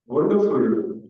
Wonderful.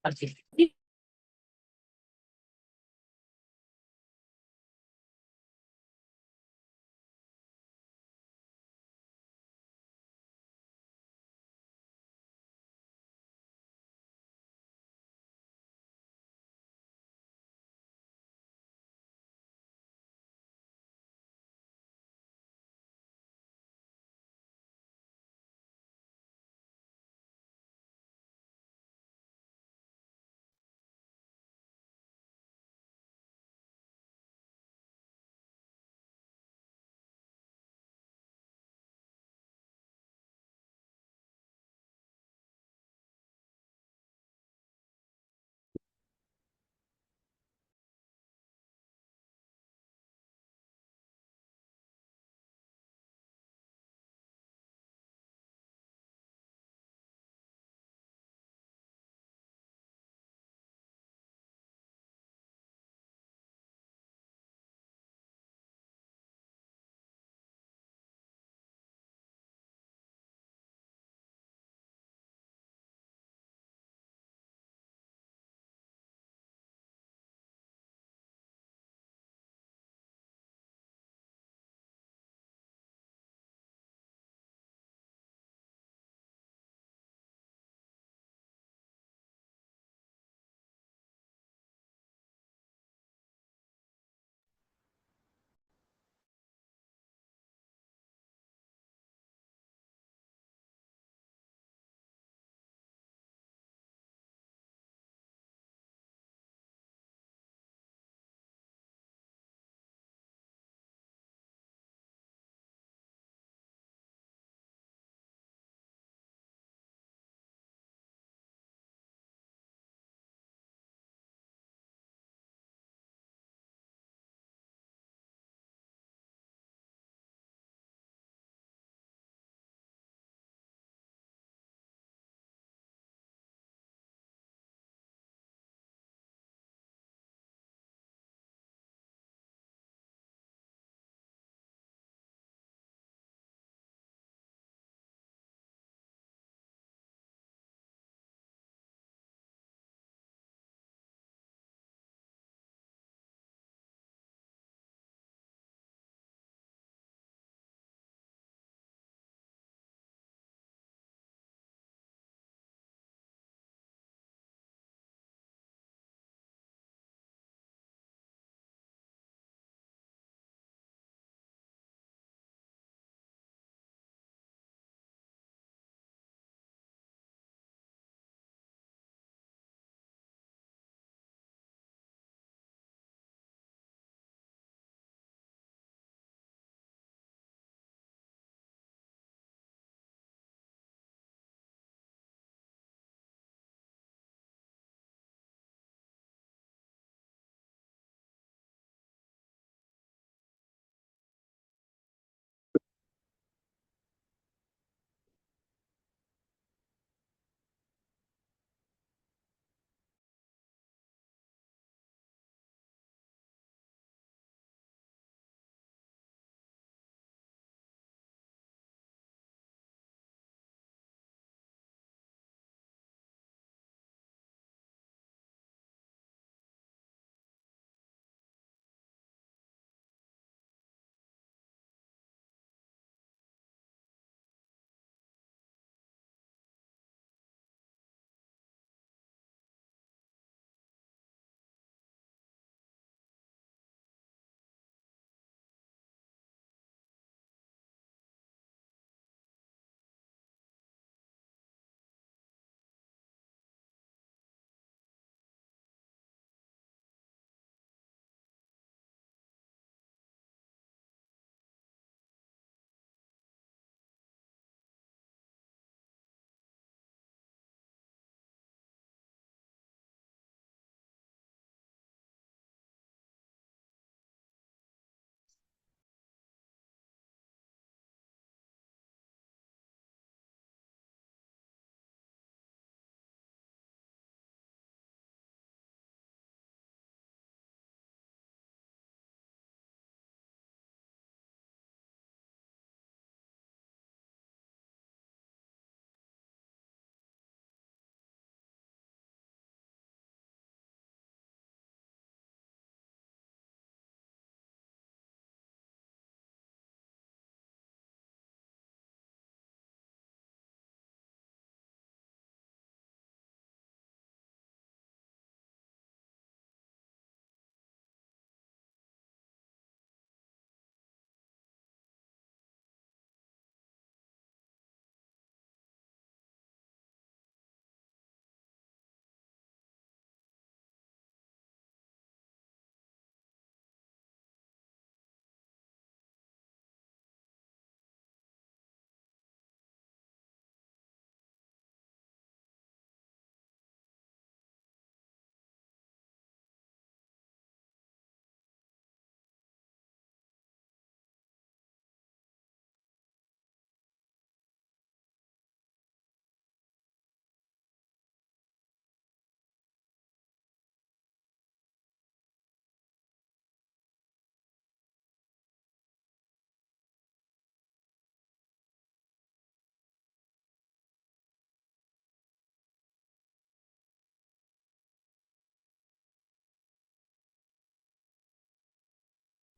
Okay.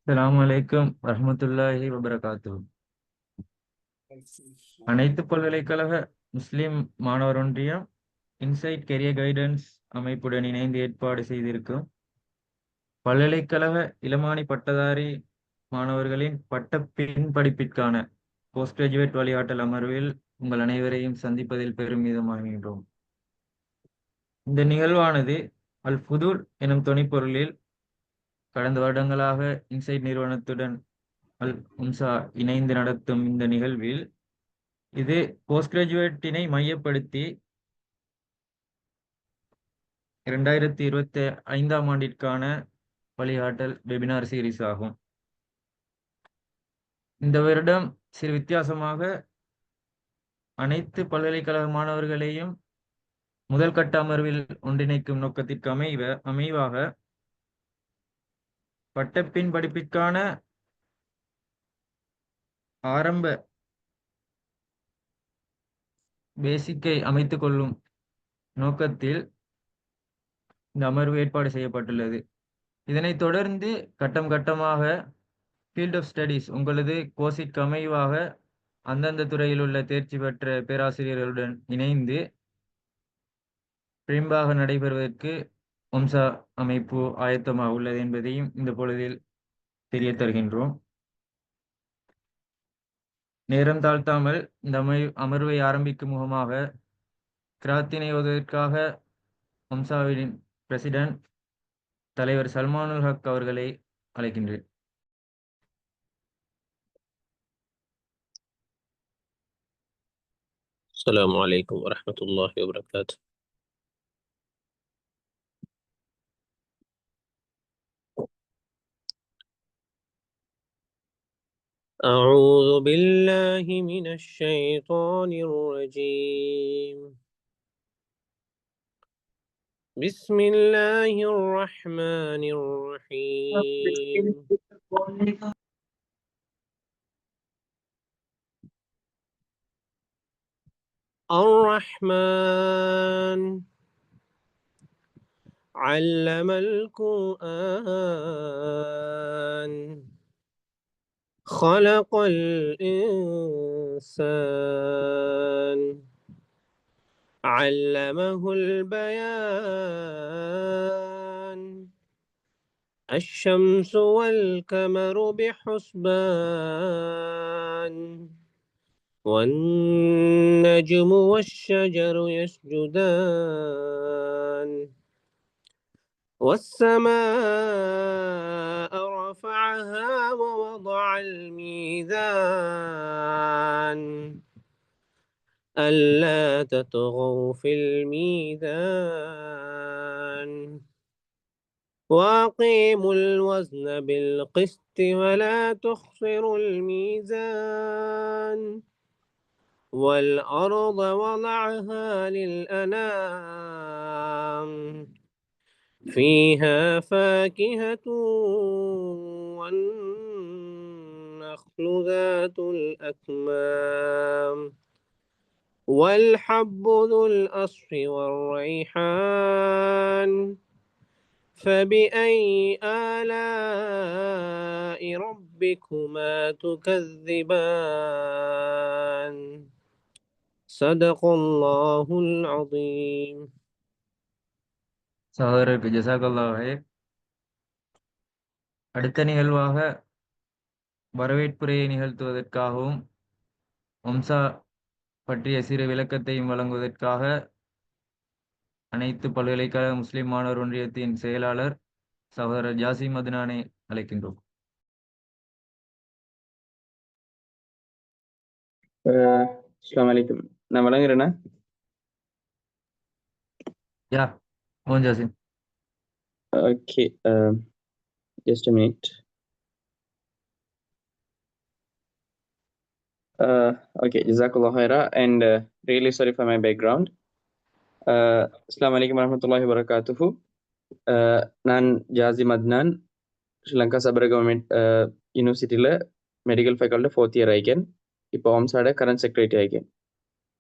அஸ்ஸலாமு அலைக்கும் வரஹ்மத்துல்லாஹி வபரகாத்துஹு. அனைத்து பல்கலைக்கழக முஸ்லிம் மாணவர் ஒன்றியம் இன்சைட் கெரியர் கைடன்ஸ் அமைப்புடன் இணைந்து ஏற்பாடு செய்திருக்கும் பல்கலைக்கழக இளமானி பட்டதாரி மாணவர்களின் பட்ட பின் படிப்பிற்கான போஸ்ட் கிராஜுவேட் வழிகாட்டல் அமர்வில் உங்கள் அனைவரையும் சந்திப்பதில் பெருமிதமாகின்றோம். இந்த நிகழ்வானது அல் ஃபுதூல் எனும் துணைப்பொருளில் கடந்த வருடங்களாக இன்சைட் நிறுவனத்துடன் அல் உம்சா இணைந்து நடத்தும் இந்த நிகழ்வில் இது போஸ்ட் கிராஜுவேட்டினை மையப்படுத்தி 2025ஆம் ஆண்டிற்கான வழிகாட்டல் வெபினார் சீரிஸ் ஆகும். இந்த வருடம் சிறு வித்தியாசமாக அனைத்து பல்கலைக்கழக மாணவர்களையும் முதல் கட்ட அமர்வில் ஒன்றிணைக்கும் நோக்கத்திற்கு அமைவாக பட்டப்பின் படிப்பிற்கான ஆரம்ப பேசிக்கை அமைத்துக் கொள்ளும் நோக்கத்தில் இந்த அமர்வு ஏற்பாடு செய்யப்பட்டுள்ளது. இதனைத் தொடர்ந்து கட்டம் கட்டமாக ஃபீல்ட் ஆஃப் ஸ்டடீஸ் உங்களது கோர்ஸிற்கு அமைவாக அந்தந்த துறையில் உள்ள தேர்ச்சி பெற்ற பேராசிரியர்களுடன் இணைந்து பிரிம்பாக நடைபெறுவதற்கு ஒம்சா அமைப்பு ஆயத்தமாக உள்ளது என்பதையும் இந்த பொழுதில் தெரிய தருகின்றோம். நேரம் தாழ்த்தாமல் இந்த அமர்வை ஆரம்பிக்கும் முகமாக கிராத்தினை ஓதுவதற்காக ஒம்சாவின் பிரசிடென்ட் தலைவர் சல்மானுல் ஹக் அவர்களை அழைக்கின்றேன். السلام عليكم ورحمة الله وبركاته. أعوذ بالله من الشيطان الرجيم. بسم الله الرحمن الرحيم. الرحمن علم القرآن خلق الإنسان علمه البيان الشمس والقمر بحسبان والنجم والشجر يسجدان والسماء رفعها ووضع الميزان ألا تطغوا في الميزان وأقيموا الوزن بالقسط ولا تخسروا الميزان والأرض وضعها للأنام فيها فاكهة والنخل ذات الأكمام والحب ذو الأصف والريحان فبأي آلاء ربكما تكذبان صدق الله العظيم. சகோதரருக்கு ஜஸாக்கல்லாஹ். அடுத்த நிகழ்வாக வரவேற்புரையை நிகழ்த்துவதற்காகவும் ஒம்சா பற்றிய சிறு விளக்கத்தையும் வழங்குவதற்காக அனைத்து பல்கலைக்கழக முஸ்லிம் மாணவர் ஒன்றியத்தின் செயலாளர் சகோதரர் ஜாசிம் அத்னானை அழைக்கின்றோம். அஸ்ஸலாமு அலைக்கும். நான் வழங்குறேன்னா யா மோகன் Jasim. Okay, just a minute. Okay, Jazakallah khaira, and really sorry for my background. Assalamu alaikum warahmatullahi wabarakatuh. நான் ஜாசிம் அத்னான், ஸ்ரீலங்கா சபர கவர்மெண்ட் யூனிவர்சிட்டியில் மெடிக்கல் ஃபேக்கல்ட்டி 4th இயர் ஆகிக்கேன். இப்போ ஒம்சாட கரண்ட் செக்ரட்டரி ஆகிக்கேன்.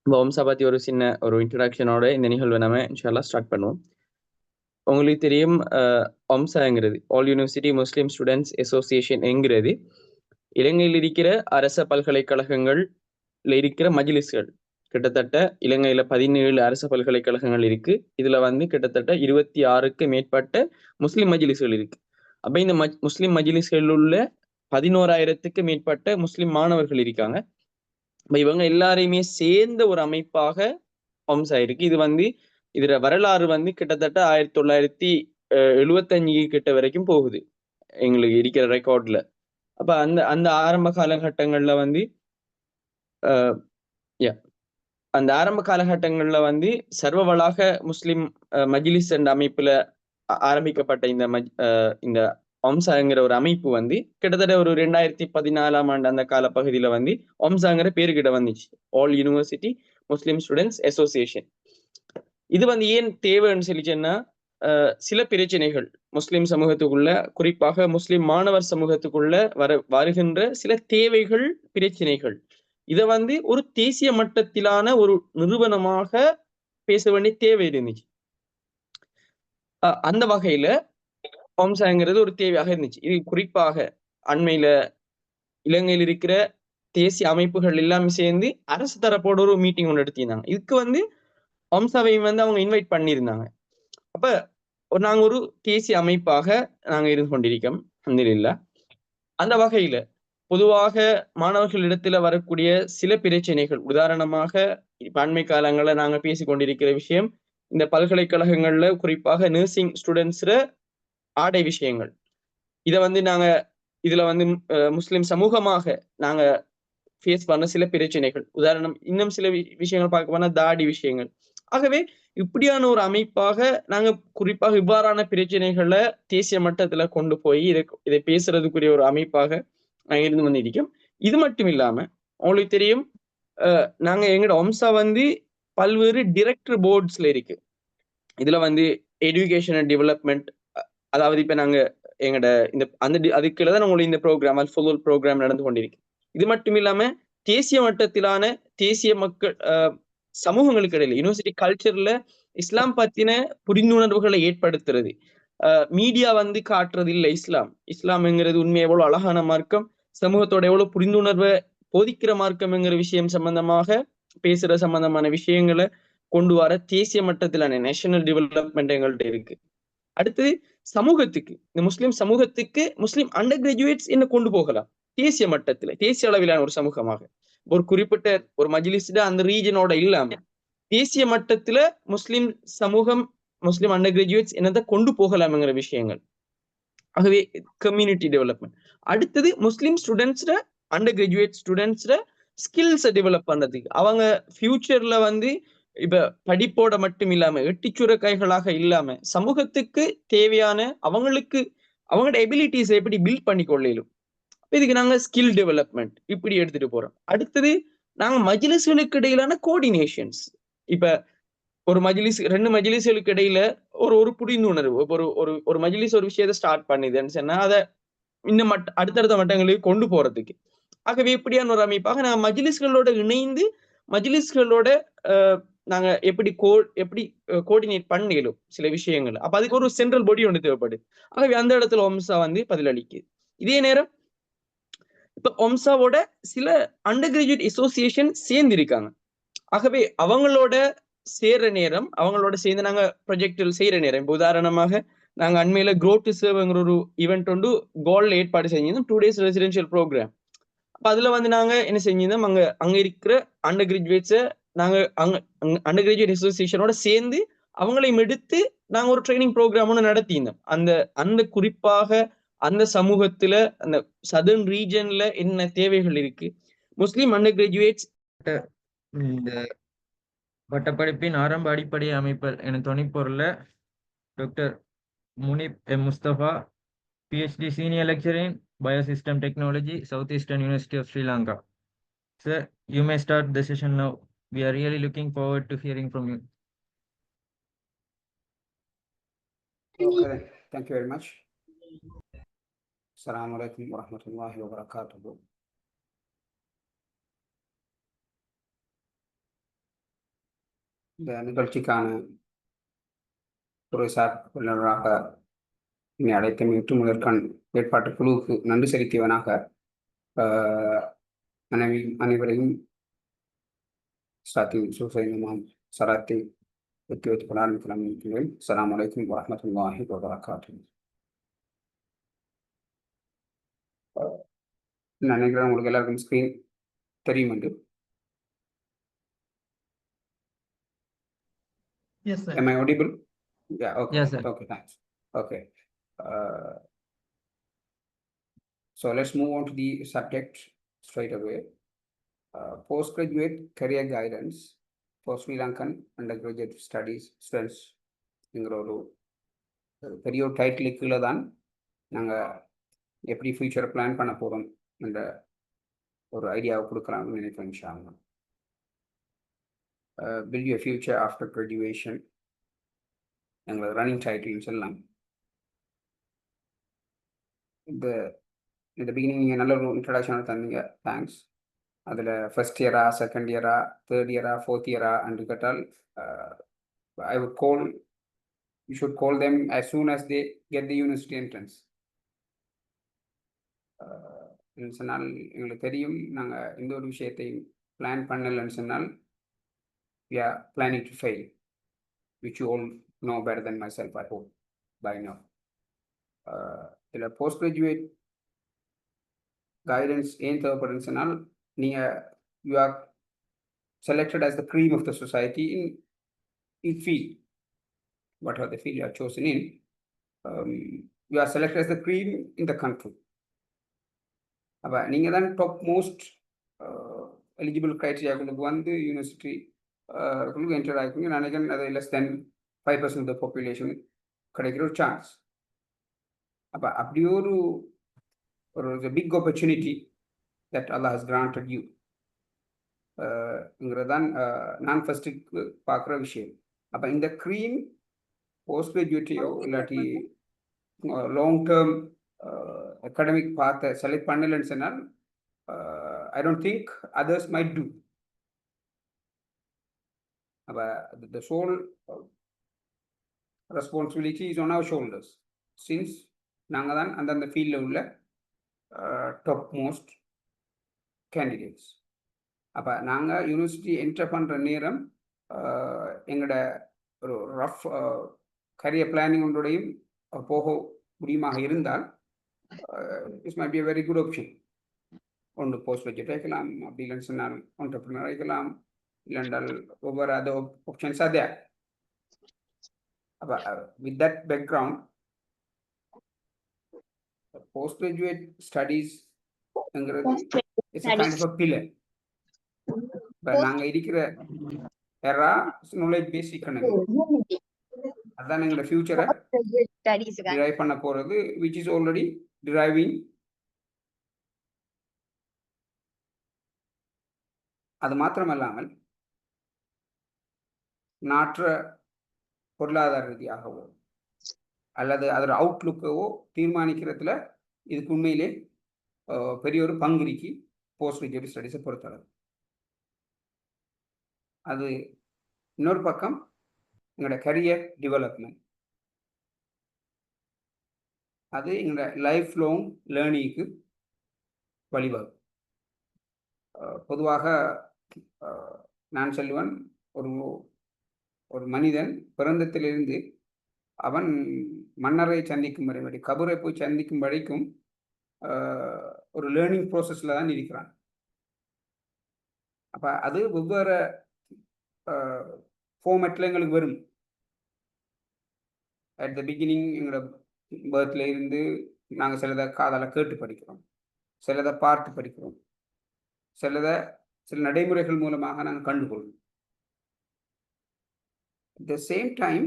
இப்போ ஒம்சா பற்றி ஒரு சின்ன ஒரு இன்ட்ரடக்ஷனோட இந்த நிகழ்வை நம்ம இன்ஷால்லா ஸ்டார்ட் பண்ணுவோம். உங்களுக்கு தெரியும் ஒம்சாங்கிறது ஆல் யூனிவர்சிட்டி முஸ்லிம் ஸ்டூடெண்ட்ஸ் அசோசியேஷன் என்கிறது இலங்கையில் இருக்கிற அரச பல்கலைக்கழகங்கள்ல இருக்கிற மஜ்லிஸ்கள். கிட்டத்தட்ட இலங்கையில 17 அரச பல்கலைக்கழகங்கள் இருக்கு. இதுல வந்து கிட்டத்தட்ட 26க்கு மேற்பட்ட முஸ்லிம் மஜ்லிஸ்கள் இருக்கு. அப்ப இந்த முஸ்லிம் மஜ்லிஸ்கள் உள்ள 11,000க்கு மேற்பட்ட முஸ்லிம் மாணவர்கள் இருக்காங்க. இவங்க எல்லாரையுமே சேர்ந்த ஒரு அமைப்பாக ஒம்சா இருக்கு. இது வந்து இதுல வரலாறு வந்து கிட்டத்தட்ட 1975 கிட்ட வரைக்கும் போகுது எங்களுக்கு இருக்கிற ரெக்கார்ட்ல. அப்ப அந்த அந்த ஆரம்ப காலகட்டங்கள்ல வந்து அந்த ஆரம்ப காலகட்டங்கள்ல வந்து சர்வ வளாக முஸ்லிம் மஜ்லிஸ் என்ற அமைப்புல ஆரம்பிக்கப்பட்ட இந்த ஒம்சாங்கிற ஒரு அமைப்பு வந்து கிட்டத்தட்ட ஒரு 2014 ஆண்டு அந்த காலப்பகுதியில வந்து ஒம்சாங்கிற பேருக்கிட்ட வந்துச்சு, ஆல் யூனிவர்சிட்டி முஸ்லிம் ஸ்டூடெண்ட்ஸ் அசோசியேஷன். இது வந்து ஏன் தேவைன்னு சொல்லிச்சேன்னா சில பிரச்சனைகள் முஸ்லிம் சமூகத்துக்குள்ள, குறிப்பாக முஸ்லிம் மாணவர் சமூகத்துக்குள்ள வருகின்ற சில தேவைகள், பிரச்சனைகள், இதை வந்து ஒரு தேசிய மட்டத்திலான ஒரு நிறுவனமாக பேச வேண்டிய தேவை இருந்துச்சு. அந்த வகையில ஒம்சாங்கிறது ஒரு தேவையாக இருந்துச்சு. இது குறிப்பாக அண்மையில இலங்கையில் இருக்கிற தேசிய அமைப்புகள் எல்லாமே சேர்ந்து அரசு தரப்போட ஒரு மீட்டிங் ஒன்று எடுத்திருந்தாங்க. இதுக்கு வந்து ஒம்சாவையும் வந்து அவங்க இன்வைட் பண்ணியிருந்தாங்க. அப்ப நாங்க ஒரு தேசிய அமைப்பாக நாங்க இருந்து கொண்டிருக்கோம் அல்ஹம்துலில்லாஹ். அந்த வகையில பொதுவாக மாணவர்களிடத்துல வரக்கூடிய சில பிரச்சனைகள், உதாரணமாக இப்ப அண்மை காலங்களில் நாங்க பேசிக் கொண்டிருக்கிற விஷயம், இந்த பல்கலைக்கழகங்கள்ல குறிப்பாக நர்சிங் ஸ்டூடெண்ட்ஸ்ல ஆடை விஷயங்கள். இதை வந்து நாங்க இதுல வந்து முஸ்லிம் சமூகமாக நாங்க ஃபேஸ் பண்ண சில பிரச்சனைகள், உதாரணம் இன்னும் சில விஷயங்கள் பார்க்க போனா தாடி விஷயங்கள். ஆகவே இப்படியான ஒரு அமைப்பாக நாங்க குறிப்பாக இவ்வாறான பிரச்சனைகளை தேசிய மட்டத்துல கொண்டு போய் இதை பேசுறதுக்குரிய ஒரு அமைப்பாக நாங்க இருந்து வந்திருக்கோம். இது மட்டும் இல்லாம உங்களுக்கு தெரியும், நாங்க எங்களோட ஒம்சா வந்து பல்வேறு டிரெக்டர் போர்ட்ஸ்ல இருக்கு. இதுல வந்து எஜுகேஷன் அண்ட் டெவலப்மெண்ட், அதாவது இப்ப நாங்க எங்கட இந்த அதுக்குள்ள தான் உங்களுக்கு இந்த ப்ரோக்ராம் அல்-ஃபுதூல் ப்ரோக்ராம் நடந்து கொண்டிருக்கு. இது மட்டும் இல்லாம தேசிய மட்டத்திலான தேசிய மக்கள் சமூகங்களுக்கு இடையில யூனிவர்சிட்டி கல்ச்சர்ல இஸ்லாம் பத்தின புரிந்துணர்வுகளை ஏற்படுத்துறது, மீடியா வந்து காட்டுறது இல்லை இஸ்லாம்ங்கிறது உண்மை எவ்வளவு அழகான மார்க்கம், சமூகத்தோட எவ்வளவு புரிந்துணர்வை போதிக்கிற மார்க்கம்ங்கிற விஷயம் சம்பந்தமாக பேசுற சம்பந்தமான விஷயங்களை கொண்டு வர தேசிய மட்டத்திலான நேஷனல் டெவலப்மெண்ட் எங்கள்கிட்ட இருக்கு. அடுத்து சமூகத்துக்கு, இந்த முஸ்லிம் சமூகத்துக்கு முஸ்லிம் அண்டர் கிராஜுவேட்ஸ் என்ன கொண்டு போகலாம் தேசிய மட்டத்துல, தேசிய அளவிலான ஒரு சமூகமாக, ஒரு குறிப்பிட்ட ஒரு மஜ்லிஸ்ல அந்த ரீஜனோட இல்லாம தேசிய மட்டத்துல முஸ்லிம் சமூகம், முஸ்லிம் அண்டர் கிராஜுவேட்ஸ் என்னதை கொண்டு போகலாம்ங்கிற விஷயங்கள். ஆகவே கம்யூனிட்டி டெவலப்மெண்ட். அடுத்தது முஸ்லிம் ஸ்டூடெண்ட்ஸ்ல அண்டர் கிராஜுவேட் ஸ்டூடெண்ட்ஸ்ல ஸ்கில்ஸை டெவலப் பண்றதுக்கு, அவங்க ஃபியூச்சர்ல வந்து இப்ப படிப்போட மட்டும் இல்லாம எட்டிச்சுரக்காய்களாக இல்லாம சமூகத்துக்கு தேவையான அவங்களுக்கு அவங்களோட எபிலிட்டிஸ் எப்படி பில்ட் பண்ணி கொள்ளையிலும், இதுக்கு நாங்க ஸ்கில் டெவலப்மெண்ட் இப்படி எடுத்துட்டு போறோம். அடுத்தது நாங்க மஜ்லிஸ்களுக்கு இடையிலான கோஆர்டினேஷன்ஸ். இப்ப ஒரு மஜ்லிஸ், 2 மஜ்லிஸ்களுக்கு இடையில ஒரு புரிந்துணர்வு, ஒரு மஜ்லிஸ் ஒரு விஷயத்தை ஸ்டார்ட் பண்ணுதுன்னு சொன்னா அதை இன்னும் அடுத்தடுத்த மட்டங்களுக்கு கொண்டு போறதுக்கு, ஆகவே இப்படியான ஒரு அமைப்பாக நாங்க மஜ்லிஸ்களோட இணைந்து மஜ்லிஸ்களோட நாங்க எப்படி கோஆர்டினேட் பண்ணிடும் சில விஷயங்கள். அப்ப அதுக்கு ஒரு சென்ட்ரல் பாடி ஒன்று தேவைப்படுது. ஆகவே அந்த இடத்துல ஒம்சா வந்து பதிலளிக்குது. இதே நேரம் இப்ப ஒம்சாவோட சில அண்டர் கிராஜுவேட் அசோசியேஷன் சேர்ந்து இருக்காங்க. ஆகவே அவங்களோட சேர்ற நேரம், அவங்களோட சேர்ந்து நாங்க ப்ரொஜெக்டில் செய்யற நேரம், இப்ப உதாரணமாக நாங்க அண்மையில க்ரோ டு சர்வ்ங்கிற ஒரு ஈவெண்ட் ஒன்று கோல்ல ஏற்பாடு செஞ்சிருந்தோம், 2 days ரெசிடென்ஷியல் ப்ரோக்ராம். அப்ப அதுல வந்து நாங்க என்ன செஞ்சிருந்தோம், அங்க இருக்கிற அண்டர் கிராஜுவேட்ஸை நாங்க அண்டர் கிராஜுவேட் அசோசியேஷனோட சேர்ந்து அவங்களையும் எடுத்து நாங்க ஒரு ட்ரைனிங் ப்ரோக்ராம் ஒன்று நடத்தியிருந்தோம். அந்த குறிப்பாக அந்த சமூகத்துல அந்த சதர்ன் ரீஜன்ல என்ன தேவைகள் இருக்கு, முஸ்லிம் அண்டர் கிராஜுவேட்ஸ் இந்த பட்டப்படிப்பின் ஆரம்ப அடிப்படை அமைப்பல் என துணைப்பொருள்ல doctor Munif M Mustafa, PhD Senior Lecturer in Biosystem Technology, Southeastern University of Sri Lanka. Sir, you may start the session now. We are really looking forward to hearing from you. Okay, thank you very much. Assalamu alaikum wa rahmatullahi wa barakatuh. இந்த நிகழ்ச்சிக்கான துறைசார் வல்லுநராக என்னை அழைத்த முயற்கான் ஏற்பாட்டு குழுவுக்கு நன்றி செலுத்தியவனாக அனைவரையும் starting சுசைனமாம் சராத்தை வெற்றி வைத்துக் ஆரம்பிக்கிறேன். அஸ்ஸலாமு அலைக்கும் வரஹ்மத்துல்லாஹி வபரகாத்துஹு. நான் நினைக்கிறேன் உங்களுக்கு எல்லாருக்கும் ஸ்க்ரீன் தெரியும் என்று. Yes, sir. Am I audible? Yeah, okay. Yes, sir. Okay, thanks. Okay. So let's move on to the subject straight away. Postgraduate career guidance for Sri Lankan undergraduate studies students. ஒரு பெரிய ஒரு டைட்டிலுக்கு கீழே தான் நாங்கள் எப்படி ஃபியூச்சரை பிளான் பண்ண போகிறோம் என்ற ஒரு ஐடியாவை கொடுக்குறாங்கன்னு நினைக்கிறேன். இன்ஷா அல்லாஹ். Build your future after graduation. எங்களோட ரன்னிங் டைட்டில்னு சொல்லலாம். இந்த பிகினிங் நீங்கள் நல்ல ஒரு இன்ட்ரடக்ஷன் தந்தீங்க, தேங்க்ஸ். அதில் ஃபர்ஸ்ட் இயரா, செகண்ட் இயரா, தேர்ட் இயரா, ஃபோர்த் இயரா என்று கேட்டால் I would call, you should call them as soon as they get the university entrance. சொன்னால் எங்களுக்கு தெரியும், நாங்கள் எந்த ஒரு விஷயத்தையும் பிளான் பண்ணலைன்னு சொன்னால் we are planning to fail, which you all know better than myself, I hope, by now. இதில் postgraduate guidance ஏன் தேவைப்படுதுன்னு சொன்னால், you are selected as the cream of the society in field, whatever the field you are chosen in. You are selected as the cream in the country. அப்போ நீங்கள் தான் top most eligible க்ரைட்டீரியாவுக்கு வந்து university enter ஆகிருக்கீங்க. நான் நினைக்கிறேன் அது less than 5% of the population கிடைக்கிற ஒரு chance. அப்போ அப்படி ஒரு big opportunity that Allah has granted you ங்கிறதான் நான் ஃபர்ஸ்ட்டுக்கு பார்க்குற விஷயம். அப்போ இந்த க்ரீம் போஸ்ட் கிராஜுவேட்டையோ இல்லாட்டி லாங் டேர்ம் அகாடமிக் பார்த்த செலக்ட் பண்ணலைன்னு சொன்னால் I don't think others might two. அப்போ the sole responsibility is on our shoulders, since நாங்கள் தான் அந்தந்த ஃபீல்டில் உள்ள டாப் மோஸ்ட் கேண்டிடேட்ஸ். அப்போ நாங்கள் யூனிவர்சிட்டி என்டர் பண்ணுற நேரம் எங்களோட ஒரு ரஃப் கரியர் பிளானிங் ஒன்றையும் போக முடியுமாக இருந்தால் it's might be a very good option. ஒன்று போஸ்ட் கிராஜுவேட் வைக்கலாம், அப்படி இல்லைன்னு சொன்னால் என்டர்பிரினர் வைக்கலாம், இல்லைன்றால் ஒவ்வொரு அதர் ஆப்ஷன்ஸ் அதே. அப்போ with that background postgraduate ஸ்டடீஸ்ங்கிறது it's a kind of a pillar. இப்போ நாங்கள் இருக்கிற எரா நாலேஜ் பேஸ் economy, அதான் எங்களோட ஃபியூச்சரை டிரைவ் பண்ண போகிறது, which is already deriving. அது மாத்திரமல்லாமல் நாற்ற பொருளாதார ரீதியாகவோ அல்லது அதோட அவுட்லுக்கவோ தீர்மானிக்கிறதுல இதுக்கு உண்மையிலே பெரிய ஒரு பங்குரிக்கு போஸ்ட் கிராஜுவேட் ஸ்டடீஸை பொறுத்தளவு. அது இன்னொரு பக்கம் எங்களோட கரியர் டெவலப்மெண்ட், அது எங்களோட லைஃப் லாங் லேர்னிங்க்கு வழிவகுக்கும். பொதுவாக நான் சொல்லுவேன், ஒரு மனிதன் பிறந்தத்திலிருந்து அவன் மன்னரை சந்திக்கும் வரை, கபரை போய் சந்திக்கும் வரைக்கும் ஒரு லேர்னிங் ப்ராசஸில் தான் இருக்கிறான். அப்போ அது வெவ்வேறு ஃபார்மேட்டில் எங்களுக்கு வரும். அட் த பிகினிங் எங்களோட பேர்த்தில் இருந்து நாங்கள் சிலதை காதால் கேட்டு படிக்கிறோம், சிலதை பார்த்து படிக்கிறோம், சில நடைமுறைகள் மூலமாக நாங்கள் கண்டுகொள்வோம். அட் த சேம் டைம்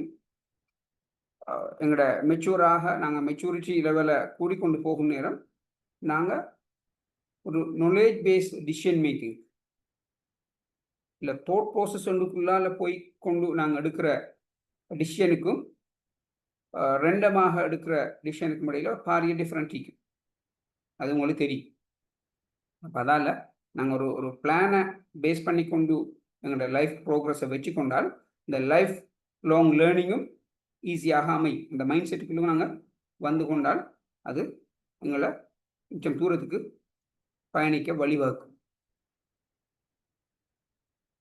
எங்களோட நாங்கள் மெச்சூரிட்டி லெவலை கூடிக்கொண்டு போகும் நேரம் நாங்கள் ஒரு நாலேஜ் பேஸ்ட் டிசிஷன் மேக்கிங் இல்லை தாட் ப்ராசஸ் ஒன்றுக்குள்ளால் போய் கொண்டு நாங்கள் எடுக்கிற டிசிஷனுக்கும் ரெண்டமாக எடுக்கிற டிசிஷனுக்கும் இடையில் பாரிய டிஃப்ரெண்ட் இருக்கும். அது உங்களுக்கு தெரியும். அப்போ அதால் நாங்கள் ஒரு பிளானை பேஸ் பண்ணி கொண்டு எங்களோட லைஃப் ப்ரோக்ரஸை வச்சு கொண்டால் இந்த லைஃப் லாங் லேர்னிங்கும் ஈஸியாக அமையும். இந்த மைண்ட் செட்டுக்குள்ள நாங்கள் வந்து கொண்டால் அது எங்களை கொஞ்சம் தூரத்துக்கு பயணிக்க வழிவகுக்கும்.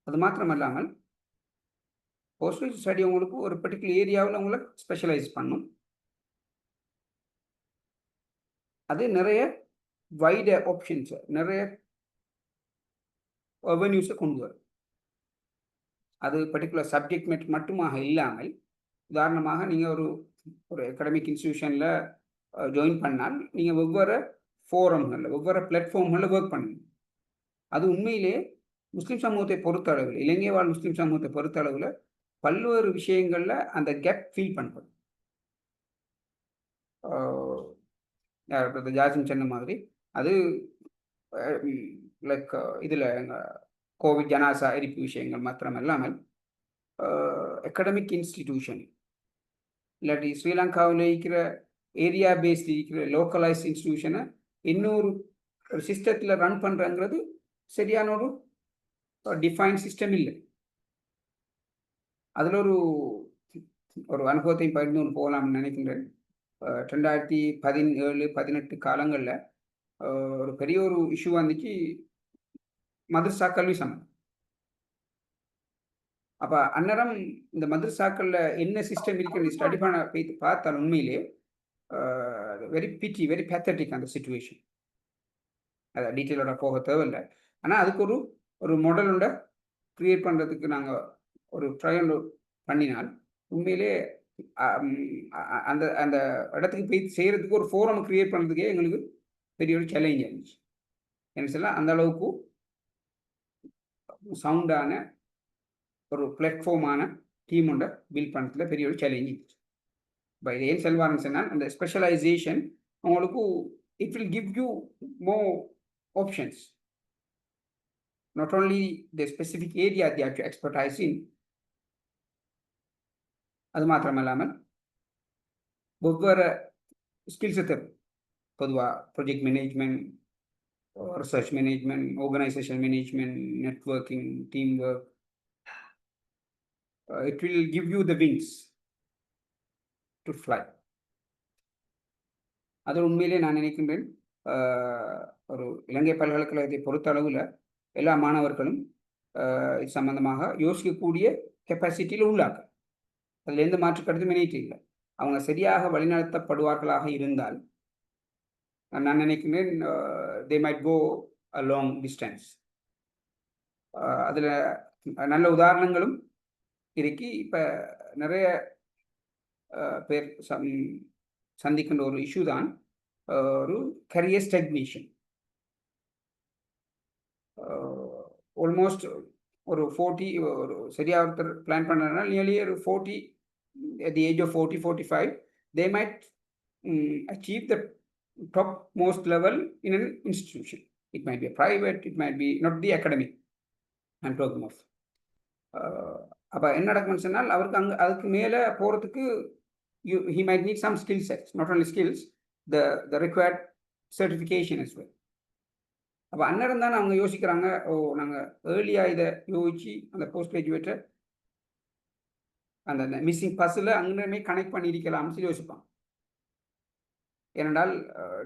அது மாத்திரமல்லாமல் போஸ்ட் கிராஜுவேட் ஸ்டடி உங்களுக்கு ஒரு பர்டிகுலர் ஏரியாவில் உங்களை ஸ்பெஷலைஸ் பண்ணும். அது நிறைய வைட ஆப்ஷன்ஸ், நிறைய அவென்யூஸை கொண்டு வரும். அது பர்டிகுலர் சப்ஜெக்ட் மேட்டர் மட்டுமாக இல்லாமல், உதாரணமாக நீங்கள் ஒரு அகாடமிக் இன்ஸ்டிடியூஷனில் ஜாயின் பண்ணால் நீங்கள் வெவ்வேறு ஃபோரம்களில் வெவ்வேறு பிளாட்ஃபார்ம்களில் ஒர்க் பண்ணுவீங்க. அது உண்மையிலே முஸ்லீம் சமூகத்தை பொறுத்த அளவில், இலங்கை வாழ் முஸ்லீம் சமூகத்தை பொறுத்த அளவில் பல்வேறு விஷயங்களில் அந்த கேப் ஃபீல் பண்ணப்படும். ஜாசிம் சொன்ன மாதிரி அது லைக் இதில் கோவிட் ஜனாசா எரிப்பு விஷயங்கள் மாத்திரம் இல்லாமல் அகாடமிக் இன்ஸ்டிடியூஷன் இல்லாட்டி ஸ்ரீலங்காவில் இருக்கிற ஏரியா பேஸ்ட் இருக்கிற லோக்கலைஸ் இன்ஸ்டிடியூஷனை இன்னொரு சிஸ்டத்தில் ரன் பண்ணுறங்கிறது சரியான ஒரு டிஃபைன் சிஸ்டம் இல்லை. அதில் ஒரு அனுபவத்தை பகிர்ந்து போகலாம்னு நினைக்கின்றேன். 2017-18 காலங்களில் ஒரு பெரிய ஒரு இஷ்யூ வந்துச்சு, மதரசா கல்வி சம்பந்தம். அப்போ அந்நேரம் இந்த மதரசாக்களில் என்ன சிஸ்டம் இருக்குன்னு ஸ்டடி பண்ண பார்த்தால் உண்மையிலே வெரி பேத்தட்டிக் அந்த சிச்சுவேஷன். அதை டீட்டெயிலோட போக தேவையில்லை. ஆனால் அதுக்கு ஒரு மாடல் ஒன்றை க்ரியேட் பண்ணுறதுக்கு நாங்கள் ஒரு ட்ரையல் பண்ணினால் உண்மையிலே அந்த அந்த இடத்துக்கு போய் செய்கிறதுக்கு ஒரு ஃபோரம் க்ரியேட் பண்ணுறதுக்கே எங்களுக்கு பெரிய ஒரு சேலஞ்ச் இருந்துச்சு. என்ன சொல்லலாம், அந்த அளவுக்கு சவுண்டான ஒரு பிளாட்ஃபார்மான டீம் ஒன்றை பில்ட் பண்ணுறதுல பெரிய ஒரு சேலஞ்ச் இருந்துச்சு. இப்போ இது ஏன் செல்வாருன்னு சொன்னால், அந்த ஸ்பெஷலைசேஷன் உங்களுக்கு it will give you more options. not only the specific area they have to expertise in, அது மாத்திரமல்லாமல் ஒவ்வொரு ஸ்கில்ஸை தரும். பொதுவாக project management, research management, organisation management, networking, team work, it will give you the wings to fly. அது உண்மையிலே நான் நினைக்கின்றேன் ஒரு இலங்கை பல்கலைக்கழகத்தை பொறுத்த அளவில் எல்லா மாணவர்களும் இது சம்பந்தமாக யோசிக்கக்கூடிய கெப்பாசிட்டியில் உள்ளாங்க. அதில் எந்த மாற்று கருத்தும் நினைட்டு இல்லை. அவங்க சரியாக வழிநடத்தப்படுவார்களாக இருந்தால் நான் நினைக்கின்றேன் they might go a long distance. அதில் நல்ல உதாரணங்களும் இருக்கு. இப்போ நிறைய பேர் சந்திக்கின்ற ஒரு இஷ்யூ தான் ஒரு கரியர் ஸ்டக்னேஷன். ஆல்மோஸ்ட் ஒரு 40 ஒரு சரியாக ஒருத்தர் பிளான் பண்ணுறதுனா நியர்லி ஒரு 40 at the age of 40-45 they might achieve the top most level in an institution. It might be a private, it might be not the academic I'm talking of. அப்போ என்ன நடக்கும்னு சொன்னால் அவருக்கு அதுக்கு மேலே போகிறதுக்கு he might need some skill sets, not only skills, the required certification as well. அப்போ அந்நேரம் தான் அவங்க யோசிக்கிறாங்க, நாங்கள் ஏர்லியாக இதை யோசிச்சு அந்த போஸ்ட் கிராஜுவேட்டை அந்த மிஸ்ஸிங் பஸ்ஸில் அங்கே கனெக்ட் பண்ணியிருக்கலாம்னு சொல்லி யோசிப்பாங்க. ஏனென்றால்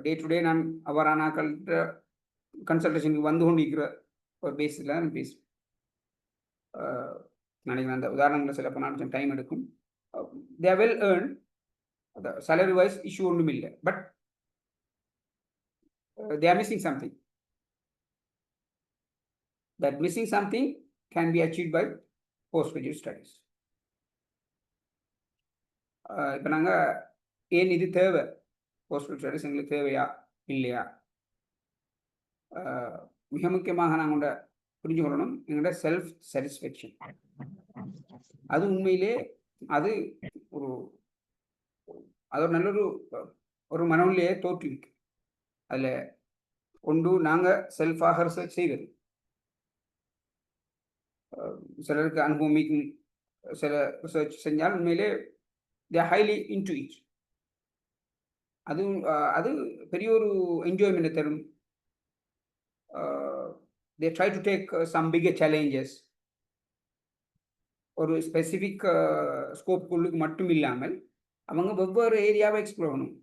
டே டு டே நான் அவரானாக்கள்கிட்ட கன்சல்டேஷனுக்கு வந்து கொண்டு இருக்கிற ஒரு பேஸில் நான் பேசுவேன். நினைக்கிறேன் அந்த உதாரணங்களை சில பண்ண டைம் எடுக்கும். தே வெல் ஏர்ன், அந்த salary வைஸ் இஷ்யூ ஒன்றும் இல்லை, but they are missing something. That missing something can be achieved by postgraduate studies. இப்போ நாங்கள் ஏன் இது தேவை, போஸ்ட் ஸ்டடீஸ் எங்களுக்கு தேவையா இல்லையா, மிக முக்கியமாக நாங்கள் புரிஞ்சு கொள்ளணும் எங்களோட செல்ஃப் சாட்டிஸ்ஃபேக்ஷன். அது உண்மையிலே அது ஒரு நல்ல ஒரு மனநிலையை தோற்றுவிக்கு. அதில் ஒன்று நாங்கள் செல்ஃபாக ரிசர்ச் செய்வது. சிலருக்கு அனுபவமிக்கும் சில ரிசர்ச் செஞ்சால் உண்மையிலே they are highly into it. அது பெரிய ஒரு என்ஜாய்மெண்ட் தரும். they try to take some bigger challenges. ஒரு ஸ்பெசிஃபிக் ஸ்கோப்புக்குள்ளுக்கு மட்டும் இல்லாமல் அவங்க வெவ்வேறு ஏரியாவை எக்ஸ்ப்ளோர் பண்ணணும்.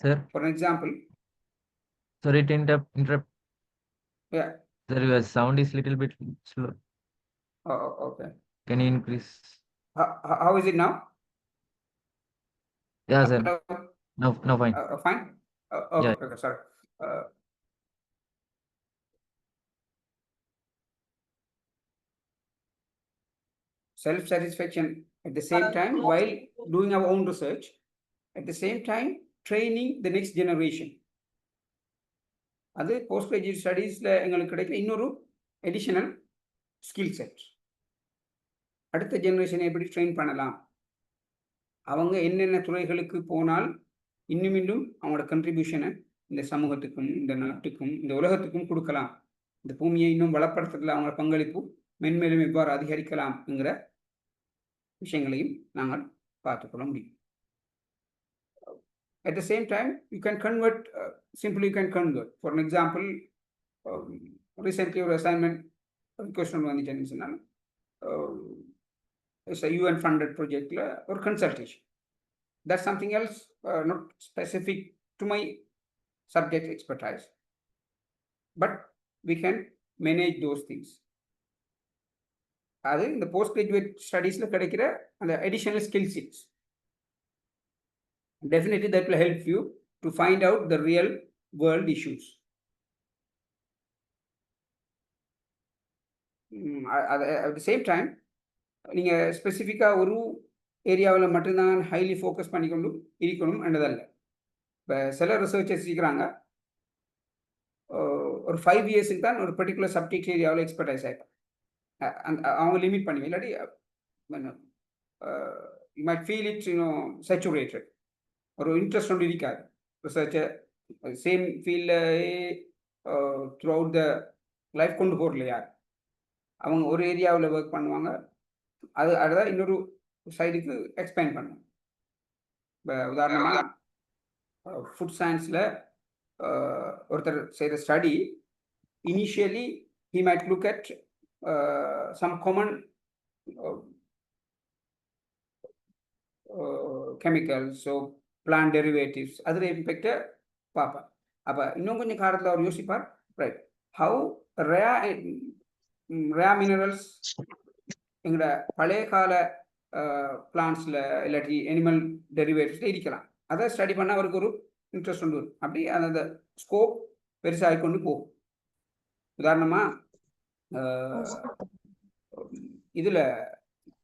Sir, for example sorry to interrupt. Sir, your sound is little bit slow. Okay, Can you increase? how is it now? Yeah, sir. No, fine. Fine. Okay, Yeah. okay, sorry. Self-satisfaction at the same time while doing our own research, at the same time training the next generation. அது post graduate ஸ்டடீஸில் எங்களுக்கு கிடைக்கிற இன்னொரு additional skill set. அடுத்த ஜெனரேஷனை எப்படி train பண்ணலாம், அவங்க என்னென்ன துறைகளுக்கு போனால் இன்னும் இன்னும் அவங்களோட கண்ட்ரிபியூஷனை இந்த சமூகத்துக்கும் இந்த நாட்டுக்கும் இந்த உலகத்துக்கும் கொடுக்கலாம், இந்த பூமியை இன்னும் வளப்படுத்துறதுல அவங்களோட பங்களிப்பு மென்மேலும் எவ்வாறு அதிகரிக்கலாம்ங்கிற விஷயங்களையும் நாங்கள் பார்த்துக்கொள்ள முடியும். At the same time, you can convert, simply you can convert. For an example, recently ஒரு assignment question வந்துச்சுன்னு சொன்னால், it's a UN funded project or consultation. That's something else, not specific to my subject expertise, but we can manage those things. அது இந்த post graduate ஸ்டடீஸ்ல கிடைக்கிற அந்த additional skill sets. Definitely that will help you to find out the real world issues. At the same time, நீங்கள் ஸ்பெசிஃபிக்காக ஒரு ஏரியாவில் மட்டும்தான் highly focus பண்ணிக்கொண்டு இருக்கணும் என்றதல்ல. இப்போ சில ரிசர்ச்சர்ஸ் இருக்கிறாங்க ஒரு 5 இயர்ஸுக்கு தான் ஒரு பர்டிகுலர் சப்ஜெக்ட் ஏரியாவில் எக்ஸ்பர்டைஸ் ஆகிட்டாங்க. அவங்க லிமிட் பண்ணி இல்லாட்டி you might feel it saturated. ஒரு இன்ட்ரெஸ்ட் ஒன்று இருக்காது ரிசர்ச்சை சேம் ஃபீல்டில் த்ரூ அவுட் த லைஃப் கொண்டு போகல யார். அவங்க ஒரு ஏரியாவில் ஒர்க் பண்ணுவாங்க, அதுதான் இன்னொரு சைடுக்கு எக்ஸ்பேண்ட் பண்ணுவாங்க. இப்போ உதாரணமாக ஃபுட் சயின்ஸில் ஒருத்தர் செய்கிற study initially he might look at some common chemicals, so plant derivatives, அதில் இம்பெக்டை பார்ப்பார். அப்போ இன்னும் கொஞ்சம் காலத்தில் அவர் யோசிப்பார், ரைட், ஹவு ரேர் மினரல்ஸ் எங்களோட பழைய கால பிளான்ஸில் இல்லாட்டி அனிமல் டெரிவேட்டிவ்ஸில் இருக்கலாம், அதை ஸ்டடி பண்ண அவருக்கு ஒரு இன்ட்ரெஸ்ட் உண்டு. அப்படி அந்த ஸ்கோப் பெருசாகி கொண்டு போகும். உதாரணமாக இதில்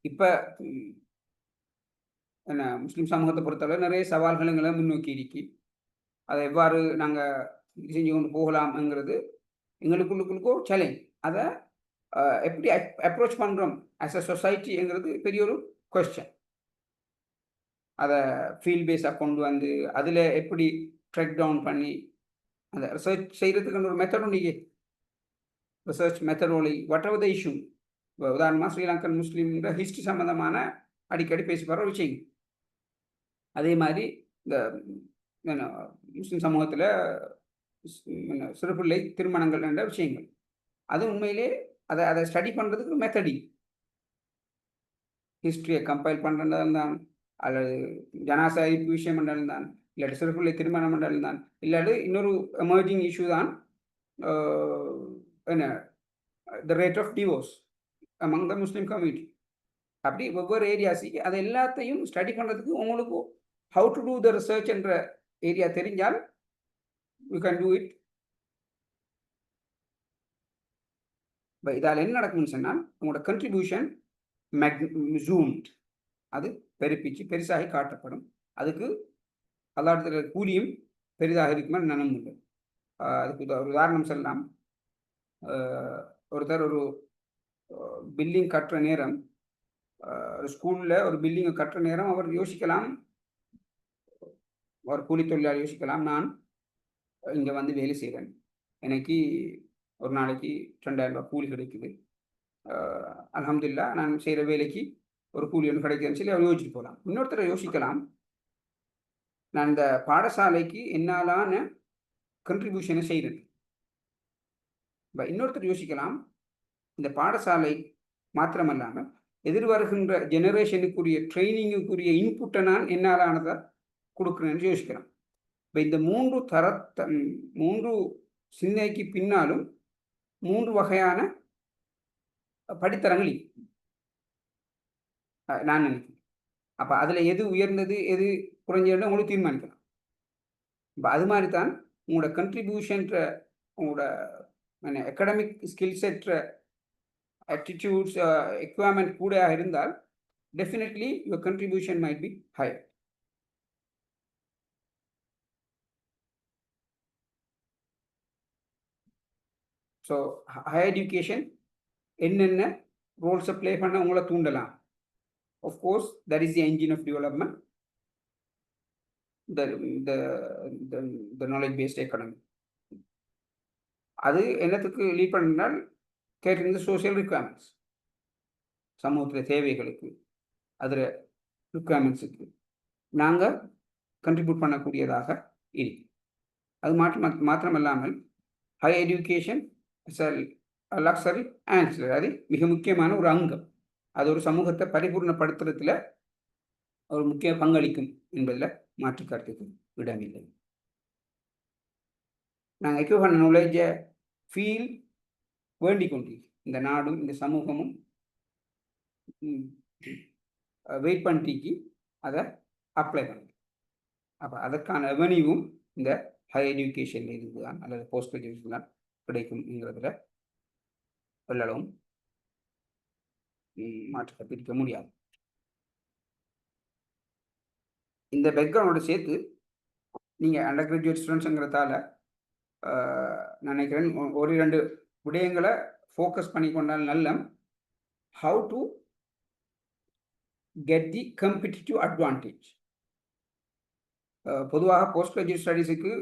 இப்போ என்ன முஸ்லீம் சமூகத்தை பொறுத்தவரை நிறைய சவால்களை முன்னோக்கி இருக்கி அதை எவ்வாறு நாங்கள் செஞ்சு கொண்டு போகலாம்ங்கிறது எங்களுக்குள்ளுக்குள்ளுக்கோ சேலஞ்ச். அதை எப்படி அப்ரோச் பண்ணுறோம் ஆஸ் அ சொசைட்டிங்கிறது பெரிய ஒரு கொஸ்டின். அதை ஃபீல்ட் பேஸாக கொண்டு வந்து அதில் எப்படி ட்ரெக் டவுன் பண்ணி அந்த ரிசர்ச் செய்கிறதுக்கு ஒரு மெத்தட் உண்டு. Research methodology what ever the issue. உதாரணமாக ஸ்ரீலங்கன் முஸ்லீம்கிற ஹிஸ்ட்ரி சம்மந்தமான அடிக்கடி பேசிப்பார் ஒரு விஷயம். அதே மாதிரி இந்த முஸ்லீம் சமூகத்தில் சிறுபிள்ளை திருமணங்கள் என்ற விஷயங்கள், அது உண்மையிலே அதை ஸ்டடி பண்ணுறதுக்கு மெத்தடி ஹிஸ்ட்ரியை கம்பைல் பண்ணுறதாலும் தான், அல்லது ஜனாசா விஷயம் என்றாலும் தான், இல்லாட்டி சிறுபிள்ளை திருமணம் என்றாலும் தான், இல்லாட்டி இன்னொரு எமர்ஜிங் இஷ்யூ தான் என்ன the rate of divorce among the Muslim community. அப்படி ஒவ்வொரு ஏரியாஸுக்கு அதை எல்லாத்தையும் ஸ்டடி பண்ணுறதுக்கு உங்களுக்கு how to do the research என்ற ஏரியா தெரிஞ்சால் யூ கேன் டூ இட். இதால் என்ன நடக்கும்னு சொன்னால் உங்களோட கண்ட்ரிபியூஷன் ஜூம்ட், அது பெருசாகி காட்டப்படும். அதுக்கு அல்லாத கூலியும் பெரிதாக இருக்குமே நனமுண்டு. அதுக்கு ஒரு உதாரணம் சொல்லலாம். ஒருத்தர் ஒரு பில்டிங் கட்டுற நேரம், ஒரு ஸ்கூலில் ஒரு பில்டிங்கை கட்டுற நேரம் அவர் யோசிக்கலாம், ஒரு கூலி தொழிலாளி யோசிக்கலாம், நான் இங்கே வந்து வேலை செய்கிறேன், எனக்கு ஒரு நாளைக்கு 2000 ரூபா கூலி கிடைக்குது, அல்ஹம்துலில்லாஹ் நான் செய்கிற வேலைக்கு ஒரு கூலி ஒன்று கிடைக்குதுன்னு சொல்லி அவர் யோசிச்சுட்டு போகலாம். இன்னொருத்தர் யோசிக்கலாம், நான் இந்த பாடசாலைக்கு என்னாலான கண்ட்ரிபியூஷனை செய்கிறேன். இன்னொருத்தர் யோசிக்கலாம், இந்த பாடசாலை மாத்திரமல்லாமல் எதிர்வருகின்ற ஜெனரேஷனுக்குரிய ட்ரைனிங்குக்குரிய இன்புட்டை நான் என்னாலானதை கொடுக்குறேன்னு யோசிக்கிறேன். இப்போ இந்த மூன்று சிந்தனைக்கு பின்னாலும் 3 வகையான படித்தரங்கள் நான் நினைக்கிறேன். அப்போ அதில் எது உயர்ந்தது எது குறைஞ்சதுன்னு உங்களுக்கு தீர்மானிக்கலாம். இப்போ அது மாதிரி தான் உங்களோட கண்ட்ரிபியூஷன்ற உங்களோட அகாடமிக் ஸ்கில் செட்ற attitudes, requirement கூடயாக இருந்தால் definitely your contribution might be higher. So higher education என்னென்ன ரோல்ஸை ப்ளே பண்ண உங்களை தூண்டலாம். Of course that is the engine of development, the knowledge based economy. அது என்னத்துக்கு லீட் பண்ணினால் கேட்டிருந்த சோசியல் ரிக்வயர்மெண்ட்ஸ், சமூகத்தில் தேவைகளுக்கு, அதில் ரிக்வயர்மெண்ட்ஸுக்கு நாங்கள் கண்ட்ரிபியூட் பண்ணக்கூடியதாக இருக்கு. அது மாத்திரமல்லாமல் ஹை எஜுகேஷன் லக்ஸரி ஆன்சர், அது மிக முக்கியமான ஒரு அங்கம். அது ஒரு சமூகத்தை பரிபூர்ணப்படுத்துறதுல ஒரு முக்கிய பங்களிக்கும் என்பதில் மாற்று கருத்துக்கு இடமில்லை. நாங்கள் எக்யூப் பண்ண நாலேஜை ஃபீல் வேண்டிக் கொண்டிருக்கோம். இந்த நாடும் இந்த சமூகமும் வெயிட் பண்ணிக்கு அதை அப்ளை பண்ணுது. அப்போ அதற்கான ரெவன்யூவும் இந்த ஹை எஜுகேஷன் இருந்து தான் அல்லது போஸ்ட் கிராஜுவேஷன் தான் கிடைக்கும்ங்கிறதுல எல்லாரும் மாற்றத்தை பிரிக்க முடியாது. இந்த பேக்ரவுண்டோட சேர்த்து நீங்கள் அண்டர் கிராஜுவேட் ஸ்டூடெண்ட்ஸுங்கிறதால நினைக்கிறேன் ஒரு 2 விடயங்களை ஃபோக்கஸ் பண்ணி கொண்டால் நல்ல. How to get the competitive advantage. பொதுவாக போஸ்ட் கிராஜுவேட் ஸ்டடீஸுக்கு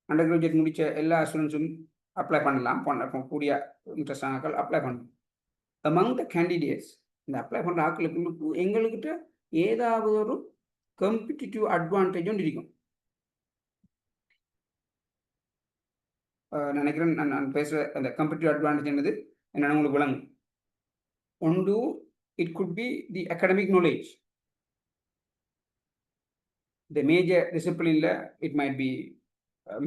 அண்டர் கிராஜுவேட் முடித்த எல்லா ஸ்டூடெண்ட்ஸும் அப்ளை பண்ணலாம், கூடிய இன்ட்ரெஸ்ட் ஆக்கள் அப்ளை பண்ணலாம். அமங் த கேண்டிடேட்ஸ் இந்த அப்ளை பண்ணுற ஆக்களுக்கு எங்கள்கிட்ட ஏதாவது ஒரு கம்பெட்டிட்டிவ் அட்வான்டேஜும் இருக்கும். நினைக்கிறேன் நான் பேசுகிற அந்த கம்பெட்டிட்டிவ் அட்வான்டேஜ் என்னது என்னென்னு உங்களுக்கு விளங்கும். ஒன்று, it could be the academic knowledge. The major discipline, it might be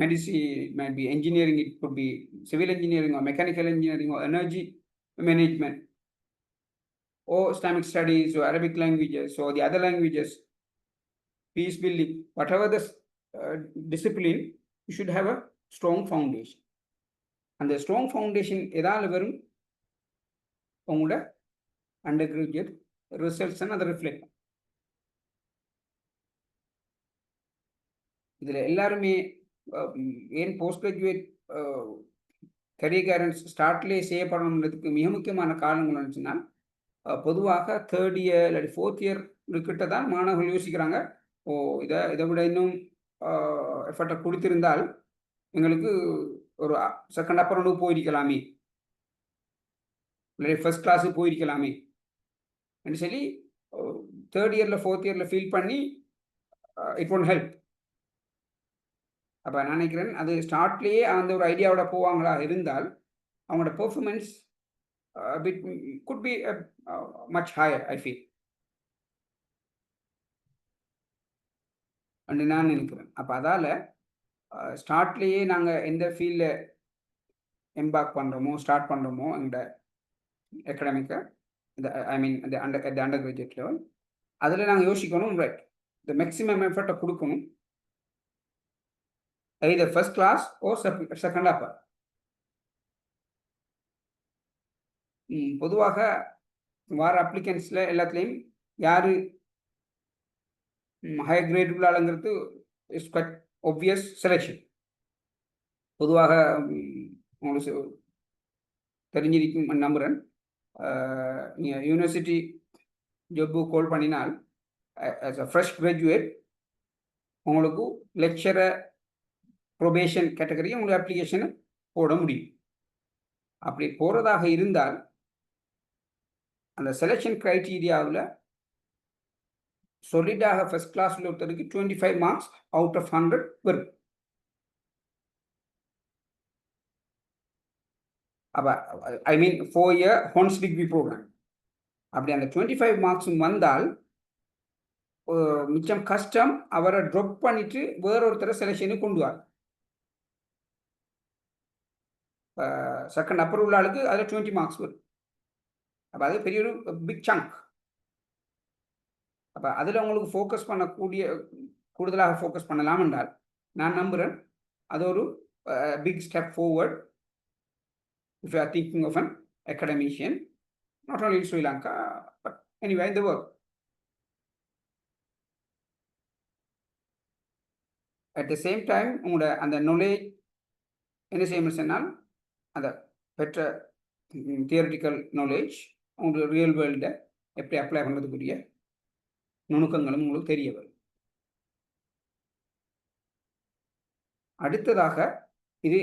medicine, it might be engineering, it could be civil engineering or mechanical engineering or energy management or Islamic studies or Arabic languages or the other languages, peace building, whatever the discipline, you should have a strong foundation. And the strong foundation எதால வரும் உங்களோட undergraduate results and அதை reflect. இதில் எல்லாருமே ஏன் post graduate career guidance ஸ்டார்ட்லேயே செய்யப்படணுன்றதுக்கு மிக முக்கியமான காரணங்கள் இருந்துச்சுன்னா, பொதுவாக 3rd இயர் இல்லாட்டி 4th இயர் கிட்ட தான் மாணவர்கள் யோசிக்கிறாங்க, இதை விட இன்னும் எஃபர்ட்டை கொடுத்திருந்தால் எங்களுக்கு ஒரு செகண்ட் அப்பர் போயிருக்கலாமே, இல்லாட்டி ஃபர்ஸ்ட் கிளாஸுக்கு போயிருக்கலாமே அப்படின்னு சொல்லி 3rd இயரில் 4th இயரில் ஃபீல் பண்ணி இட் ஒன்ட் ஹெல்ப். அப்போ நான் நினைக்கிறேன் அது ஸ்டார்ட்லேயே அந்த ஒரு ஐடியாவோட போவாங்களா இருந்தால் அவங்களோட performance could be much higher I feel அப்படின்னு நான் நினைக்கிறேன். அப்போ அதால் ஸ்டார்ட்லேயே நாங்கள் எந்த ஃபீல்டில் எம்பார்க் பண்ணுறோமோ ஸ்டார்ட் பண்ணுறோமோ எங்களோட அகாடமிக்கை, இந்த ஐ மீன் இந்த அண்டர் கிராஜுவேட் லெவல், அதில் நாங்கள் யோசிக்கணும், ரைட் இந்த மேக்ஸிமம் எஃபர்ட்டை கொடுக்கணும், either first class or second upper. பொதுவாக வார அப்ளிகன்ஸில் எல்லாத்துலேயும் யார் ஹையர் கிரேட் உள்ளாளுங்கிறது இட்ஸ் குவைட் ஒப்வியஸ் செலெக்ஷன். பொதுவாக உங்களுக்கு தெரிஞ்சிருக்கும் நம்புகிறேன், நீங்கள் யூனிவர்சிட்டி ஜாப்பு கால் பண்ணினால் ஆஸ் அ ஃப்ரெஷ் கிராஜுவேட் உங்களுக்கு லெக்சரை ப்ரொபேஷன் கேட்டகரியை உங்களுக்கு அப்ளிகேஷனை போட முடியும். அப்படி போகிறதாக இருந்தால் அந்த செலெக்ஷன் க்ரைட்டீரியாவில் சொலிடாக ஃபர்ஸ்ட் கிளாஸில் ஒருத்தருக்கு 25 மார்க்ஸ் அவுட் ஆஃப் 100 வரும். அப்போ ஐ மீன் 4 இயர் ஹான்ஸ் டிகிரி ப்ரோக்ராம். அப்படி அந்த 25 மார்க்ஸும் வந்தால் மிச்சம் கஷ்டம் அவரை ட்ராப் பண்ணிட்டு வேறொருத்தரை செலெக்ஷனுக்கு கொண்டு வார். செகண்ட் அப்பர் உள்ள ஆளுக்கு அதில் 20 மார்க்ஸ் வரும். அப்போ அது பெரிய ஒரு பிக் சங்க். அப்போ அதில் உங்களுக்கு ஃபோக்கஸ் பண்ணக்கூடிய கூடுதலாக ஃபோக்கஸ் பண்ணலாம் என்றால் நான் நம்புகிறேன் அது ஒரு big step forward if you are thinking of an academician, not only in Sri Lanka, but anywhere in the world. At the same time, உங்களோட அந்த knowledge என்ன செய்யணும் சொன்னால் அந்த பெற்ற தியரிட்டிக்கல் நாலேஜ் உங்களோட ரியல் வேர்ல்டை எப்படி அப்ளை பண்ணுறதுக்குரிய நுணுக்கங்களும் உங்களுக்கு தெரிய வரும். அடுத்ததாக இது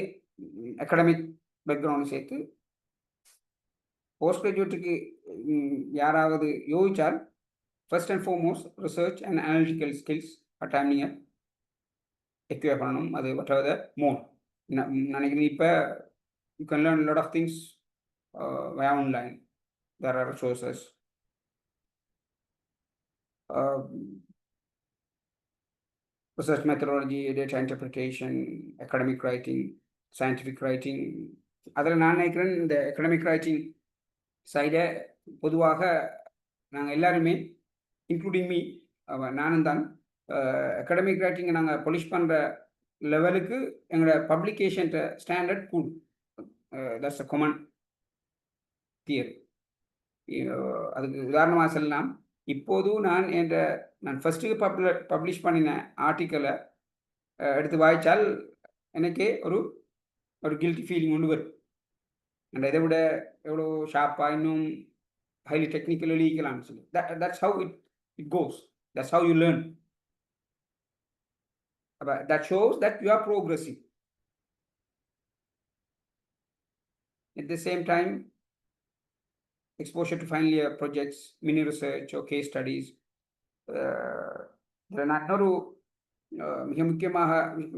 அகாடமிக் பேக்ரவுண்ட் சேர்த்து போஸ்ட் கிராஜுவேட்டுக்கு யாராவது யோசிச்சால் first and foremost research and analytical skills கட்டாயம் நீங்கள் எக்யூர் பண்ணணும். அது whatever more நினைக்கிறேன். இப்போ you can learn a lot of things via online. There are resources. Research methodology, data interpretation, academic writing, scientific writing. அதில் நான் நினைக்கிறேன் இந்த academic writing சைடை பொதுவாக நாங்கள் எல்லாருமே இன்க்ளூடிங் மீ நானும் தான் அகாடமிக் ரைட்டிங்கை நாங்கள் பொலிஷ் பண்ணுற லெவலுக்கு எங்களோட பப்ளிகேஷன் ஸ்டாண்டர்ட் கூடும். That's a common theory. அதுக்கு உதாரணமாக சொல்லலாம். இப்போதும் நான் ஃபஸ்ட்டுக்கு பப்ளிஷ் பண்ணின ஆர்டிக்கலை எடுத்து வாய்ச்சால் எனக்கே ஒரு கில்ட்டி ஃபீலிங் ஒன்று வரும். அண்ட் இதை விட எவ்வளோ ஷார்ப்பாக இன்னும் ஹைலி டெக்னிக்கல் எழுதிக்கலாம்னு சொல்லி that's how it goes. That's how you learn. That shows that you are progressing. At the same time, exposure to final year projects, mini research or case studies. நான் இன்னொரு மிக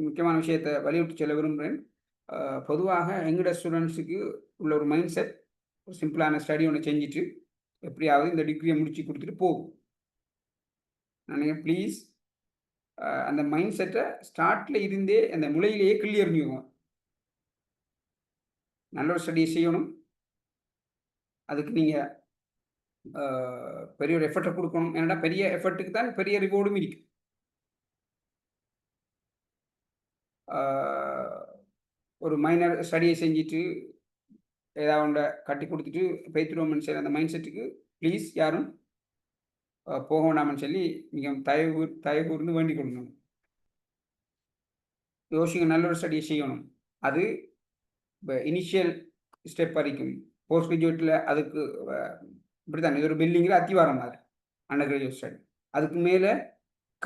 முக்கியமான விஷயத்தை வலியுறுத்தி சொல்ல விரும்புகிறேன். பொதுவாக எங்களோட ஸ்டூடெண்ட்ஸுக்கு உள்ள ஒரு மைண்ட் செட், ஒரு சிம்பிளான ஸ்டடி ஒன்று செஞ்சுட்டு எப்படியாவது இந்த டிகிரியை முடிச்சு கொடுத்துட்டு போகும். நான் ப்ளீஸ் அந்த மைண்ட் செட்டை ஸ்டார்ட்ல இருந்தே அந்த முளையிலேயே கிளியர் பண்ணிடுவோம். நல்ல ஒரு ஸ்டடியை செய்யணும். அதுக்கு நீங்கள் பெரிய ஒரு எஃபர்ட்டை கொடுக்கணும். ஏன்னா பெரிய எஃபர்ட்டுக்கு தான் பெரிய ரிவார்டும் இருக்கு. ஒரு மைனர் ஸ்டடியை செஞ்சுட்டு ஏதாவது ஒன்றை கட்டி கொடுத்துட்டு பேத்துருவோம்னு சொல்லி அந்த மைண்ட் செட்டுக்கு ப்ளீஸ் யாரும் போக வேண்டாம்னு சொல்லி மிக தயவுகூர்ந்து வேண்டிக் கொள்ளணும். யோசிக்க நல்ல ஒரு ஸ்டடியை செய்யணும். அது இப்போ இனிஷியல் ஸ்டெப் வரைக்கும் போஸ்ட் கிராஜுவேட்டில் அதுக்கு இப்படித்தான் இது ஒரு பில்டிங்கில் அத்திவாரம் மாதிரி அண்டர் கிராஜுவேட் ஸ்டடி. அதுக்கு மேலே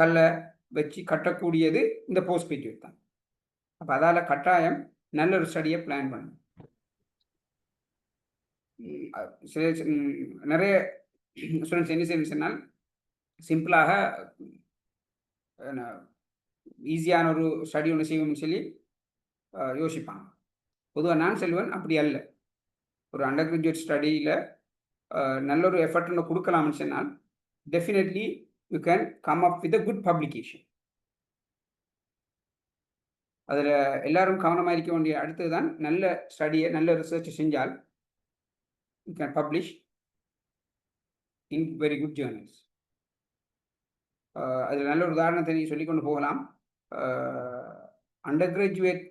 கல்லை வச்சு கட்டக்கூடியது இந்த போஸ்ட் கிராஜுவேட் தான். அப்போ அதால் கட்டாயம் நல்ல ஒரு ஸ்டடியை பிளான் பண்ணணும். நிறைய ஸ்டூடெண்ட்ஸ் என்ன செய்யணும் சொன்னால் சிம்பிளாக ஈஸியான ஒரு ஸ்டடி ஒன்று செய்வோம்னு சொல்லி யோசிப்பாங்க. பொதுவாக நான் சொல்லுவேன் அப்படி அல்ல. ஒரு அண்டர் கிராஜுவேட் ஸ்டடியில் நல்ல ஒரு எஃபர்ட் ஒன்று கொடுக்கலாம்னு சொன்னால் definitely you can come up with a good publication. அதில் எல்லாரும் கவனமாக இருக்க வேண்டிய அடுத்தது தான் நல்ல ஸ்டடியை நல்ல ரிசர்ச்சை செஞ்சால் you can publish in very good journals. அதில் நல்ல ஒரு உதாரணத்தை நீங்கள் சொல்லிக்கொண்டு போகலாம். அண்டர் கிராஜுவேட்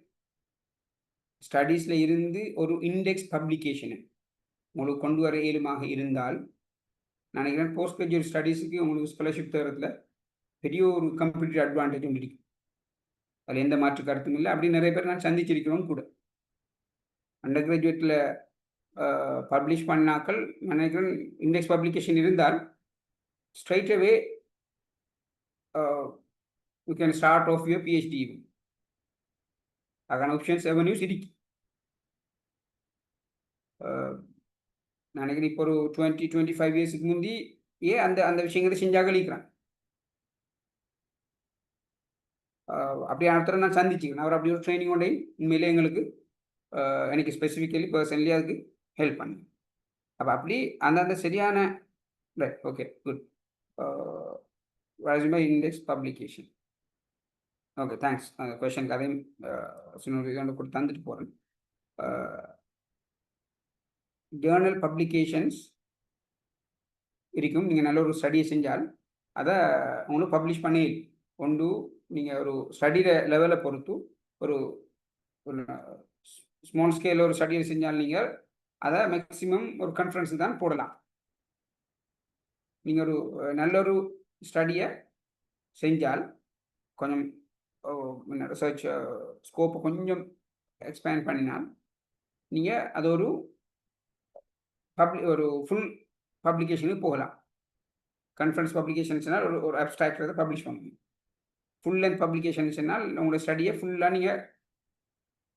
ஸ்டடீஸில் இருந்து ஒரு இண்டெக்ஸ் பப்ளிகேஷனை உங்களுக்கு கொண்டு வர இயலுமாக இருந்தால் நான் நினைக்கிறேன் போஸ்ட் கிராஜுவேட் ஸ்டடீஸுக்கு உங்களுக்கு ஸ்காலர்ஷிப் தரத்தில் பெரிய ஒரு கம்ப்ளீட் அட்வான்டேஜ் ஒன்று இருக்குது. அதில் எந்த மாற்று கருத்தும் இல்லை. அப்படி நிறைய பேர் நான் சந்திச்சிருக்கிறோம் கூட. அண்டர் கிராஜுவேட்டில் பப்ளிஷ் பண்ணாக்கள் நினைக்கிறேன் இண்டெக்ஸ் பப்ளிகேஷன் இருந்தால் straight away you can start off your PhD. அதுக்கான ஆப்ஷன்ஸ் அவென்யூஸ் இருக்கு. நினைக்கிறேன் இப்போ ஒரு 20-25 இயர்ஸுக்கு முந்தி அந்த விஷயங்களை செஞ்சாக அளிக்கிறான். அப்படி அடுத்த நான் சந்திச்சுக்கிறேன். அவர் அப்படி ஒரு ட்ரைனிங் கொண்டே உண்மையிலே எங்களுக்கு எனக்கு ஸ்பெசிஃபிக்கலி பர்சனலி அதுக்கு ஹெல்ப் பண்ணு. அப்போ அப்படி அந்த சரியான Right, okay, good. Resume index publication. Okay, thanks. Question அதையும் சின்ன தந்துட்டு போகிறேன். ஜேர்னல் பப்ளிகேஷன்ஸ் இருக்கும். நீங்கள் நல்ல ஒரு ஸ்டடியை செஞ்சால் அதை உங்களுக்கு பப்ளிஷ் பண்ணி கொண்டு நீங்கள் ஒரு ஸ்டடியில் லெவலை பொறுத்து ஒரு ஒரு ஸ்மால் ஸ்கேலில் ஒரு ஸ்டடியை செஞ்சால் நீங்கள் அதை மேக்ஸிமம் ஒரு கான்ஃபரன்ஸுக்கு தான் போடலாம். நீங்கள் ஒரு நல்ல ஒரு ஸ்டடியை செஞ்சால் கொஞ்சம் ரிசர்ச் ஸ்கோப்பை கொஞ்சம் எக்ஸ்பேண்ட் பண்ணினால் நீங்கள் அது ஒரு ஒரு ஃபுல் பப்ளிகேஷனுக்கு போகலாம். கான்ஃபரன்ஸ் பப்ளிகேஷன்ஸ்னால் ஒரு அப்ஸ்ட்ராக்ட் பப்ளிஷ் பண்ணணும். ஃபுல் லென்த் பப்ளிகேஷன்ஸ்னால் உங்களோட ஸ்டடியை ஃபுல்லாக நீங்கள்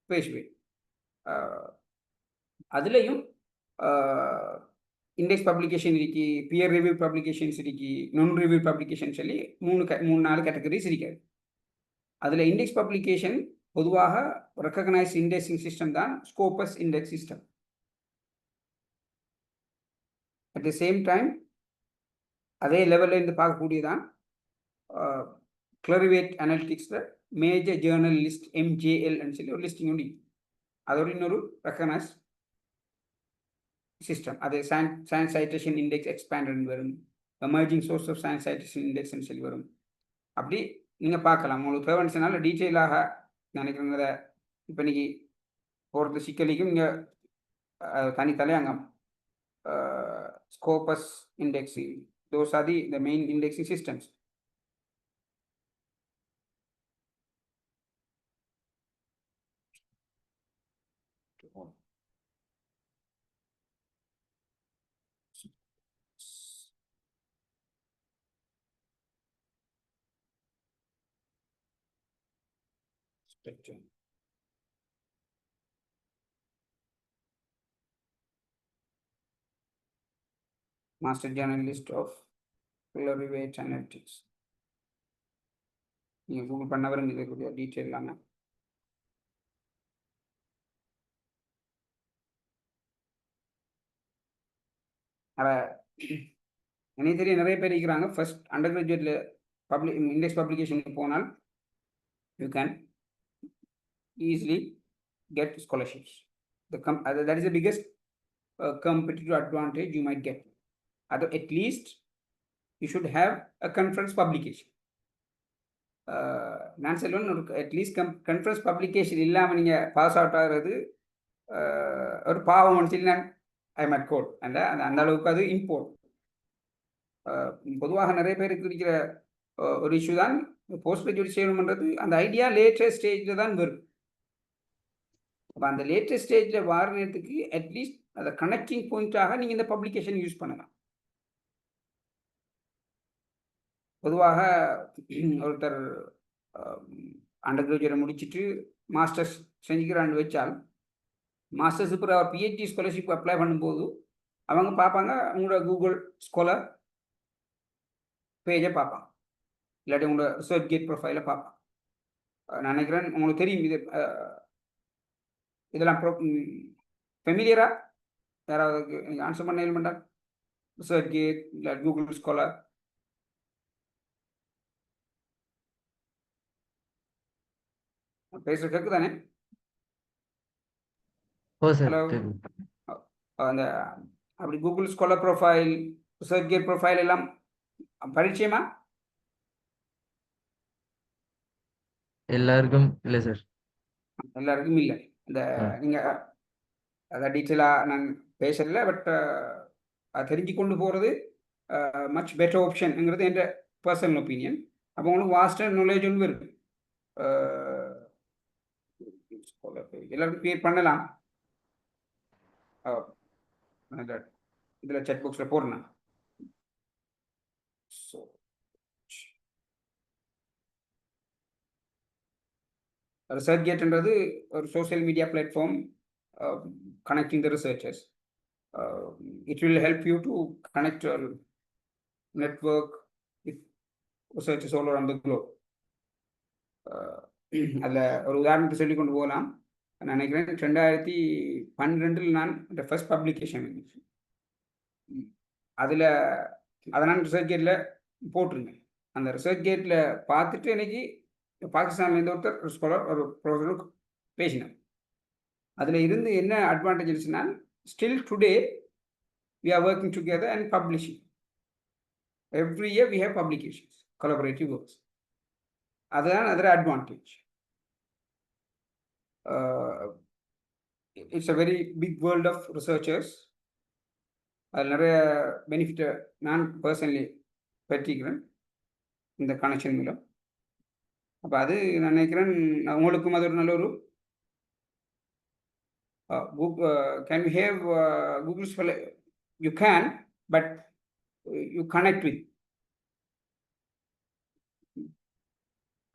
பேசுவேன். அதுலேயும் இண்டெக்ஸ் பப்ளிகேஷன் இருக்கு, பியர் ரிவ்யூ பப்ளிகேஷன்ஸ் இருக்கு, நான் ரிவ்யூ பப்ளிகேஷன் சொல்லி 3-4 கேட்டகரிஸ் இருக்காது. அதில் இண்டெக்ஸ் பப்ளிகேஷன் பொதுவாக ரெக்கக்னைஸ் இண்டெக்ஸிங் சிஸ்டம் தான் Scopus index system. At the same time அதே லெவலில் இருந்து பார்க்கக்கூடியதான் கிளரிவேட் அனாலிட்டிக்ஸில் மேஜர் ஜேர்னல் லிஸ்ட் MJL சொல்லி ஒரு லிஸ்டிங் உண்டு. அதோட இன்னொரு ரெக்கக்னைஸ் சிஸ்டம். அது சயின்ஸ் சைட்டேஷன் இண்டெக்ஸ் எக்ஸ்பேண்டட் வரும், emerging source of science citation இண்டெக்ஸ்ன்னு சொல்லி வரும். அப்படி நீங்கள் பார்க்கலாம். உங்களுக்கு தேவைன்னால டீட்டெயிலாக நினைக்கிறத இப்போ இன்னைக்கு போகிறது சிக்கலிக்கும் இங்கே தனித்தலையங்கம் Scopus indexing. Those are the main indexing systems. Spectrum. Master Journalist of Clarivate Analytics. நீங்கள் கூகுள் பண்ணவர் இருக்கக்கூடிய டீட்டெயில் இல்லாமல் எனக்கு தெரியும் நிறைய பேர் இருக்கிறாங்க. ஃபர்ஸ்ட் அண்டர் கிராஜுவேட்டில் இண்டெக்ஸ் பப்ளிகேஷனுக்கு போனால் you can easily get scholarships. That is the biggest competitive advantage you might get. At least you should have a conference publication. நான் சொல்லுவேன் அட்லீஸ்ட் கன்ஃபரன்ஸ் பப்ளிகேஷன் இல்லாமல் நீங்கள் பாஸ் அவுட் ஆகிறது ஒரு பாவம் சொல்லி நான் ஐ மட் கோட் அந்த அளவுக்கு அது இம்பார்ட்டன்ட். பொதுவாக நிறைய பேருக்கு இருக்கிற ஒரு இஷ்யூ தான் போஸ்ட் கிராஜுவேட் செய்யணுன்றது. அந்த ஐடியா லேட்டஸ்ட் ஸ்டேஜில் தான் வரும். அப்போ அந்த லேட்டஸ்ட் ஸ்டேஜில் வார நேரத்துக்கு அட்லீஸ்ட் அதை கனெக்டிங் பாயிண்ட்டாக நீங்கள் இந்த பப்ளிகேஷன் யூஸ் பண்ணலாம். பொதுவாக ஒருத்தர் அண்டர் கிராஜுவேட் முடிச்சுட்டு மாஸ்டர்ஸ் செஞ்சுக்கிறான்னு வச்சால் மாஸ்டர்ஸ் இப்போ அவர் PhD ஸ்காலர்ஷிப் அப்ளை பண்ணும்போது அவங்க பார்ப்பாங்க உங்களோட கூகுள் ஸ்காலர் பேஜை பார்ப்பாங்க, இல்லாட்டி உங்களோட ரிசர்ச் கேட் ப்ரொஃபைலை பார்ப்பாங்க. நான் நினைக்கிறேன் உங்களுக்கு தெரியும் இது இதெல்லாம் ஃபெமிலியரா யாராவது ஆன்சர் பண்ண இல்லைமெண்டா? ரிசர்ச் கேட் இல்லை கூகுள் ஸ்காலர் பேசுகிற கேட்கு தானே? ஹலோ, அந்த அப்படி Google Scholar profile ResearchGate profile எல்லாம் பரிச்சயமா? எல்லாருக்கும் இல்லை சார். எல்லாருக்கும் இல்லை. இந்த நீங்கள் அதை டீட்டெயிலாக நான் பேசல, பட் அது தெரிஞ்சு கொண்டு போகிறது மச் பெட்டர் ஆப்ஷனுங்கிறது என்ற பர்சனல் ஒப்பீனியன். அப்போ உங்களுக்கு வாஸ்டர் நாலேஜ் ஒன்று இருக்கு. எல்லாருக்கும் கிரியேட் பண்ணலாம். இதில் செக் பாக்ஸில் போடுறேன். ஸோ ResearchGate ஒரு social media platform connecting the researchers. It will help you to connect your network with researchers all around the globe. அதில் ஒரு உதாரணத்தை சொல்லி கொண்டு போகலாம். நான் நினைக்கிறேன் 2012 நான் ஃபர்ஸ்ட் பப்ளிகேஷன் இருந்துச்சு. அதில் அதை நான் ரிசர்ச் கேட்டில் போட்டிருந்தேன். அந்த ரிசர்ச் கேட்டில் பார்த்துட்டு இன்னைக்கு பாகிஸ்தான்லேருந்து ஒருத்தர் ஸ்காலர் ஒரு ப்ரொஃபஸர் பேசினார். அதில் இருந்து என்ன அட்வான்டேஜ் இருந்துச்சுன்னா, still today we are working together and publishing. Every year we have publications, collaborative works. Other advantage. It's a very big world of researchers. அதில் நிறைய பெனிஃபிட்டை நான் பர்சனலி பெற்றிக்கிறேன் இந்த கனெக்ஷன் மூலம். அப்போ அது நான் நினைக்கிறேன் உங்களுக்கும் அது ஒரு நல்ல ஒரு can we have Google Scholar? You can, but you connect with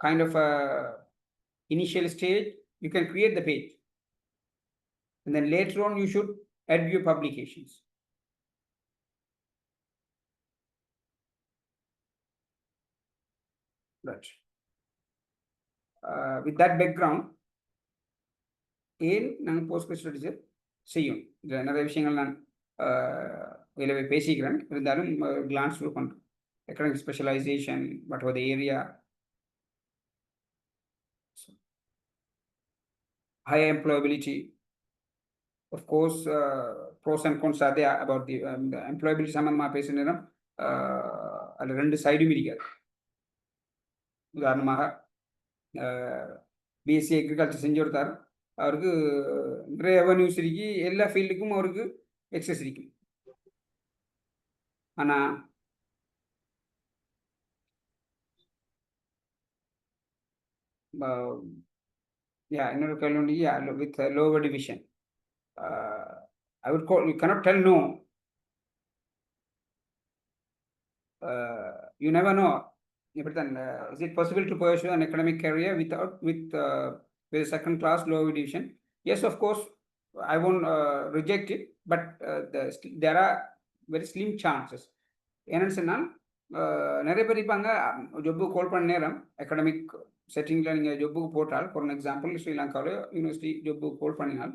kind of a initial stage. You can create the page, and then later on you should add your publications. Right. With that background, ஏன் நாங்கள் post graduate செய்யும் இதில் நிறைய விஷயங்கள் நான் இதில் பேசிக்கிறேன். இருந்தாலும் கிளான்ஸ் த்ரூ பண்ணுறேன். Economic specialization, what are the area, high employability, of course, pros and cons are there about the employability. சம்பந்தமாக பேசுகிற நேரம் அதில் ரெண்டு சைடும் இருக்காது. உதாரணமாக பிஎஸ்சி அக்ரிகல்ச்சர் செஞ்சு கொடுத்தார், அவருக்கு நிறைய ரெவன்யூஸ் இருக்கு, எல்லா ஃபீல்டுக்கும் அவருக்கு எக்ஸஸ் இருக்கு. ஆனால் இன்னொரு கேள்வி உண்டு, with lower division I would call, you cannot tell no. You never know. Is it possible to pursue an academic career with a second class lower division? Yes, of course, I won't reject it, but there are very slim chances. என்னன்னு சொன்னால் நிறைய பேர் இருப்பாங்க, ஜொப்புக்கு கால் பண்ண நேரம் academic செட்டிங்கில் நீங்கள் ஜொப்புக்கு போட்டால், ஃபார் எக்ஸாம்பிள் ஸ்ரீலங்காவில் யூனிவர்சிட்டி ஜொப்புக்கு கால் பண்ணினால்,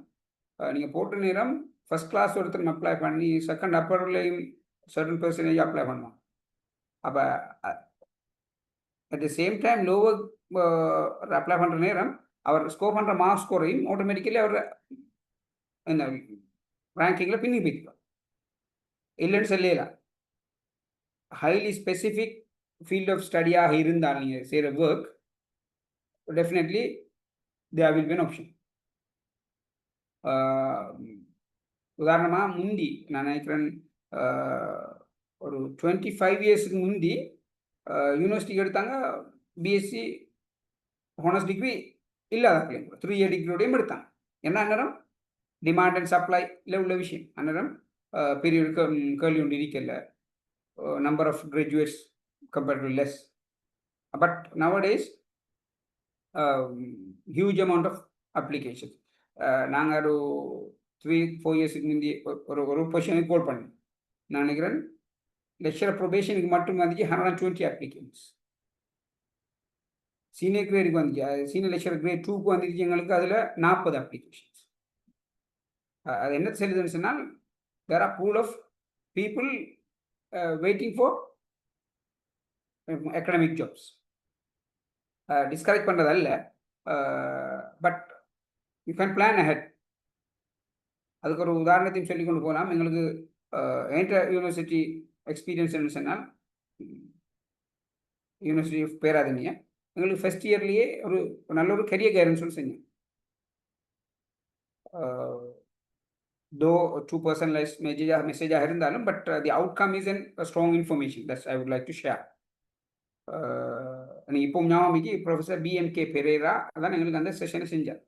நீங்கள் போட்ட நேரம் ஃபர்ஸ்ட் கிளாஸ் ஒருத்தர் அப்ளை பண்ணி செகண்ட் அப்பர்லையும் சர்டன் பெர்சன்டேஜ் அப்ளை பண்ணுவான். அப்போ at the same time lower apply பண்ணுற நேரம் அவர் ஸ்கோர் பண்ணுற மார்க் ஸ்கோரையும் ஆட்டோமேட்டிக்கலி அவர் இந்த ரேங்கிங்கில் பின்னி போய்க்கலாம். இல்லைன்னு சொல்லலாம். ஹைலி ஸ்பெசிஃபிக் ஃபீல்ட் ஆஃப் ஸ்டடியாக இருந்தால் நீங்கள் செய்கிற work, definitely there will be an option. உதாரணமாக முந்தி நான் நினைக்கிறேன் ஒரு 25 இயர்ஸுக்கு முந்தி யூனிவர்சிட்டிக்கு எடுத்தாங்க பிஎஸ்சி ஹானர்ஸ் டிகிரி இல்லாத பிள்ளைங்க 3 year டிகிரியோடையும் எடுத்தாங்க. என்ன அந்நேரம் டிமாண்ட் அண்ட் சப்ளைல உள்ள விஷயம். அந்நேரம் பெரிய கேள்வி ஒன்று இருக்கல, number of graduates compared less. But nowadays huge amount of application. நாங்கள் ஒரு 3-4 இயர்ஸுக்கு முந்தி ஒரு பொசிஷனுக்கு கோல் பண்ணேன். நான் நினைக்கிறேன் லெக்சர் ப்ரொபேஷனுக்கு மட்டும் வந்துச்சு 120 அப்ளிகேஷன்ஸ். சீனியர் கிரேடுக்கு வந்துச்சு, சீனியர் லெக்சர் கிரேட் 2க்கு வந்துச்சு எங்களுக்கு அதில் 40 அப்ளிகேஷன்ஸ். அது என்ன சொல்லுதுன்னு சொன்னால், there are pool of people waiting for academic jobs. Discourage பண்ணுறதல்ல, but you can plan ahead. அதுக்கு ஒரு உதாரணத்தையும் சொல்லி கொண்டு போகலாம். எங்களுக்கு என்டர் யூனிவர்சிட்டி எக்ஸ்பீரியன்ஸ் என்ன சொன்னால், யூனிவர்சிட்டி ஆஃப் பேராதனியா எங்களுக்கு ஃபர்ஸ்ட் இயர்லேயே ஒரு நல்ல ஒரு கெரியர் கைடன்ஸ் சொல்லி செஞ்சேன். தோ 2% லெஸ் மெசேஜாக இருந்தாலும், but the outcome is an strong information. That's I would like to share. நீங்கள் இப்போ ஞாபகமிக்கு ப்ரொஃபஸர் BMK பெரேரா அதான் எங்களுக்கு அந்த செஷனை செஞ்சார்.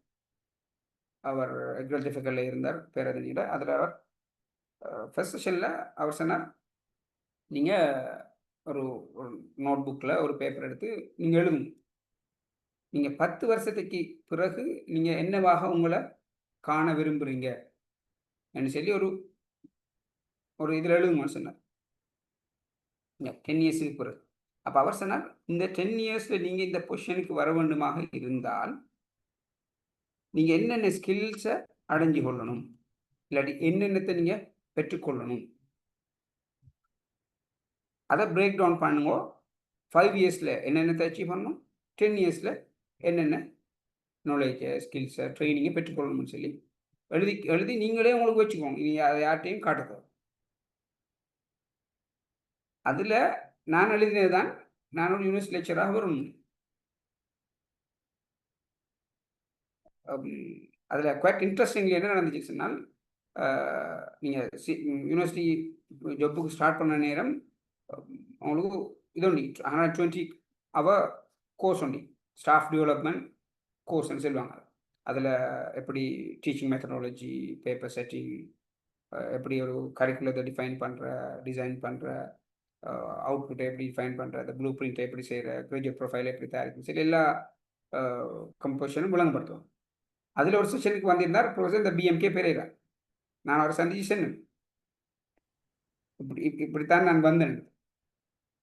அவர் அக்ரிகல்ச்சர் ஃபேக்கல்டியில் இருந்தார் பேராதனியில். அதில் அவர் ஃபர்ஸ்ட் செஷனில் அவர் சொன்னார், நீங்கள் ஒரு நோட் புக்கில் ஒரு பேப்பர் எடுத்து நீங்கள் எழுதுங்க. நீங்கள் 10 வருஷத்துக்கு பிறகு நீங்கள் என்னவாக உங்களை காண விரும்புகிறீங்க என்று சொல்லி ஒரு இதில் எழுதுங்கன்னு சொன்னார். 10 இயர்ஸுக்கு பிறகு. அப்போ அவர் சொன்னார், இந்த 10 இயர்ஸில் நீங்கள் இந்த பொசிஷனுக்கு வர வேண்டுமாக இருந்தால் நீங்கள் என்னென்ன ஸ்கில்ஸை அடைஞ்சு கொள்ளணும், இல்லாட்டி என்னென்னத்தை நீங்கள் பெற்றுக்கொள்ளணும். அதை பிரேக் டவுன் பண்ணுங்க. 5 இயர்ஸில் என்னென்னத்தை அச்சீவ் பண்ணணும், 10 இயர்ஸில் என்னென்ன நாலேஜ் ஸ்கில்ஸை ட்ரைனிங்கை பெற்றுக்கொள்ளணும்னு சொல்லி எழுதி நீங்களே உங்களுக்கு வச்சுக்கோங்க. இனி அதை யார்ட்டையும் காட்டுறது. அதில் நான் எழுதினது தான் நான் ஒரு யூனிவர்சிட்டி லெக்சராக வரணும். அதில் குவைட் இன்ட்ரெஸ்டிங்லி என்ன நடந்துச்சு சொன்னால், நீங்கள் யூனிவர்சிட்டி ஜப்புக்கு ஸ்டார்ட் பண்ண நேரம் அவங்களுக்கு இது ஒண்டி 120 ஹவர் கோர்ஸ் ஒண்டி ஸ்டாஃப் டெவலப்மெண்ட் கோர்ஸ்ன்னு சொல்லுவாங்க. அதில் எப்படி டீச்சிங் மெத்தடாலஜி, பேப்பர் செட்டிங், எப்படி ஒரு கரிக்குலத்தை டிசைன் பண்ணுற அவுட்புட்டை எப்படி டிஃபைன் பண்ணுற, அந்த ப்ளூ பிரிண்ட்டை எப்படி செய்கிற, கிராஜுவேட் ப்ரொஃபைல் எப்படி தயாரிக்கும் சரி எல்லா கம்போசிஷனும் விளங்கப்படுத்துவோம். அதில் ஒரு செஷனுக்கு வந்திருந்தார் ப்ரொஃபஸர் இந்த BMK பெரேரா. நான் அவரை சந்திச்சு சொன்னேன், இப்படித்தான் நான் வந்தேன்.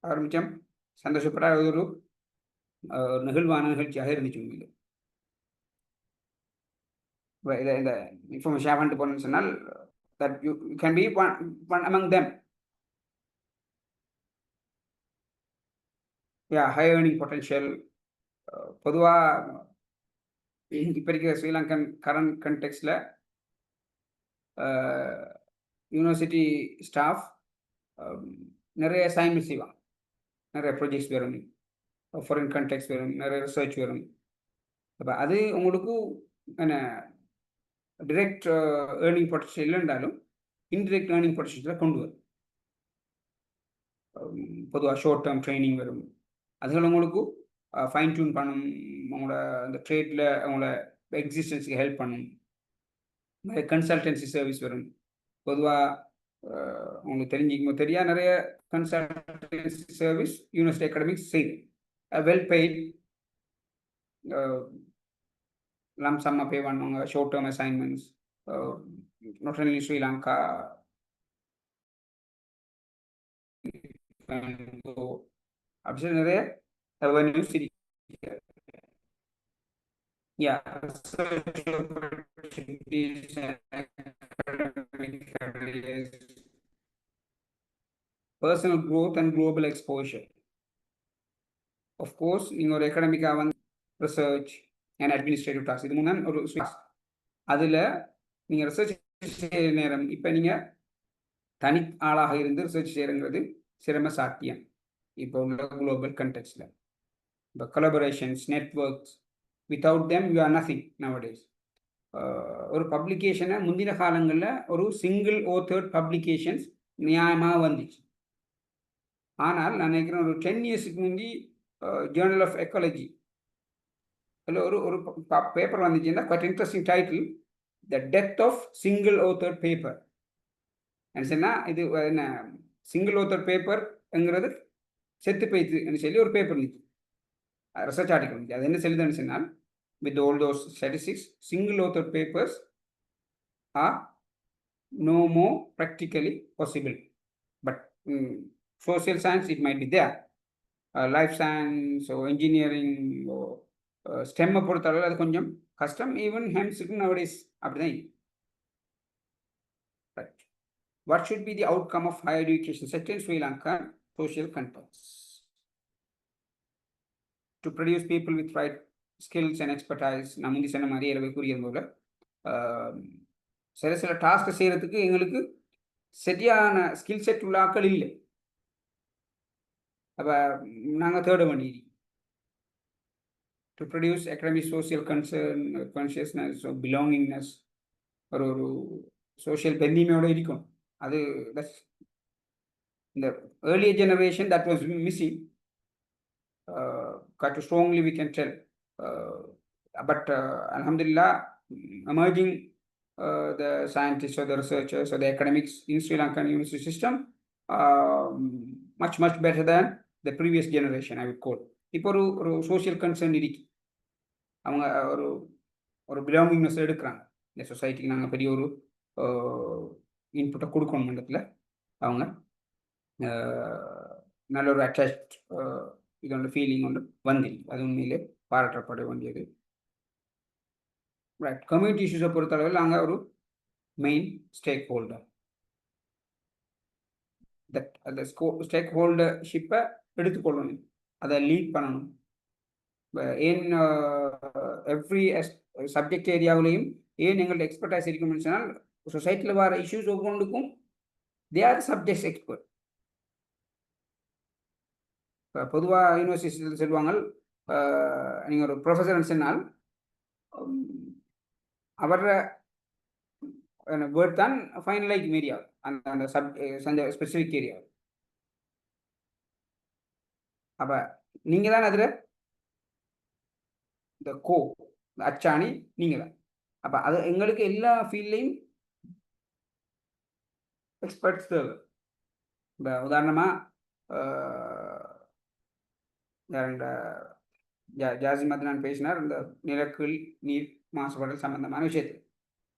அவர் மிச்சம் சந்தோஷப்பட்ட ஒரு நிகழ்வான நிகழ்ச்சியாக இருந்துச்சு. உண்மையில் இதை இந்த இன்ஃபர்மேஷன் ஷேர் பண்ணிட்டு போனேன்னு சொன்னால் that you can be one among them. High earning potential. பொதுவாக இப்போ இருக்கிற ஸ்ரீலங்கன் கரண்ட் கண்டெக்ஸ்டில் யூனிவர்சிட்டி ஸ்டாஃப் நிறைய அசைன்மெண்ட் செய்வாங்க, நிறைய ப்ராஜெக்ட்ஸ் வரும், ஃபாரின் கண்டெக்ஸ் வரும், நிறைய ரிசர்ச் வரும். அப்போ அது உங்களுக்கு என்ன டிரெக்ட் ஏர்னிங் பொட்டன்ஷியல் இல்லைன்றாலும் இன்டிரெக்ட் ஏர்னிங் பொட்டன்ஷியலில் கொண்டு வரும். பொதுவாக ஷார்ட் டேர்ம் ட்ரைனிங் வரும். அதுகள் உங்களுக்கு ஃபைன் டியூன் பண்ணும், அவங்களோட அந்த ட்ரேடில் அவங்களோட எக்ஸிஸ்டன்ஸுக்கு ஹெல்ப் பண்ணும். நிறைய கன்சல்டன்சி சர்வீஸ் வரும். பொதுவாக உங்களுக்கு தெரிஞ்சிக்குமோ நிறைய கன்சல்டன்சி சர்வீஸ் யூனிவர்சிட்டி அகாடமிக்ஸ் செய்யுது. வெல் பெய்ட் லம்சம்மா பே பண்ணுவாங்க, short term assignments, not only Sri Lanka, அப்படி சொல்லி நிறைய avenues இருக்கு. Personal growth and global exposure. Of course, நீங்க ஒரு அகாடமிக்கா வந்து ரிசர்ச் அண்ட் அட்மினிஸ்ட்ரேட்டிவ் டாஸ்க் இது முன்னாடி ஒரு அதில் நீங்கள் ரிசர்ச் செய்கிற நேரம் இப்போ நீங்கள் தனி ஆளாக இருந்து ரிசர்ச் செய்கிறங்கிறது சிரம சாத்தியம். இப்போ உள்ள குளோபல் கண்டெக்ஸ்டில் இப்போ collaborations, networks, without them you are nothing nowadays. ஒரு பப்ளிகேஷனை முந்தின காலங்களில் ஒரு சிங்கிள் ஆத்தர்ட் பப்ளிகேஷன்ஸ் நியாயமாக வந்துச்சு. ஆனால் நான் நினைக்கிறேன் ஒரு 10 இயர்ஸுக்கு முந்தி ஜேர்னல் ஆஃப் எக்காலஜி அதில் ஒரு பேப்பர் வந்துச்சுன்னா quite interesting title, the death of single authored paper. சொன்னால் இது என்ன சிங்கிள் ஆத்தர்ட் பேப்பர்ங்கிறது செத்து போய்த்துன்னு சொல்லி ஒரு பேப்பர் இருந்துச்சு, ரிசர்ச் ஆர்டிக்கல் இருந்துச்சு. அது என்ன சொல்லுதுன்னு சொன்னால், with all those statistics, single author papers are no more practically possible. But social science, it might be there. Life science or engineering or STEM பொறுத்தளவில் அது கொஞ்சம் கஷ்டம். ஈவன் ஹெம்ஸுக்கு nowadays அப்படிதான். Right. What should be the outcome of higher education sector in Sri Lanka social context? To produce people with right skills and expertise. நான் முந்தி சொன்ன மாதிரி அளவு கூறியது போல சில டாஸ்க்கை செய்கிறதுக்கு எங்களுக்கு சரியான ஸ்கில் செட் உள்ள ஆக்கள் இல்லை. அப்போ நாங்கள் தேட வேண்டியது to produce economic social consciousness, belongingness, ஒரு சோஷியல் பெர்னிமையோடு இருக்கும். அது இந்த earlier generation that was missing. Quite strongly we can tell, but alhamdulillah, emerging the scientists or the researchers or the academics in Sri Lankan university system much better than the previous generation, I would call. இப்போ ஒரு social concern இருக்கு, அவங்க ஒரு belongingness எடுக்கிறாங்க. இந்த சொசைட்டிக்கு நாங்கள் பெரிய ஒரு இன்புட்டை கொடுக்கணும் மண்டலத்தில் அவங்க நல்ல ஒரு அட்டாச்ட் இதோட ஃபீலிங் ஒன்று வந்துருக்கு. அது உண்மையிலே பாராட்டப்பட வேண்டியது. ரைட். கம்யூனிட்டி இஷ்யூஸை பொறுத்தளவில் நாங்கள் ஒரு மெயின் ஸ்டேக் ஹோல்டர். அந்த ஸ்டேக் ஹோல்டர்ஷிப்பை எடுத்துக்கொள்ளணும், அதை லீட் பண்ணணும். ஏன் எவ்ரி சப்ஜெக்ட் ஏரியாவிலையும் ஏன் எங்களோட எக்ஸ்பர்டைஸ் இருக்கும்னு சொன்னால் சொசைட்டியில் வர இஷ்யூஸ் ஒவ்வொன்றுக்கும் தே ஆர் சப்ஜெக்ட் எக்ஸ்பர்ட். இப்போ பொதுவாக யூனிவர்சிட்டியில் சொல்லுவாங்க, நீங்கள் ஒரு ப்ரொஃபஸர்னு சொன்னால் அவர வேர்ட் தான் ஃபைனலைக் ஏரியா, அந்த ஸ்பெசிஃபிக் ஏரியா. அப்போ நீங்கள் தான் அதில் இந்த அச்சாணி நீங்கள் தான். அப்போ அது எங்களுக்கு எல்லா ஃபீல்ட்லையும் எக்ஸ்பர்ட்ஸ் தேவை. இப்போ உதாரணமாக ஜாசிமத் நான் பேசினார் இந்த நிலக்கீழ் நீர் மாசுபாடு சம்பந்தமான விஷயத்தில்.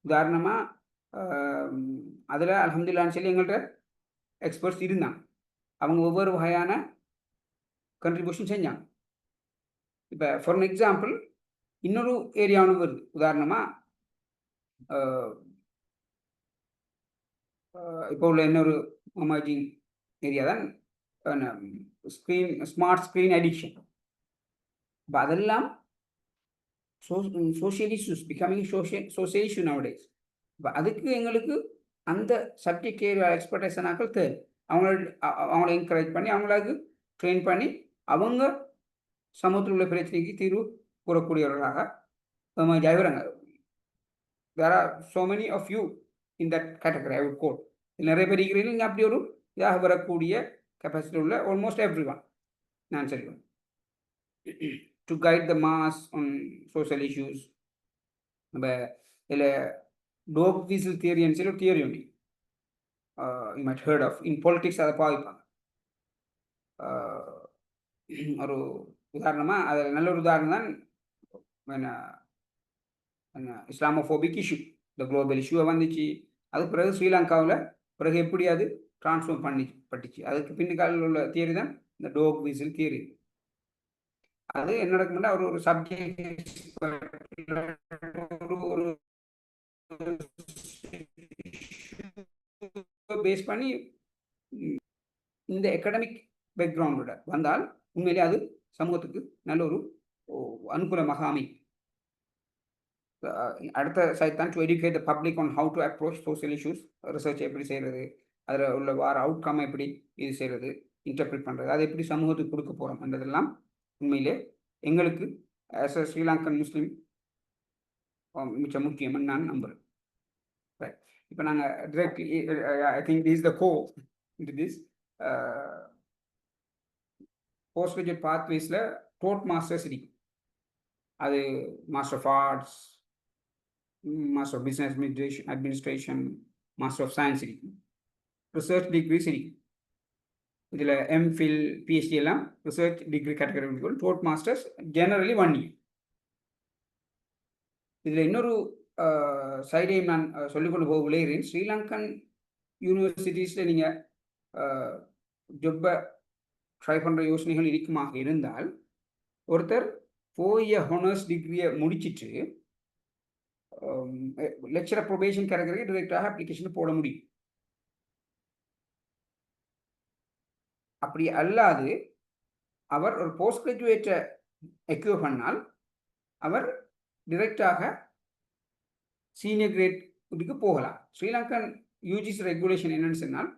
உதாரணமாக அதில் அல்ஹம்துலில்லாஹ்னு சொல்லி எங்கள்கிட்ட எக்ஸ்பர்ட்ஸ் இருந்தாங்க. அவங்க ஒவ்வொரு வகையான கண்ட்ரிபியூஷன் செஞ்சாங்க. இப்போ ஃபார் எக்ஸாம்பிள் இன்னொரு ஏரியாவும் வருது. உதாரணமாக இப்போ உள்ள இன்னொரு எமர்ஜிங் ஏரியா தான் ஸ்மார்ட் ஸ்க்ரீன் அடிக்ஷன். இப்போ அதெல்லாம் social issues, becoming social issue nowadays. இப்போ அதுக்கு எங்களுக்கு அந்த சப்ஜெக்ட் ஏரியா எக்ஸ்பர்டைஸனாக்கள் தேவை. அவங்கள என்கரேஜ் பண்ணி அவங்களுக்கு ட்ரெயின் பண்ணி அவங்க சமூகத்தில் உள்ள பிரச்சனைக்கு தீர்வு கூறக்கூடியவர்களாக ஜாயிறாங்க. There are so many of you in that category, I would quote. நிறைய பேர் இருக்கிறீங்க அப்படி ஒரு இதாக வரக்கூடிய கெப்பாசிட்டி உள்ள ஆல்மோஸ்ட் எவ்ரி ஒன் நான் சொல்லுவேன். To guide the mass on social issues. நம்ம இதில் டோக் விசில் தியரின்னு சொல்லி ஒரு தியரி உண்டு, you might heard of. In politics அதை பாதிப்பாங்க. ஒரு உதாரணமாக அதில் நல்ல ஒரு உதாரணம் தான் இஸ்லாமோஃபோபிக் இஷ்யூ, இந்த குளோபல் இஷ்யூவை வந்துச்சு. அது பிறகு ஸ்ரீலங்காவில் பிறகு எப்படி அது டிரான்ஸ்ஃபார்ம் பட்டுச்சு. அதுக்கு பின்னால் உள்ள தியரி தான் இந்த டோக் விசில் தியரி. அது என்ன நடக்கும்னா ஒரு சப்ஜெக்ட் ஒரு பேஸ் பண்ணி இந்த அகாடமிக் பேக்ரவுண்டோட வந்தால் உண்மையிலே அது சமூகத்துக்கு நல்ல ஒரு அனுகூலமாக அமையும். அடுத்த சைட் தான் to educate the public on how to approach social issues. Research எப்படி செய்கிறது, அதில் உள்ள வார அவுட்கம் எப்படி இது செய்கிறது, இன்டர்பிரிட் பண்ணுறது, அதை எப்படி சமூகத்துக்கு கொடுக்க போகிறோம் என்றதெல்லாம் உண்மையிலே எங்களுக்கு ஆஸ் அ ஸ்ரீலங்கன் முஸ்லீம் மிக முக்கியம்னு நான் நம்புகிறேன். ரைட், இப்போ நாங்கள் directly I think this the go into this postgraduate பாத்வேஸில் டோட் மாஸ்டர்ஸ் இருக்கு. அது master of arts, master of business administration, master of science இருக்கு, ரிசர்ச் டிகிரிஸ் இருக்கு. இதில் எம்ஃபில் பிஹெச்டி எல்லாம் research degree category. Taught masters generally 1 year. இதில் இன்னொரு சைடையும் நான் சொல்லிக்கொண்டு போக விளைகிறேன். ஸ்ரீலங்கன் யூனிவர்சிட்டிஸில் நீங்கள் ஜொப்பை ட்ரை பண்ணுற யோசனைகள் இருக்குமாக இருந்தால் ஒருத்தர் 4 year ஹானர்ஸ் டிகிரியை முடிச்சுட்டு லெக்சரர் ப்ரொபேஷன் கேட்டகரி டிரெக்டாக அப்ளிகேஷன் போட முடியும். அப்படி அல்லாது அவர் ஒரு போஸ்ட் கிராஜுவேட்டை எக்யூர் பண்ணால் அவர் டிரெக்டாக சீனியர் கிரேடுக்கு போகலாம். ஸ்ரீலங்கன் யூஜிசி ரெகுலேஷன் என்னன்னு சொன்னால்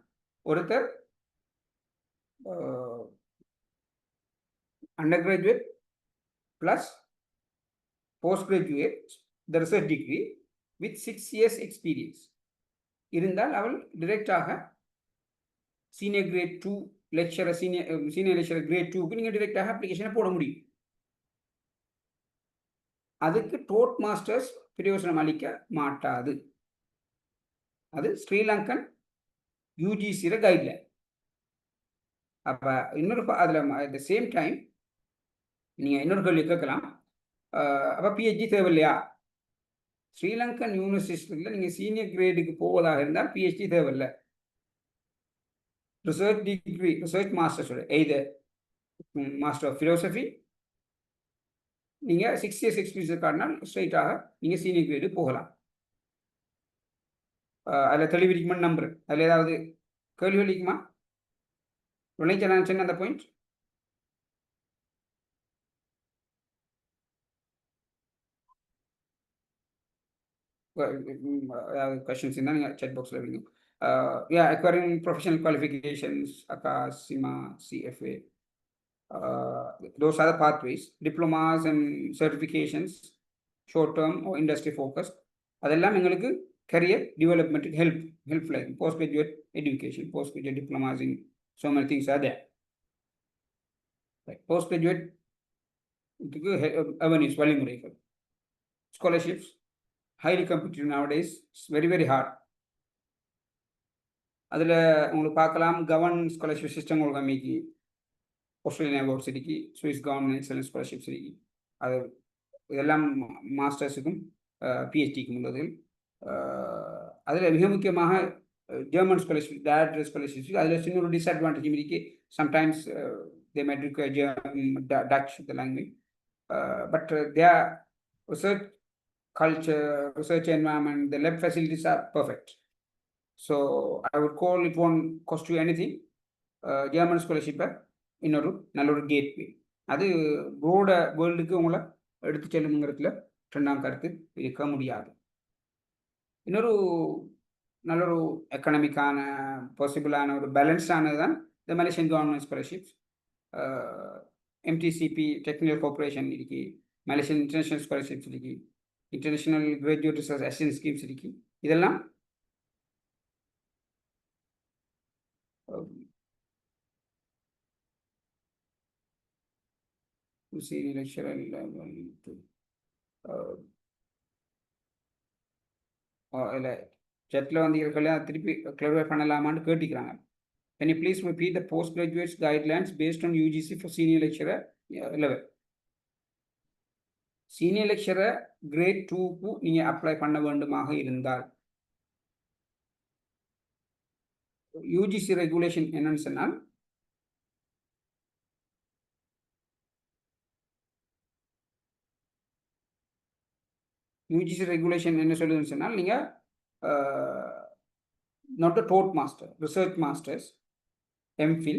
ஒருத்தர் undergraduate plus postgraduate the research degree with 6 years experience இருந்தால் அவள் டிரெக்டாக senior grade 2 lecturer senior lecturer grade 2க்கு நீங்கள் டிரெக்டாக அப்ளிகேஷனை போட முடியும். அதுக்கு டோட் மாஸ்டர்ஸ் பிரயோஜனம் அளிக்க மாட்டாது. அது ஸ்ரீலங்கன் யூஜிசியில் கைட்லைன். அப்போ இன்னொரு அதில் அட் த சேம் டைம் நீங்கள் இன்னொரு கேள்வி கேட்கலாம், அப்போ பிஹெச்டி தேவையில்லையா? ஸ்ரீலங்கன் யூனிவர்சிட்டியில் நீங்கள் சீனியர் கிரேடுக்கு போவதாக இருந்தால் பிஹெச்டி தேவையில்லை. ரிசர்ச் டிகிரி, ரிசர்ச் மாஸ்டர்ஸோட எய்தர் மாஸ்டர் ஆஃப் ஃபிலோசஃபி நீங்கள் 6 years எக்ஸ்பீரியன்ஸ் காட்டினால் ஸ்ட்ரைட்டாக நீங்கள் சீனியர் கிரேடு போகலாம். அதில் தெளிவிக்குமான்னு நம்புகிறேன். அதில் ஏதாவது கேள்வி இருக்குமா? விளைஞ்ச நான் சொன்ன அந்த point questions in the chat box level. Yeah, acquiring professional qualifications, ACAS, CIMA, CFA. Those are the pathways. Diplomas and certifications, short term or industry focused. அதெல்லாம் எங்களுக்கு career development help like postgraduate education, postgraduate diplomas in so many things are there. Like postgraduate avenues, வழிமுறைகள், scholarships, highly competitive nowadays. It's very, very hard. அதில் உங்களுக்கு பார்க்கலாம் government scholarship system உங்களுக்கு அமைக்கி Australian awards இருக்கு, Swiss government excellence scholarships இருக்கு. அது இதெல்லாம் மாஸ்டர்ஸுக்கும் பிஹெச்டிக்கும் உள்ளது. அதில் மிக முக்கியமாக ஜெர்மன் ஸ்காலர்ஷிப், டைரக்டர் ஸ்காலர்ஷிப்ஸ். அதில் சின்ன ஒரு டிஸ்அட்வான்டேஜும் இருக்கு. Sometimes they might require touch the language, but their research culture, research environment, the lab facilities are perfect. So I would call it won't cost you anything. German scholarship இன்னொரு நல்ல ஒரு gateway. அது ப்ரோட வேர்ல்டுக்கு உங்களை எடுத்து செல்லுங்கிறதுல ரெண்டாம் கருத்து இருக்க முடியாது. இன்னொரு நல்ல ஒரு எக்கனாமிக்கான பாசிபிளான ஒரு பேலன்ஸ்டானது தான் இந்த Malaysian government scholarships. MTCP technical cooperation இருக்கு, மலேசியன் இன்டர்நேஷனல் ஸ்காலர்ஷிப்ஸ் இருக்கு, international graduate research assistance schemes இருக்கு. இதெல்லாம் சீனியர் லெக்சரர் இல்லை செட்டில் வந்தீர்கள் திருப்பி கிளாரிஃபை பண்ணலாமான்னு கேட்டுக்கிறாங்க. Can you please repeat the postgraduate guidelines based on UGC for senior lecturer level? Senior lecturer grade 2க்கு நீங்கள் அப்ளை பண்ண வேண்டுமாக இருந்தால் யூஜிசி ரெகுலேஷன் என்னன்னு சொன்னால், யூஜிசி ரெகுலேஷன் என்ன சொல்லுதுன்னு சொன்னால், நீங்கள் not a taught master, research masters, MPhil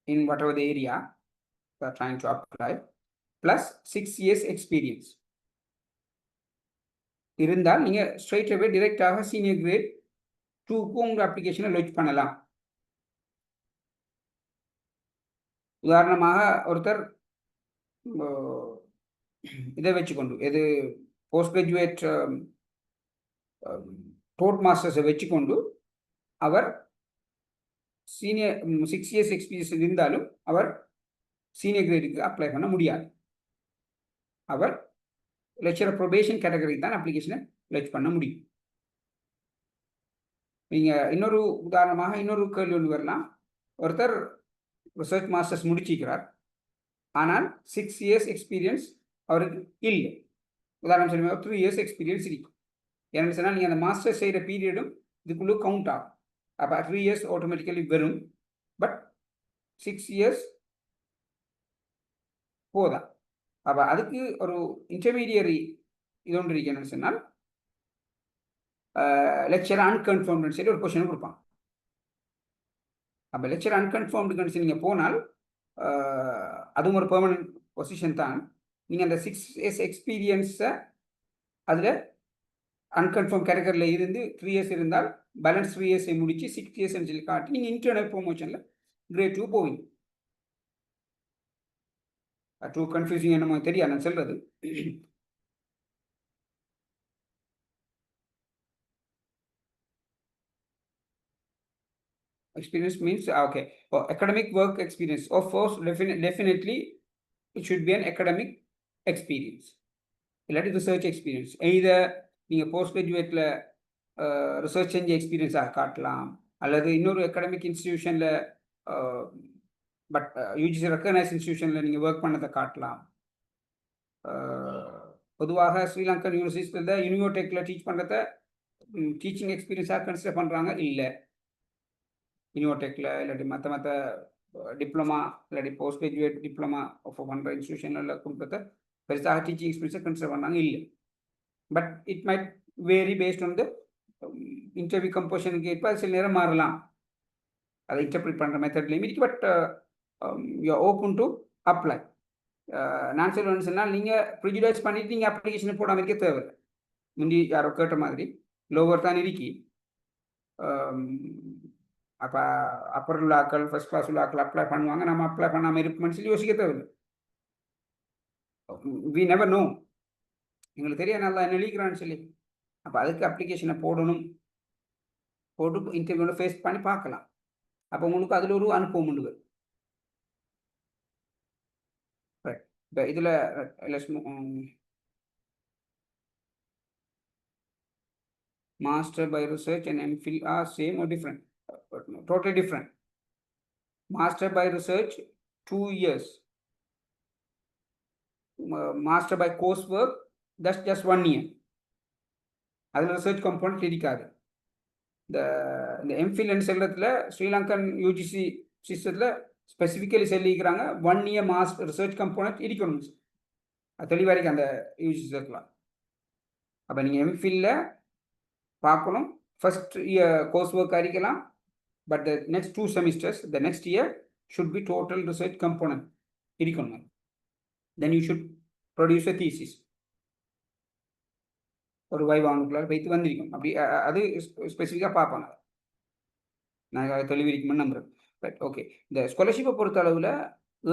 in whatever the area you are trying to apply, plus 6 years experience இருந்தால் நீங்கள் ஸ்ட்ரைட் அவே டிரெக்டாக சீனியர் கிரேட் 2க்கு உங்கள் அப்ளிகேஷனை லான்ச் பண்ணலாம். உதாரணமாக ஒருத்தர் இதை வச்சுக்கொண்டு, எது போஸ்ட் கிராஜுவேட் டோட் மாஸ்டர்ஸை வச்சுக்கொண்டு அவர் சீனியர் 6 years எக்ஸ்பீரியன்ஸ் இருந்தாலும் அவர் சீனியர் கிரேடுக்கு அப்ளை பண்ண முடியாது. அவர் லெக்சரர் ப்ரொபேஷன் கேட்டகரி தான் அப்ளிகேஷனை லான்ச் பண்ண முடியும். நீங்கள் இன்னொரு உதாரணமாக இன்னொரு கேள்வி ஒன்று வரலாம். ஒருத்தர் ரிசர்ச் மாஸ்டர்ஸ் முடிச்சிக்கிறார், ஆனால் 6 years எக்ஸ்பீரியன்ஸ் அவருக்கு இல்லை. உதாரணம் சொல்லுங்கள், 3 years எக்ஸ்பீரியன்ஸ் இருக்கு. ஏன்னு சொன்னால் நீங்கள் அந்த மாஸ்டர்ஸ் செய்கிற பீரியடும் இதுக்குள்ளே கவுண்ட் ஆகும். அப்போ 3 years ஆட்டோமேட்டிக்கலி வரும். பட் 6 years போதா. அப்போ அதுக்கு ஒரு இன்டர்மீடியரி இது ஒன்று இருக்கு. என்னன்னு சொன்னால் லெக்சர் அன்கன்ஃபார்ம்னு சொல்லி ஒரு கொஸ்டின் கொடுப்பான். அப்போ லெக்சர் அன்கன்ஃபார்ம்டு நீங்கள் போனால் அதுவும் ஒரு பெர்மனன்ட் பொசிஷன் தான். நீங்கள் அந்த 6 years எக்ஸ்பீரியன்ஸை அதில் அன்கன்ஃபார்ம் கேட்டகரியில் இருந்து 3 years இருந்தால் பேலன்ஸ் 3 years முடிச்சு 6 years சொல்லி காட்டி நீங்கள் இன்டர்னல் ப்ரொமோஷனில் கிரேட் 2 போவீங்க. டூ கன்ஃபியூசிங் என்னமோ தெரியாது நான் சொல்றது. Experience means okay. Oh, academic work experience. Of course, definitely it should be an academic experience. இல்லாட்டி ரிசர்ச் எக்ஸ்பீரியன்ஸ். either நீங்கள் போஸ்ட் கிராஜுவேட்டில் ரிசர்ச் செஞ்ச எக்ஸ்பீரியன்ஸாக காட்டலாம், அல்லது இன்னொரு அகாடமிக் இன்ஸ்டிடியூஷனில் பட் யூஜிசி ரெக்கக்னைஸ் இன்ஸ்டிடியூஷனில் நீங்கள் ஒர்க் பண்ணதை காட்டலாம். பொதுவாக ஸ்ரீலங்கன் யூனிவர்சிட்டியில் யூனியோடெக்கில் டீச் பண்ணுறத டீச்சிங் எக்ஸ்பீரியன்ஸாக கன்சிடர் பண்ணுறாங்க. இல்லை, யூனியோடெக்கில் இல்லாட்டி மற்ற டிப்ளமா இல்லாட்டி போஸ்ட் கிராஜுவேட் டிப்ளமா பண்ணுற இன்ஸ்டிடியூஷனில் கொடுக்குறத பெருசாக டீச்சிங் எக்ஸ்பீரியன்ஸை கன்சிடர் பண்ணாங்க. இல்லை, but it might vary based on the interview கம்போஷனுக்கு ஏற்ப சில நேரம் மாறலாம். அதை இன்டர்பிரிட் பண்ணுற மெத்தட்லேயும் இருக்குது. But you are open to apply. நான் சொல்லுவேன்னு சொன்னால் நீங்கள் ப்ரிஜுடைஸ் பண்ணிட்டு நீங்கள் அப்ளிகேஷனை போடாமல் இருக்க தேவை. முந்தி யாரோ கேட்ட மாதிரி லோவர் தான் இருக்கி. அப்போ அப்பர் உள்ள ஆக்கள் ஃபர்ஸ்ட் கிளாஸ் உள்ள ஆக்கள் அப்ளை பண்ணுவாங்க, நம்ம அப்ளை பண்ணாமல் இருப்போம்னு சொல்லி யோசிக்க தேவையில்லை. வி நெவர் நோ, எங்களுக்கு தெரியாது நல்லா என்ன எழுதிக்கிறான்னு சொல்லி. அப்போ அதுக்கு அப்ளிகேஷனை போடணும், போட்டு இன்டர்வியூவில் ஃபேஸ் பண்ணி பார்க்கலாம். அப்போ உங்களுக்கு அதில் ஒரு அனுபவம் உண்டு. இப்போ இதில் master by research and MPhil are same or different? No, totally different. Master by research 2 years. Master by coursework, that's just 1 year. அதில் research component இருக்காது. இந்த MPhil and செல்லத்தில் ஸ்ரீலங்கன் யூஜிசி சிஸ்டத்தில் ஸ்பெசிஃபிக்கலி சொல்லிக்கிறாங்க 1 year மாஸ்டர் ரிசர்ச் கம்போனன்ட் இருக்கணும். அது தெளிவாக இருக்குது அந்த யூஜிசி சர்க்கிளாக. அப்போ நீங்கள் MPhil பார்க்கணும், ஃபர்ஸ்ட் இயர் கோர்ஸ் ஒர்க் அறிக்கலாம். But the next 2 semesters, the next year should be total research component இருக்கணும். Then you should produce a thesis. ஒரு வைவானுக்குள்ளால் வைத்து வந்திருக்கும். அப்படி அது ஸ்பெசிஃபிக்காக பார்ப்பாங்க. நான் அதை தெளிவிருக்குமென்னு நம்புகிறேன். Right, okay. இந்த ஸ்காலர்ஷிப்பை பொறுத்த அளவில்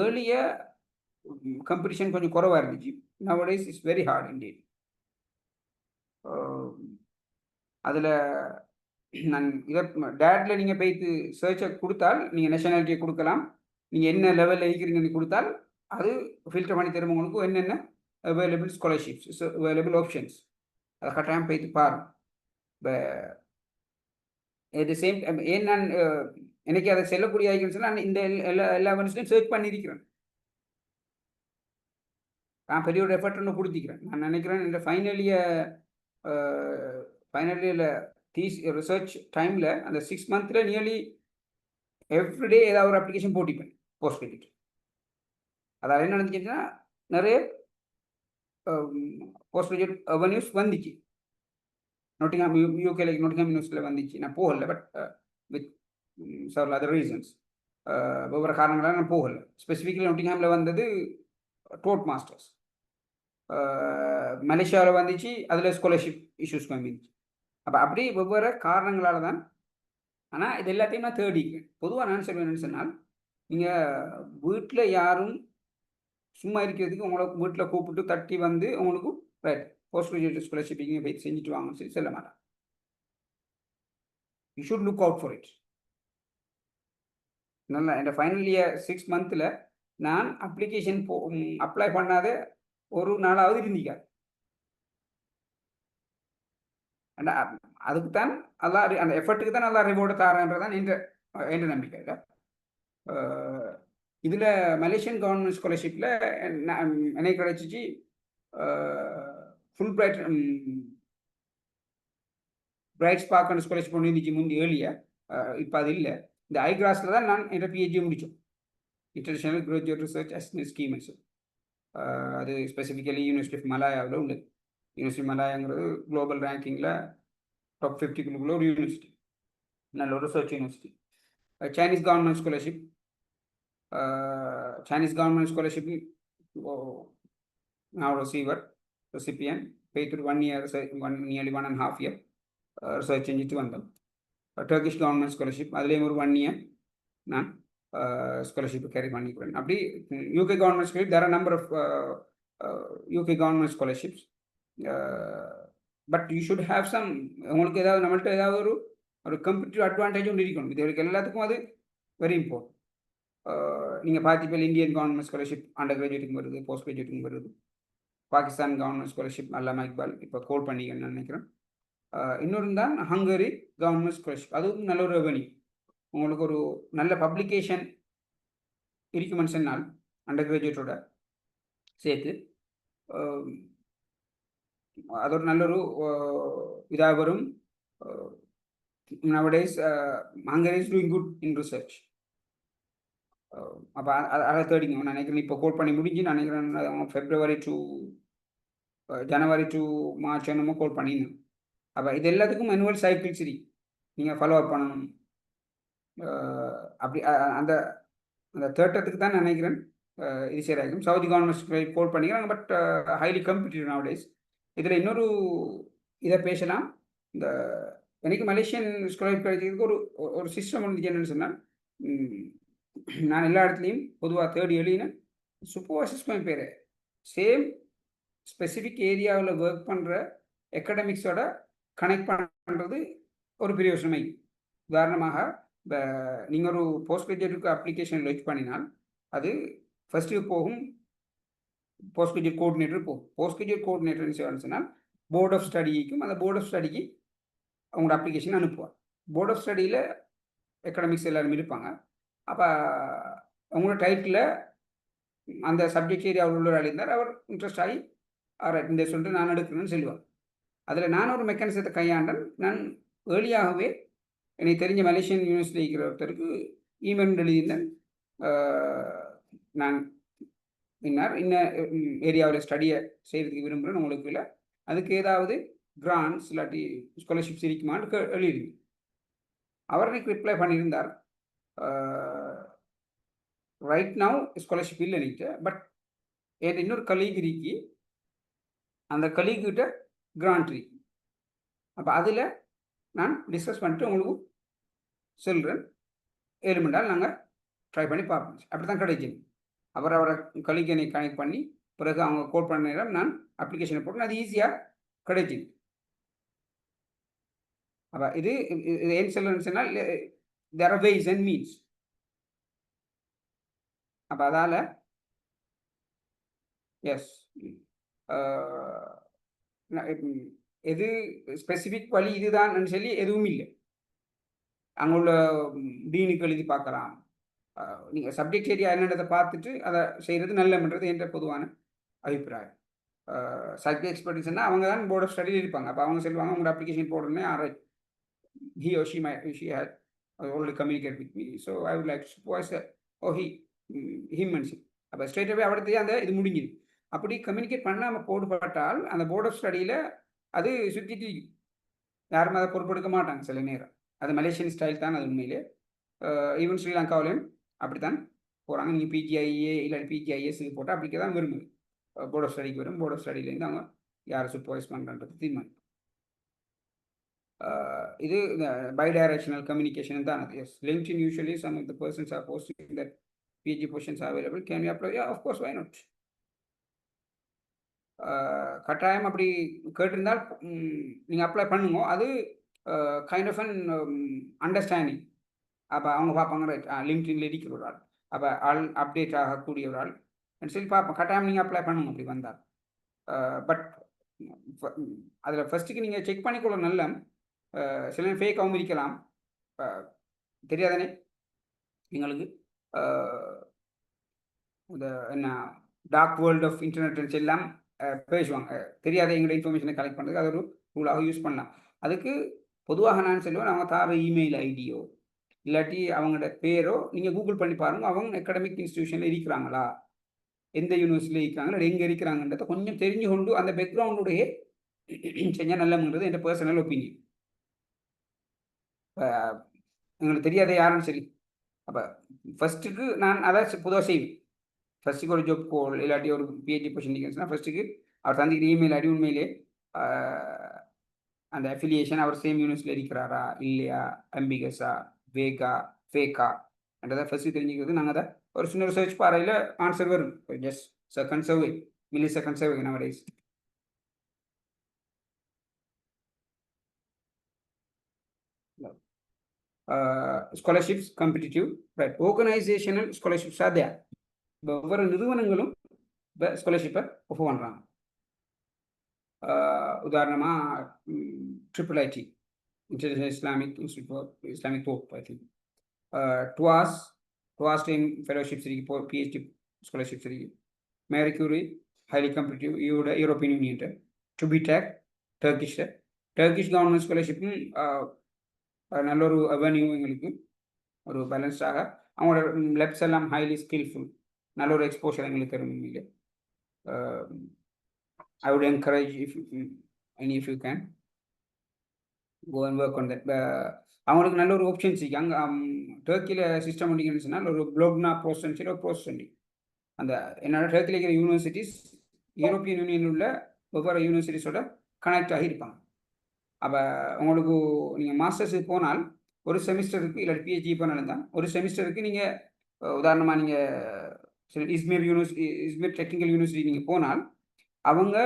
ஏர்லிய காம்படிஷன் கொஞ்சம் குறைவாக இருந்துச்சு. Nowadays is very hard indeed. அதில் நான் இதை டேரக்டில் நீங்கள் போய்த்து சர்ச்சை கொடுத்தால் நீங்கள் நேஷனாலிட்டியை கொடுக்கலாம். நீங்கள் என்ன லெவலில் இருக்கிறீங்கன்னு கொடுத்தால் அது ஃபில்டர் பண்ணி தரும் உங்களுக்கு என்னென்ன அவைலபிள் ஸ்காலர்ஷிப்ஸ், அவைலபிள் ஆப்ஷன்ஸ். அதை கட்டாயம் போய்த்து பாருங்க. இப்போ அட் த சேம் டைம் ஏன் நான் எனக்கு அதை செல்லக்கூடிய ஐக்கன்ஸ் நான் இந்த எல்லா வென்ஸ்லையும் சர்ச் பண்ணியிருக்கிறேன். நான் பெரிய ஒரு எஃபர்ட் ஒன்று கொடுத்திக்கிறேன். நான் நினைக்கிறேன் இந்த ஃபைனல் இயரில் ரிசர்ச் டைமில் அந்த 6 months நியர்லி எவ்ரிடே ஏதாவது ஒரு அப்ளிகேஷன் போட்டிப்பேன் போஸ்ட் கிரெடிட். அதாவது என்ன நடந்துச்சுன்னா நிறைய போஸ்ட் கிரெடிட் அவென்யூஸ் வந்துச்சு. நோட்டிங்ஹாம் யூகேல நோட்டிங்ஹாம் யூனிவர்சிட்டியில் வந்துச்சு. நான் போகலை, but with several other reasons, ஒவ்வொரு காரணங்களால் நான் போகலை. ஸ்பெசிஃபிக்கலி நோட்டிங்ஹாமில் வந்தது டோட் மாஸ்டர்ஸ். மலேசியாவில் வந்துச்சு, அதில் ஸ்காலர்ஷிப் இஷ்யூஸ் வந்துச்சு. அப்போ அப்படி ஒவ்வொரு காரணங்களால் தான். ஆனால் இது எல்லாத்தையும் நான் தேடிக்கிறேன். பொதுவாக நான் சொல்லுவேன்னு சொன்னால், நீங்கள் வீட்டில் யாரும் சும்மா இருக்கிறதுக்கு உங்களை வீட்டில் கூப்பிட்டு தட்டி வந்து உங்களுக்கு ரைட் போஸ்ட் கிராஜுவேட் ஸ்காலர்ஷிப் இங்கே போய் செஞ்சுட்டு வாங்கன்னு சொல்லி சொல்ல மாட்டேன். You should look out for it. நல்லா இந்த ஃபைனல் இயர் 6 months நான் அப்ளிகேஷன் அப்ளை பண்ணாத ஒரு நாளாவது இருந்திக்காது. அதுக்கு தான் நல்லா அந்த எஃபர்ட்டுக்கு தான் நல்லா ரிவார்டு தாரன்றதான் என்ற நம்பிக்கை. இல்லை இதில் மலேசியன் கவர்மெண்ட் ஸ்காலர்ஷிப்பில் எனக்கு கிடைச்சிச்சு ஃபுல் பிரைட் ஸ்பார்க் ஸ்காலர்ஷிப் ஒன்று இருந்துச்சு முந்தி ஏர்லியாக. இப்போ அது இல்லை. இந்த ஐகிராஸில் தான் நான் என்னோட பிஹெச்டி முடித்தோம். International graduate research assistant scheme. அது ஸ்பெசிஃபிக்கலி யூனிவர்சிட்டி ஆஃப் மலாயாவில் உண்டு. யூனிவர்சிட்டி மலாயாங்கிறது குளோபல் ரேங்கிங்கில் டாப் 50 ஒரு யூனிவர்சிட்டி, நல்ல ஒரு research university. Chinese government scholarship, நான் ரிசீவர் ரெசிபியன் போய்த்து 1 year நியர்லி 1.5 year ரிசர்ச் செஞ்சுட்டு வந்தோம். டர்க்கிஷ் கவர்மெண்ட் ஸ்காலர்ஷிப் அதுலேயும் ஒரு 1 year நான் ஸ்காலர்ஷிப் கேரி பண்ணிக்கிறேன். அப்படி UK government scholarship, there are number of UK government scholarships. But you should have some, உங்களுக்கு ஏதாவது நம்மள்கிட்ட ஏதாவது ஒரு கம்பெட்டிவ் அட்வான்டேஜ் ஒன்று இருக்கணும். இதுவரைக்கும் எல்லாத்துக்கும் அது வெரி இம்பார்ட்டன்ட். நீங்கள் பார்த்திப்பேல் இந்தியன் கவர்மெண்ட் ஸ்காலர்ஷிப் அண்டர் கிராஜுவேட்டுக்கும் வருது, போஸ்ட் கிராஜுவேட்டுக்கும் வருது. பாகிஸ்தான் கவர்மெண்ட் ஸ்காலர்ஷிப் அல்லாமா இக்பால் இப்போ கோல் பண்ணிக்கன்னு நினைக்கிறேன். இன்னொரு தான் ஹங்கரி கவர்மெண்ட் ஸ்காலர்ஷிப், அதுவும் நல்ல ஒரு ரெவன்யூ. உங்களுக்கு ஒரு நல்ல பப்ளிகேஷன் இருக்குமென்னு சொன்னால் அண்டர் கிராஜுவேட்டோட சேர்த்து அது ஒரு நல்ல ஒரு இதாக வரும். nowadays Hungary is doing good in research. அப்போ அதை தேடிங்க. நான் நினைக்கிறேன் இப்போ கோல் பண்ணி முடிஞ்சு நான் நினைக்கிறேன் February to January to March என்னமோ கோல் பண்ணிங்க. அப்போ இது எல்லாத்துக்கும் annual சைக்கிள்ஸ் நீங்கள் ஃபாலோ அப் பண்ணணும். அப்படி அந்த அந்த தேட்டத்துக்கு தான் நினைக்கிறேன் இது சரியாகும். சவுதி கவர்மெண்ட் கோல் பண்ணிக்கிறாங்க, பட் ஹைலி கம்பெட்டிட்டிவ் நவடேஸ். இதில் இன்னொரு இதை பேசலாம். இந்த எனக்கு மலேசியன் ஸ்காலர்ஷிப் கிடைக்கிறதுக்கு ஒரு ஒரு சிஸ்டம் ஒன்று என்னன்னு சொன்னால், நான் எல்லா இடத்துலையும் பொதுவாக தேடி எழுதினேன். சூப்பர்வைசர்ஸ் பேர் சேம் ஸ்பெசிஃபிக் ஏரியாவில் ஒர்க் பண்ணுற எக்கடமிக்ஸோட கனெக்ட் பண்ணுறது ஒரு பெரிய விஷயமை. உதாரணமாக இப்போ நீங்கள் ஒரு போஸ்ட் கிராஜுவேட்டுக்கு அப்ளிகேஷன் லான்ச் பண்ணினால் அது ஃபஸ்ட்டு போகும் போஸ்ட் கிராஜுவேட் கோஆர்டினேட்டர் போகும். போஸ்ட் கிராஜுவேட் கோஆர்டினேட்டர் சொன்னால் போர்ட் ஆஃப் ஸ்டடிக்கும் அந்த போர்ட் ஆஃப் ஸ்டடிக்கு அவங்களோட அப்ளிகேஷன் அனுப்புவார். போர்ட் ஆஃப் ஸ்டடியில் எக்கனாமிக்ஸ் எல்லாரும் இருப்பாங்க. அப்போ அவங்களோட டைட்டில் அந்த சப்ஜெக்ட் ஏரியாவில் உள்ளவராக இருந்தார், அவர் இன்ட்ரெஸ்ட் ஆகி இந்த சொல்லிட்டு நான் எடுக்கணும்னு சொல்லுவார். அதில் நான் ஒரு மெக்கானிசத்தை கையாண்டேன். நான் ஏர்லியாகவே எனக்கு தெரிஞ்ச மலேசியன் யூனிவர்சிட்டி இருக்கிற ஒருத்தருக்கு இமெயில் எழுதியிருந்தேன். நான் இன்னும் ஏரியாவில் ஸ்டடியை செய்கிறதுக்கு விரும்புகிறேன், உங்களுக்கு இல்லை, அதுக்கு ஏதாவது கிராண்ட்ஸ் இல்லாட்டி ஸ்காலர்ஷிப்ஸ் இருக்குமான்னு எழுதியிருந்தேன். அவர் எனக்கு ரிப்ளை பண்ணியிருந்தார், ரைட் நவ் ஸ்காலர்ஷிப் இல்லை எனக்கு, பட் என் இன்னொரு கலீக் இருக்கு, அந்த கலீக்கிட்ட கிராண்ட் இருக்கு. அப்போ அதில் நான் டிஸ்கஸ் பண்ணிட்டு உங்களுக்கு சொல்கிறேன். 7 மணி நேரம் நாங்கள் ட்ரை பண்ணி பார்ப்போம். அப்படி தான் கிடைக்கும். அவரை கலீக்கனை கனெக்ட் பண்ணி பிறகு அவங்க கோட் பண்ண நேரம் நான் அப்ளிகேஷனை போட்டு அது ஈஸியாக கிடைக்கும். அப்போ இது ஏன் சொல்லுன்னு சொன்னால் there are ways and means. அப்போ அதால் எஸ் எது ஸ்பெசிஃபிக் வழி இதுதான் சொல்லி எதுவும் இல்லை. அங்கே உள்ள டீனுக்கு எழுதி பார்க்கலாம். நீங்கள் சப்ஜெக்ட் ஏரியா என்னன்றதை பார்த்துட்டு அதை செய்கிறது நல்லன்றது என்ற பொதுவான அபிப்பிராயம். சப்ஜெக்ட் எக்ஸ்பர்டிஸ்னால் அவங்க தான் போர்ட் ஆஃப் ஸ்டடியில் இருப்பாங்க. அப்போ அவங்க சொல்லுவாங்க உங்களோட application போடுறேன்னே he or she had already communicate with me, so I would like to supervise him and she. அப்போ ஸ்ட்ரெயிட்டாகவே அவர்கிட்டயே அந்த இது முடிஞ்சுது. அப்படி கம்யூனிகேட் பண்ணாமல் போடுபட்டால் அந்த போர்ட் ஆஃப் ஸ்டடியில் அது சுற்றிட்டு யாரும் அதை பொறுப்பெடுக்க மாட்டாங்க சில நேரம். அது மலேசியன் ஸ்டைல் தான் அது உண்மையிலே. ஈவன் ஸ்ரீலங்காவிலையும் அப்படி தான் போகிறாங்க. நீங்கள் பிஜிஐஏ இல்லாட்டி பிஜிஐஎஸ்க்கு போட்டால் அப்படிக்கே தான் விரும்புது. போர்ட் ஆஃப் ஸ்டடிக்கு வரும், போர்ட் ஆஃப் ஸ்டடியிலேருந்து அவங்க யாரை சூப்பர்வைஸ் பண்ணுறது தீர்மானம். இது பைடைரக்ஷனல் கம்யூனிகேஷன் தான் அது. Yes, LinkedIn usually some of the persons are posting that PhD positions are available, can we apply? Yeah, of course, why not? கட்டாயம் அப்படி கேட்டிருந்தால் நீங்கள் அப்ளை பண்ணுங்க. அது கைண்ட் ஆஃப் அன் அண்டர்ஸ்டாண்டிங். அப்போ அவங்க பார்ப்பாங்க, ரைட் லிங்க்டின்ல இருக்கிற ஒரு ஆள், அப்போ ஆள் அப்டேட் ஆகக்கூடிய ஒரு ஆள் சொல்லி பார்ப்போம். கட்டாயம் நீங்கள் அப்ளை பண்ணுங்க அப்படி வந்தால். பட் அதில் ஃபஸ்ட்டுக்கு நீங்கள் செக் பண்ணிக்கொள்ள நல்ல சில ஃபேக்காகவும் இருக்கலாம், தெரியாதானே எங்களுக்கு. இந்த என்ன டார்க் வேர்ல்டு ஆஃப் இன்டர்நெட் எல்லாம் பேசுவாங்க, தெரியாத எங்களோட இன்ஃபர்மேஷனை கலெக்ட் பண்ணுறதுக்கு அது ஒரு டூலாக யூஸ் பண்ணலாம். அதுக்கு பொதுவாக நான் சொல்லுவேன், அவங்க தார இமெயில் ஐடியோ இல்லாட்டி அவங்களோட பேரோ நீங்கள் கூகுள் பண்ணி பாருங்கள். அவங்க அகாடமிக் இன்ஸ்டிடியூஷனில் இருக்கிறாங்களா, எந்த யூனிவர்சிட்டியில் இருக்கிறாங்களா, எங்கே இருக்கிறாங்கன்றதை கொஞ்சம் தெரிஞ்சு கொண்டு அந்த பேக்ரவுண்டுடைய செஞ்சால் நல்லங்கிறது என் பர்சனல் ஒப்பீனியன். எங்களுக்கு தெரியாத யாருன்னு சொல்லி அப்போ ஃபஸ்ட்டுக்கு நான் அதை பொதுவாக செய்வேன். ஃபஸ்ட்டுக்கு ஒரு ஜாப் கோல் இல்லாட்டி ஒரு பிஹெச்டி பொசிஷன் நிற்கிறேன்னா ஃபஸ்ட்டுக்கு அவர் தந்திக்கிற இமெயில் ஐடி உண்மையிலே அந்த அஃபிலியேஷன் அவர் சேம் யூனிவர்சிட்டியில் இருக்கிறாரா இல்லையா, அம்பிகஸா வேகா ஃபேக்கா என்றதை ஃபஸ்ட்டு தெரிஞ்சுக்கிறது. நாங்கள் அதை ஒரு சின்ன ரிசர்ச் பாறையில் ஆன்சர் வரும். Just second survey, milli second survey nowadays. Scholarships competitive, right, organisational scholarships are there. ஒவ்வொரு நிறுவனங்களும் இப்போ ஸ்காலர்ஷிப்பை ஒஃபர் பண்ணுறாங்க. உதாரணமாக IIIT, International Islamic Institute for Islamic Thought, I think TWAS time fellowships இருக்கு, PhD ஸ்காலர்ஷிப்ஸ் இருக்கு, Marie Curie highly competitive European யூனியன்ட்டு, TUBITAK Turkish government ஸ்காலர்ஷிப்பும் நல்ல ஒரு அவென்யூ, எங்களுக்கு ஒரு பேலன்ஸ்டாக அவங்களோட லெப்ஸ் எல்லாம் ஹைலி ஸ்கில்ஃபுல், நல்ல ஒரு எக்ஸ்போஷர் எங்களுக்கு தரும். இல்லை, I would encourage if you can go and work on that. அவங்களுக்கு நல்ல ஒரு ஆப்ஷன்ஸ் இருக்குது. அங்கே டர்க்கியில் சிஸ்டம் பண்ணிங்கன்னு சொன்னால் ஒரு ப்ளோக்னா ப்ரோஸ்ன்னு சொல்லி ஒரு ப்ரோஸ் சொல்லி அந்த என்னோட டர்க்கியில் இருக்கிற யூனிவர்சிட்டிஸ் யூரோப்பியன் யூனியனில் உள்ள வெவ்வேறு யூனிவர்சிட்டிஸோட கனெக்ட் ஆகியிருப்பாங்க. அப்போ உங்களுக்கு நீங்கள் மாஸ்டர்ஸுக்கு போனால் ஒரு செமிஸ்டருக்கு இல்லாட்டி பிஹெச்டி போனாலும் தான் ஒரு செமிஸ்டருக்கு நீங்கள் உதாரணமாக நீங்கள் இஸ்மீர் டெக்னிக்கல் யூனிவர்சிட்டி நீங்கள் போனால் அவங்க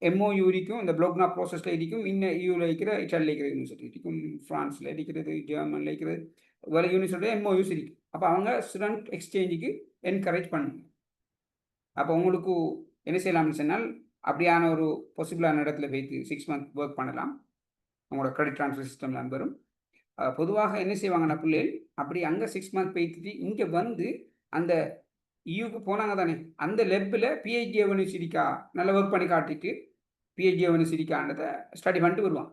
MOU இருக்கும் இந்த ப்ளோக்னா ப்ராசஸில் இருக்கும். இன்னும் யூவில் இருக்கிற இட்டாலியில் இருக்கிற யூனிவர்சிட்டி இருக்கும், ஃப்ரான்ஸில் இருக்கிறது, ஜெர்மனியில் இருக்கிறது, வேறு யூனிவர்சிட்டியோட MOUs இருக்கும். அப்போ அவங்க ஸ்டூடெண்ட் எக்ஸ்சேஞ்சுக்கு என்கரேஜ் பண்ணுங்க. அப்போ உங்களுக்கு என்ன செய்யலாம்னு சொன்னால் அப்படியான ஒரு பாசிபிளான இடத்துல போய்த்து 6 months ஒர்க் பண்ணலாம். உங்களோட கிரெடிட் ட்ரான்ஸ்ஃபர் சிஸ்டம்லாம் வரும். பொதுவாக என்ன செய்வாங்கன்னா பிள்ளைகள் அப்படி அங்கே 6 months போய்த்துட்டு இங்கே வந்து அந்த யூக்கு போனாங்க தானே அந்த லெப்பில் பிஹெச்டி யூனிவர்சிட்டிக்கா நல்லா ஒர்க் பண்ணி காட்டிட்டு பிஹெச்டி யூனிவர்சிட்டிக்கான்றதை ஸ்டடி பண்ணிட்டு வருவான்.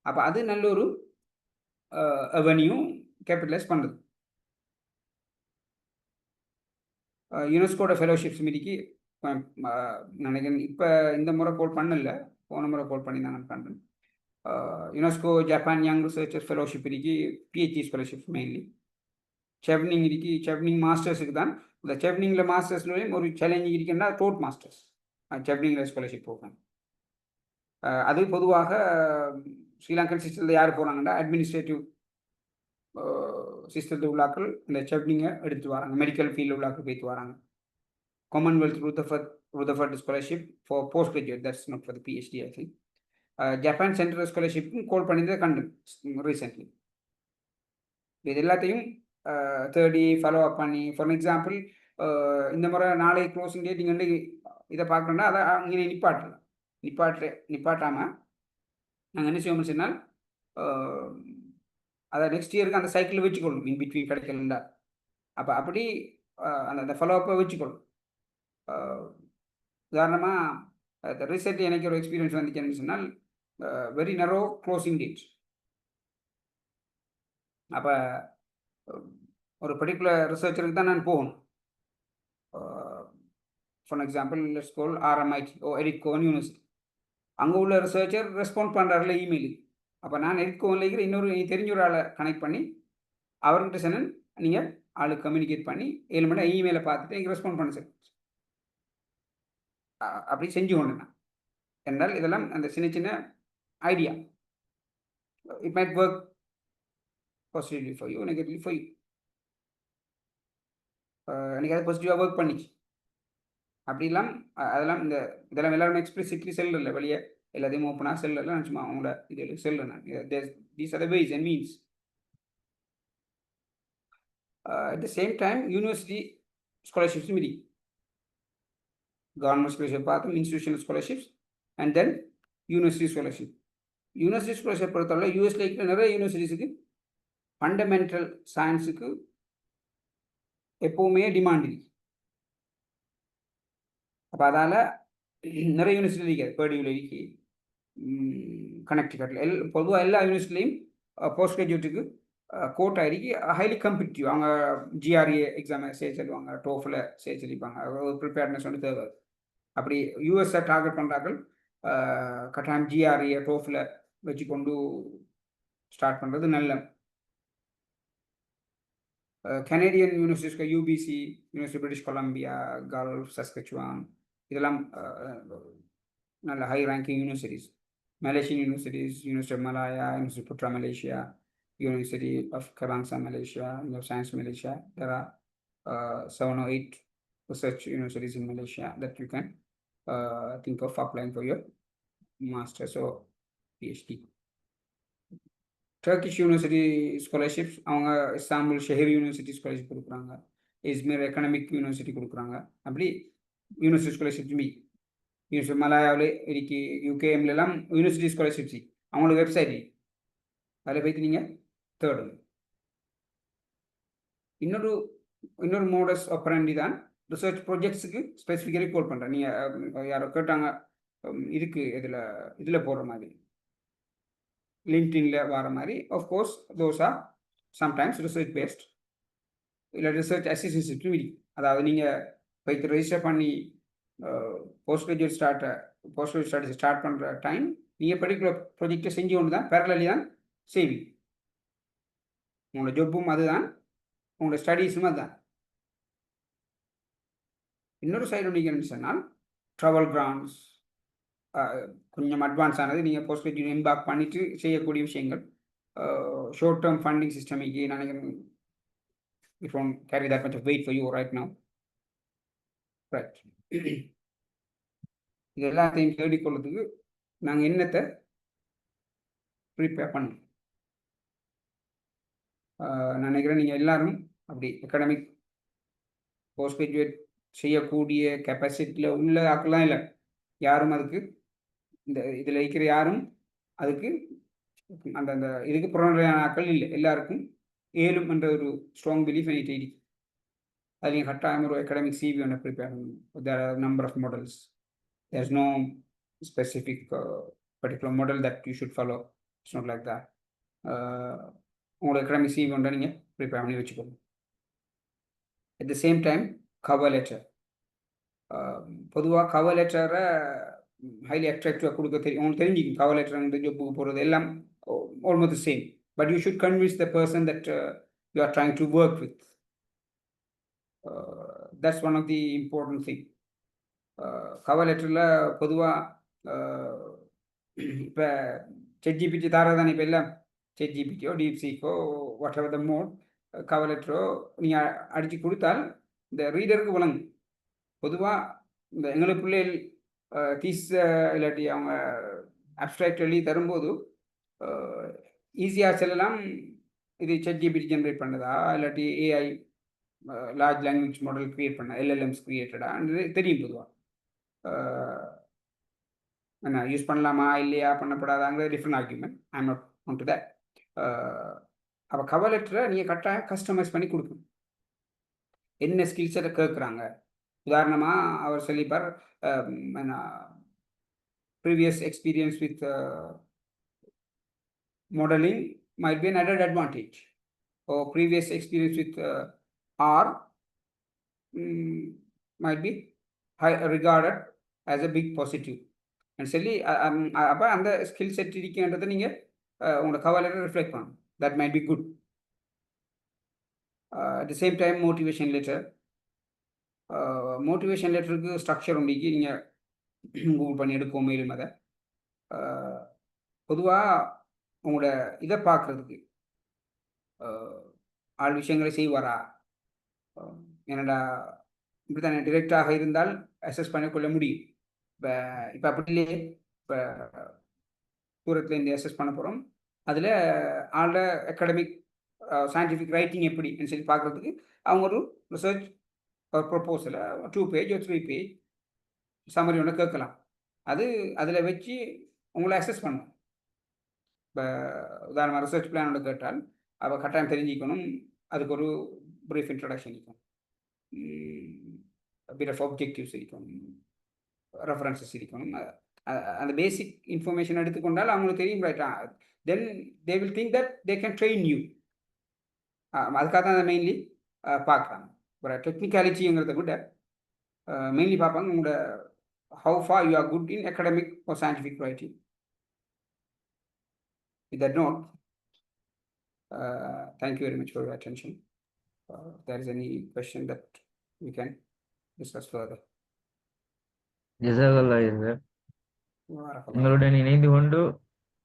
அப்போ அது நல்ல ஒரு அவென்யூ கேபிட்டலைஸ் பண்ணுறது. யுனெஸ்கோட ஃபெலோஷிப்ஸ் மீதிக்கு நினைக்கிறேன் இப்போ இந்த முறை கோல் பண்ணல, போன முறை கோல் பண்ணி நான் பண்ணுறேன். UNESCO Japan young researcher fellowship இருக்கு, பிஹெச்டி ஸ்காலர்ஷிப்ஸ் மெயின்லி. செவ்னிங் இருக்கு, செவ்னிங் மாஸ்டர்ஸுக்கு தான். இந்த செவ்னிங்கில் மாஸ்டர்ஸ்லையும் ஒரு சேலஞ்சிங் இருக்குன்னா டோட் மாஸ்டர்ஸ் செவ்னிங்கில் ஸ்காலர்ஷிப் ப்ரோக்ராம். அது பொதுவாக ஸ்ரீலங்கன் சிஸ்டத்தில் யார் போகிறாங்கன்னா அட்மினிஸ்ட்ரேட்டிவ் சிஸ்டத்தில் உள்ளாக்கள் இந்த செவ்னிங்கை எடுத்து வராங்க, மெடிக்கல் ஃபீல்டில் உள்ளாக்கள் போய்த்து வராங்க. Commonwealth Rutherford scholarship for post graduate, that's not for the PhD I think. Japan central ஸ்காலர்ஷிப்பும் கால் பண்ணியிருந்தது கண்டு ரீசெண்ட்லி. இது எல்லாத்தையும் தேடி ஃபாலோ அப் பண்ணி, ஃபார் எக்ஸாம்பிள் இந்த முறை நாளை க்ளோசிங் டேட் நீங்கள் வந்து இதை பார்க்கணுன்னா அதை அங்கே நிப்பாட்டாமல் நாங்கள் என்ன செய்வோம்னு சொன்னால் அதை நெக்ஸ்ட் இயருக்கு அந்த சைக்கிள் வச்சுக்கொள்ளும் இன் பிட்வீன் கிடைக்கல. அப்போ அப்படி அந்த ஃபாலோ அப்பை வச்சுக்கொள்ளும். உதாரணமாக ரீசெண்ட் எனக்கு ஒரு எக்ஸ்பீரியன்ஸ் வந்துச்சுன்னு சொன்னால் வெரி நரோ க்ளோசிங் டேட். அப்போ ஒரு பர்டிகுலர் ரிசர்ச்சருக்கு தான் நான் போகணும். For example let's call RMIT edit Kovan university. அங்கே உள்ள ரிசர்ச்சர் ரெஸ்பாண்ட் பண்ணுறாருல இமெயிலுக்கு. அப்போ நான் எடிட் கோவனில் இருக்கிற இன்னொரு தெரிஞ்ச ஒரு ஆளை கனெக்ட் பண்ணி அவர்கிட்ட சொன்னேன், நீங்கள் ஆளுக்கு கம்யூனிகேட் பண்ணி 7 மணி இமெயிலை பார்த்துட்டு எனக்கு ரெஸ்பாண்ட் பண்ண சார். அப்படி செஞ்சு கொண்டு நான் என்றால் இதெல்லாம் அந்த சின்ன சின்ன idea. It might work positively for you, negatively for you. எனக்கு அது பாசிட்டிவாக ஒர்க் பண்ணிச்சு. அப்படிலாம் அதெல்லாம் இதெல்லாம் எல்லாருமே எக்ஸ்பிளிசிட்லி செல்லில் வெளியே எல்லாத்தையும் ஓப்பனாக செல்லில் நான் சும்மா அவங்களோட இது செல்லில் நான் these are the ways and means. At the same time university scholarships மீதி கவர்மெண்ட் ஸ்காலர்ஷிப் பார்த்தோம், institutional scholarships and then university scholarship. University scholarship பொறுத்தவரை யூஎஸ்ல இருக்கிற நிறைய யூனிவர்சிட்டிஸுக்கு ஃபண்டமெண்டல் சயின்ஸுக்கு எப்போவுமே டிமாண்ட் இருக்கு. அப்போ அதால் நிறைய யூனிவர்சிட்டி இருக்காது, பேர்டியூவில் இருக்கு, கனெக்டிகட்டில் பொதுவாக எல்லா யூனிவர்சிட்டிலையும் போஸ்ட் கிராஜுவேட்டுக்கு கோட்டா இருக்கு, ஹைலி காம்படிட்டிவ். அவங்க GRE எக்ஸாமை சேர்த்து சொல்லுவாங்க, டோஃபில் சேர்த்து சொல்லிப்பாங்க, ப்ரிப்பேர்னஸ் வந்து தேவை. அப்படி யூஎஸ்ஐ டார்கெட் பண்ணுறார்கள் கட்டாயம் GRE டோஃபில் வச்சு கொண்டு ஸ்டார்ட் பண்ணுறது நல்ல. Canadian universities UBC, University British Columbia, Guelph, Saskatchewan, இதெல்லாம் நல்ல high ranking universities. Malaysian universities, University of Malaya, University Putra Malaysia, University of Kebangsaan Malaysia, University of Science Malaysia. There are 7 or 8 research universities in Malaysia that you can think of applying for your master's or PhD. Turkish University scholarships, அவங்க இஸ்தாம்புல் Shahr university scholarship கொடுக்குறாங்க, இஸ்மீர் economic university கொடுக்குறாங்க. அப்படி university scholarship university மலாயாவில் இருக்கு, UKMலாம் university scholarships அவங்களோட website அதில் போய்த்து நீங்கள் தேடுங்க. இன்னொரு மோடஸ் ஆப்பரண்டி தான் ரிசர்ச் ப்ராஜெக்ட்ஸுக்கு ஸ்பெசிஃபிக்கலி கோல் பண்ணுறேன். நீங்கள் யாரோ கேட்டாங்க இதில் போடுற மாதிரி லிங்க்டின்ல வர மாதிரி. Of course those are sometimes research paste, இல்லை ரிசர்ச் அசிஸ்டன்ஷிப் இருக்கு. அதாவது நீங்கள் போய்த்து ரெஜிஸ்டர் பண்ணி போஸ்ட் கிராஜுவேட் ஸ்டார்ட் பண்ணுற டைம் நீங்கள் பர்டிகுலர் ப்ராஜெக்டை செஞ்சு கொண்டு தான் பேரலி தான் செய்வீங்க. உங்களோட ஜொப்பும் அதுதான், உங்களோட ஸ்டடீஸும் அதுதான். இன்னொரு சைடு நீங்கள் சொன்னால் ட்ராவல் கிராண்ட்ஸ் கொஞ்சம் அட்வான்ஸ் ஆனது, நீங்கள் போஸ்ட் கிராஜுவேட் எம்பாக் பண்ணிட்டு செய்யக்கூடிய விஷயங்கள். ஷார்ட் டேர்ம் ஃபண்டிங் சிஸ்டமிக்கு நினைக்கிறேன் it won't carry that much of weight for you right now. Right. இது எல்லாத்தையும் தேடிக்கொள்றதுக்கு நாங்கள் என்னத்தை ப்ரிப்பேர் பண்ணோம். நான் நினைக்கிறேன் நீங்கள் எல்லாரும் அப்படி அகாடமிக் போஸ்ட் கிராஜுவேட் செய்யக்கூடிய கெப்பாசிட்டியில் உள்ள ஆக்கெல்லாம் இல்லை. யாரும் அதுக்கு இந்த இதில் இருக்கிற யாரும் அதுக்கு அந்த அந்த இதுக்கு புறநிலையான ஆக்கள் இல்லை. எல்லாருக்கும் ஏழும் என்ற ஒரு ஸ்ட்ராங் பிலீஃப் என்னை தேடி அது நீங்கள் கட்டாயம் ஒரு அகாடமிக் சிவி ஒன்று ப்ரிப்பேர் பண்ணணும். There are number of models. There is no specific particular model that you should follow. It's not like that. உங்களோட அகாடமிக் சிவி ஒன்றை நீங்கள் ப்ரிப்பேர் பண்ணி வச்சுக்கோங்க. At the same time cover letter. பொதுவாக cover லெட்டரை highly அட்ராக்டிவாக கொடுக்க தெரியும். உங்களுக்கு தெரிஞ்சுக்கும் கவர் லெட்டர் வந்து ஜொப்புக்கு போகிறது எல்லாம் almost same. But you should convince the person that you are trying to work with. That's one of the important thing. Cover லெட்டரில் பொதுவாக இப்போ ChatGPT தாரதானே, இப்போ எல்லாம் ChatGPTயோ DeepSeekோ whatever the mode cover லெட்டரோ நீங்கள் அடித்து கொடுத்தால் இந்த ரீடருக்கு வழங்கும். பொதுவாக இந்த எங்களுக்கு பிள்ளைகள் தீஸ் இல்லாட்டி அவங்க அப்ஸ்ட்ராக்ட் எழுதி தரும்போது ஈஸியாக செல்லலாம், இது ChatGPT ஜென்ரேட் பண்ணதா இல்லாட்டி AI large language model create பண்ண எல்எல்எம்ஸ் க்ரியேட்டடான்னு தெரியும். பொதுவாக என்ன யூஸ் பண்ணலாமா இல்லையா பண்ணப்படாதாங்கிற different argument. I am not on to that. அப்போ கவர் லெட்டரை நீங்கள் கரெக்டாக கஸ்டமைஸ் பண்ணி கொடுக்கணும். என்ன ஸ்கில் செட்டை கேட்குறாங்க. உதாரணமாக அவர் சொல்லிப்பார், previous experience with modeling might be an added advantage, or previous experience with R might be regarded as a big positive. And சொல்லி அப்போ அந்த ஸ்கில் செட் இருக்குன்றதை நீங்கள் உங்களோட கவர் லெட்டர் ரிஃப்ளெக்ட் பண்ணணும். That might be good. At the same time motivation letter. Motivation லெட்டருக்கு structure உண்டிக்கு நீங்கள் கூகுள் பண்ணி எடுக்கும் மேலும் அதை பொதுவாக உங்களோட இதை பார்க்குறதுக்கு ஆள் விஷயங்களை செய்வாரா, என்னடா இப்படி தானே டிரெக்டாக இருந்தால் அசஸ் பண்ணிக்கொள்ள முடியும். இப்போ அப்படி இல்லையே, இப்போ தூரத்துலேருந்து அசஸ் பண்ண போகிறோம். அதில் ஆளோட அகாடமிக் சயின்டிஃபிக் ரைட்டிங் எப்படின்னு சொல்லி பார்க்குறதுக்கு அவங்க ஒரு ரிசர்ச் ப்ரொப்போசலை 2 பேஜ் or 3 பேஜ் சம்மரி ஒன்று கேட்கலாம். அதில் வச்சு உங்களை அசஸ் பண்ணணும். இப்போ உதாரணமாக ரிசர்ச் பிளான் ஒன்று கேட்டால் அப்போ கட்டாயம் தெரிஞ்சிக்கணும். அதுக்கு ஒரு ப்ரீஃப் இன்ட்ரடக்ஷன் இருக்கும், பிட் ஆஃப் ஆப்ஜெக்டிவ்ஸ் இருக்கணும், ரெஃபரன்சஸ் இருக்கணும். அந்த பேசிக் இன்ஃபர்மேஷன் எடுத்துக்கொண்டால் அவங்களுக்கு தெரியும். ரைட்டா, then they will think that they can train you. அதுக்காக தான் அதை மெயின்லி பார்க்குறாங்க. ஒரு டெக்னிக்காலிட்டிங்கிறத விட மெயின்லி பார்ப்பாங்க உங்களோட how far you are good in academic or scientific writing. With that note, thank you very much for your attention. If there is any question that we can discuss further. ஜஸாகல்லாஹ் sir. உங்களுடன் இணைந்து கொண்டு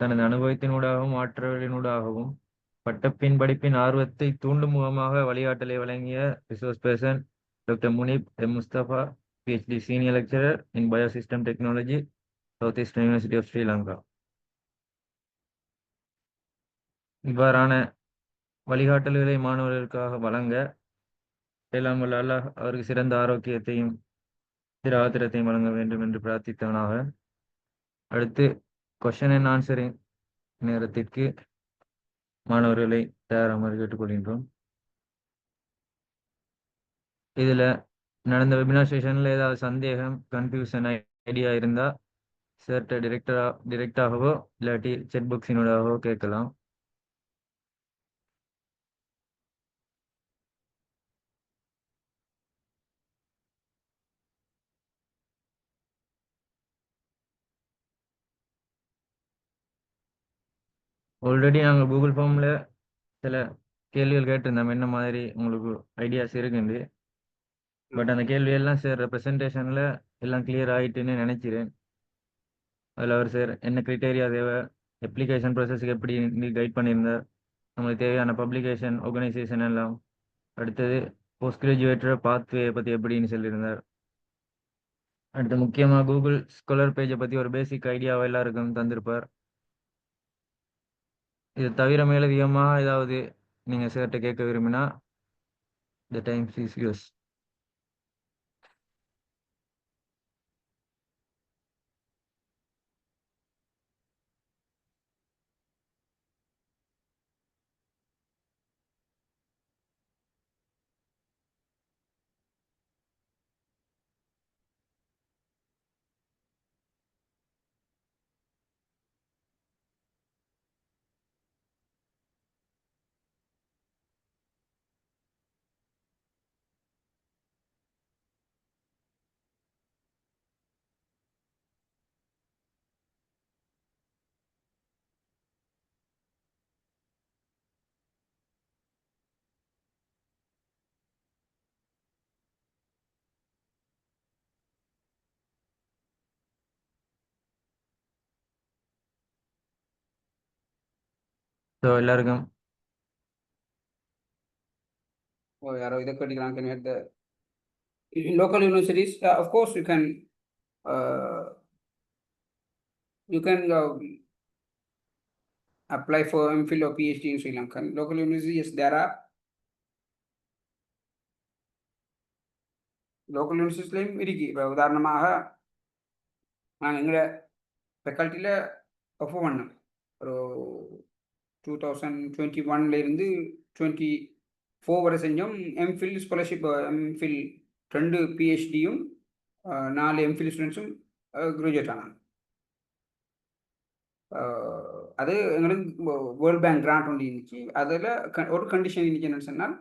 தனது அனுபவத்தினூடாகவும் ஆற்றலினூடாகவும் பட்டப்பின் படிப்பின் ஆர்வத்தை தூண்டும் முகமாக வழிகாட்டலை வழங்கிய resource person doctor Munif M Mustafa, PhD senior lecturer in biosystem technology, south eastern university of Sri Lanka. இவ்வாறான வழிகாட்டல்களை மாணவர்களுக்காக வழங்க எல்லாம் வல்ல அல்லாஹ் அவருக்கு சிறந்த ஆரோக்கியத்தையும் திராத்திரத்தையும் வழங்க வேண்டும் என்று பிரார்த்தித்தவனாக, அடுத்து கொஸ்டின் அண்ட் ஆன்சரிங் நேரத்திற்கு மாணவர்களை தயாராக கேட்டுக்கொள்கின்றோம். இதில் நடந்த வெபினார் செஷனில் ஏதாவது சந்தேகம், கன்ஃபியூஷன் ஐடியா இருந்தால் சார்கிட்ட டிரெக்டாகவோ இல்லாட்டி செட் புக்ஸினோடாகவோ கேட்கலாம். ஆல்ரெடி நாங்கள் கூகுள் ஃபார்மில் சில கேள்விகள் கேட்டிருந்தோம், என்ன மாதிரி உங்களுக்கு ஐடியாஸ் இருக்குண்டு. பட் அந்த கேள்வியெல்லாம் சார் ப்ரெசன்டேஷனில் எல்லாம் கிளியர் ஆகிட்டுன்னு நினைக்கிறேன். அதில் அவர் சார் என்ன க்ரைட்டேரியா தேவை, அப்ளிகேஷன் ப்ராசஸ்க்கு எப்படி கைட் பண்ணியிருந்தார், நம்மளுக்கு தேவையான பப்ளிகேஷன் ஆர்கனைசேஷன் எல்லாம், அடுத்தது போஸ்ட் கிராஜுவேட்டர் பாத்வே பற்றி எப்படின்னு சொல்லியிருந்தார். அடுத்து முக்கியமாக கூகுள் ஸ்காலர் பேஜை பற்றி ஒரு பேசிக் ஐடியாவை எல்லாருக்கும் தந்திருப்பார். இது தவிர மேலதிகமாக ஏதாவது நீங்கள் சேர்ட்ட கேட்க விரும்பினா the times is use. So எல்லாருக்கும் யாரோ இதை கேட்டுக்கிறாங்க. Can you add the in local universities? Of course, you can apply for MPhil or PhD in Sri Lanka. Local universities, yes, there are. Local யூனிவர்சிட்டிஸ்லேயும் இருக்கு. இப்போ உதாரணமாக நாங்கள் எங்களோட ஃபேக்கல்ட்டியில் ஒஃபர் பண்ணோம். ஒரு 2021 24 வரை செஞ்சோம். எம்ஃபில் ஸ்காலர்ஷிப், எம்ஃபில் 2 பிஹெச்டியும் 4 எம்ஃபில் ஸ்டூடெண்ட்ஸும் கிராஜுவேட் ஆனாங்க. அது எங்களுக்கு வேர்ல்ட் பேங்க் கிராண்ட் ஒன்று இருந்துச்சு. அதில் ஒரு கண்டிஷன் இருந்துச்சு, என்னென்னு சொன்னால்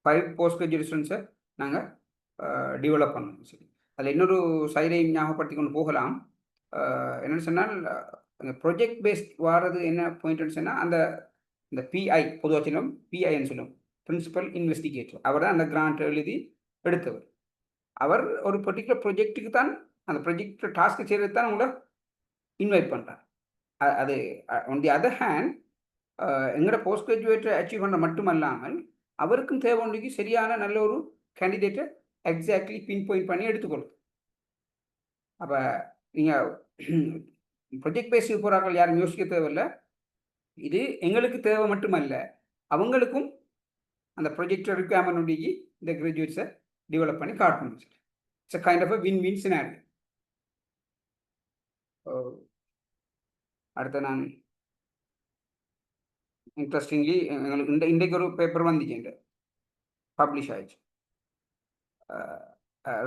5 போஸ்ட் கிராஜுவேட் ஸ்டூடெண்ட்ஸை நாங்கள் டெவலப் பண்ணணும். சரி, அதில் இன்னொரு சைடை ஞாபகப்படுத்தி கொண்டு போகலாம். என்னென்னு சொன்னால் அந்த ப்ரொஜெக்ட் பேஸ்ட் வாரது என்ன பாயிண்ட்னு சொன்னால், அந்த பிஐ பொதுவாக சொல்லும், பிஐன்னு சொல்லும், பிரின்சிபல் இன்வெஸ்டிகேட்டர். அவர் தான் அந்த கிராண்ட் எழுதி எடுத்தவர். அவர் ஒரு பர்டிகுலர் ப்ரொஜெக்ட்டுக்கு தான், அந்த ப்ரொஜெக்ட் டாஸ்க்கு செய்கிறது தான் உங்களை இன்வைட் பண்ணுறார். அது ஆன் தி அதர் ஹேண்ட் எங்களோட போஸ்ட் கிராஜுவேட்டை அச்சீவ் பண்ண மட்டுமல்லாமல் அவருக்கும் தேவை ஒன்றைக்கு சரியான நல்ல ஒரு கேண்டிடேட்டை எக்ஸாக்ட்லி பின் பாயிண்ட் பண்ணி எடுத்துக்கொள்ளும். அப்போ நீங்கள் ப்ரொஜெக்ட் பேஸுக்கு போகிறார்கள் யாரும் யோசிக்க தேவையில்லை. இது எங்களுக்கு தேவை மட்டுமல்ல, அவங்களுக்கும் அந்த ப்ரொஜெக்ட் ரிக்வயர்மெண்ட் இந்த கிராஜுவேட்ஸை டெவலப் பண்ணி காட்டணும். It's a kind of a win win scenario. அடுத்த நான் இன்ட்ரெஸ்டிங்லி எங்களுக்கு இன்றைக்கு ஒரு பேப்பர் வந்துச்சு, பப்ளிஷ் ஆயிடுச்சு.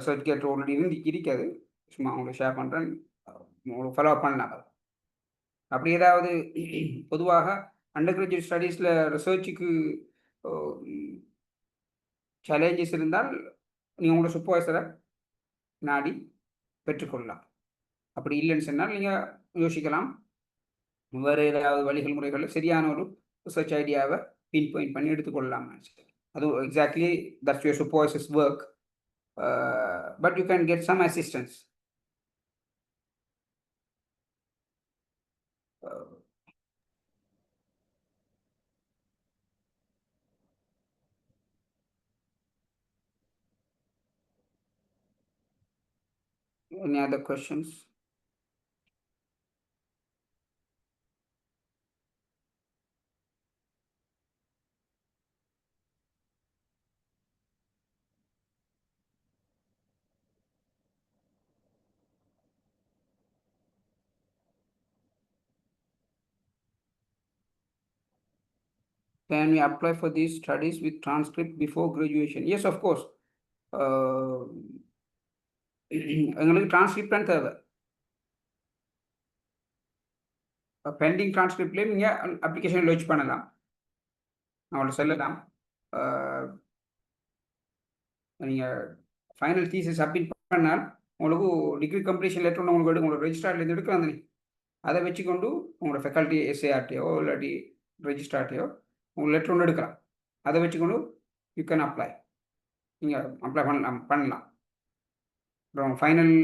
சர்டிஃபிகேட் ஆல்ரெடி இருக்காது, சும்மா உங்களுக்கு ஷேர் பண்ணுறேன், உங்களுக்கு ஃபாலோ பண்ணலாம். அப்படி ஏதாவது பொதுவாக அண்டர் கிராஜுவேட் ஸ்டடீஸில் ரிசர்ச்சுக்கு சேலஞ்சஸ் இருந்தால் நீங்கள் உங்களோட சூப்பர்வைசரை நாடி பெற்றுக்கொள்ளலாம். அப்படி இல்லைன்னு சொன்னால் நீங்கள் யோசிக்கலாம், வேறு ஏதாவது வழிகள் முறைகளில் சரியான ஒரு ரிசர்ச் ஐடியாவை பின் பாயிண்ட் பண்ணி எடுத்துக்கொள்ளலாம். அது exactly that's your supervisors work, but you can get some assistance. Any other questions? Can we apply for these studies with transcript before graduation? Yes, of course. எங்களுக்கு டிரான்ஸ்கிரிப்ட் தான் தேவை. Bending டிரான்ஸ்கிரிப்ட்லேயும் நீங்கள் application launch பண்ணலாம், அவங்கள சொல்லலாம். நீங்கள் final thesis submit பண்ணால் உங்களுக்கு டிகிரி கம்ப்ளீஷன் லெட்டர் ஒன்று உங்களுக்கு உங்களுக்கு ரெஜிஸ்டர்லேருந்து எடுக்கலாம் தானே. அதை வச்சுக்கொண்டு உங்களோட ஃபெக்கல்ட்டி எஸ்ஏஆர்டியோ இல்லாட்டி ரெஜிஸ்ட்ரார்ட்டையோ உங்கள் லெட்டர் ஒன்று எடுக்கலாம். அதை வச்சுக்கொண்டு யூ கேன் அப்ளை. நீங்கள் அப்ளை பண்ணலாம். அப்புறம் ஃபைனல்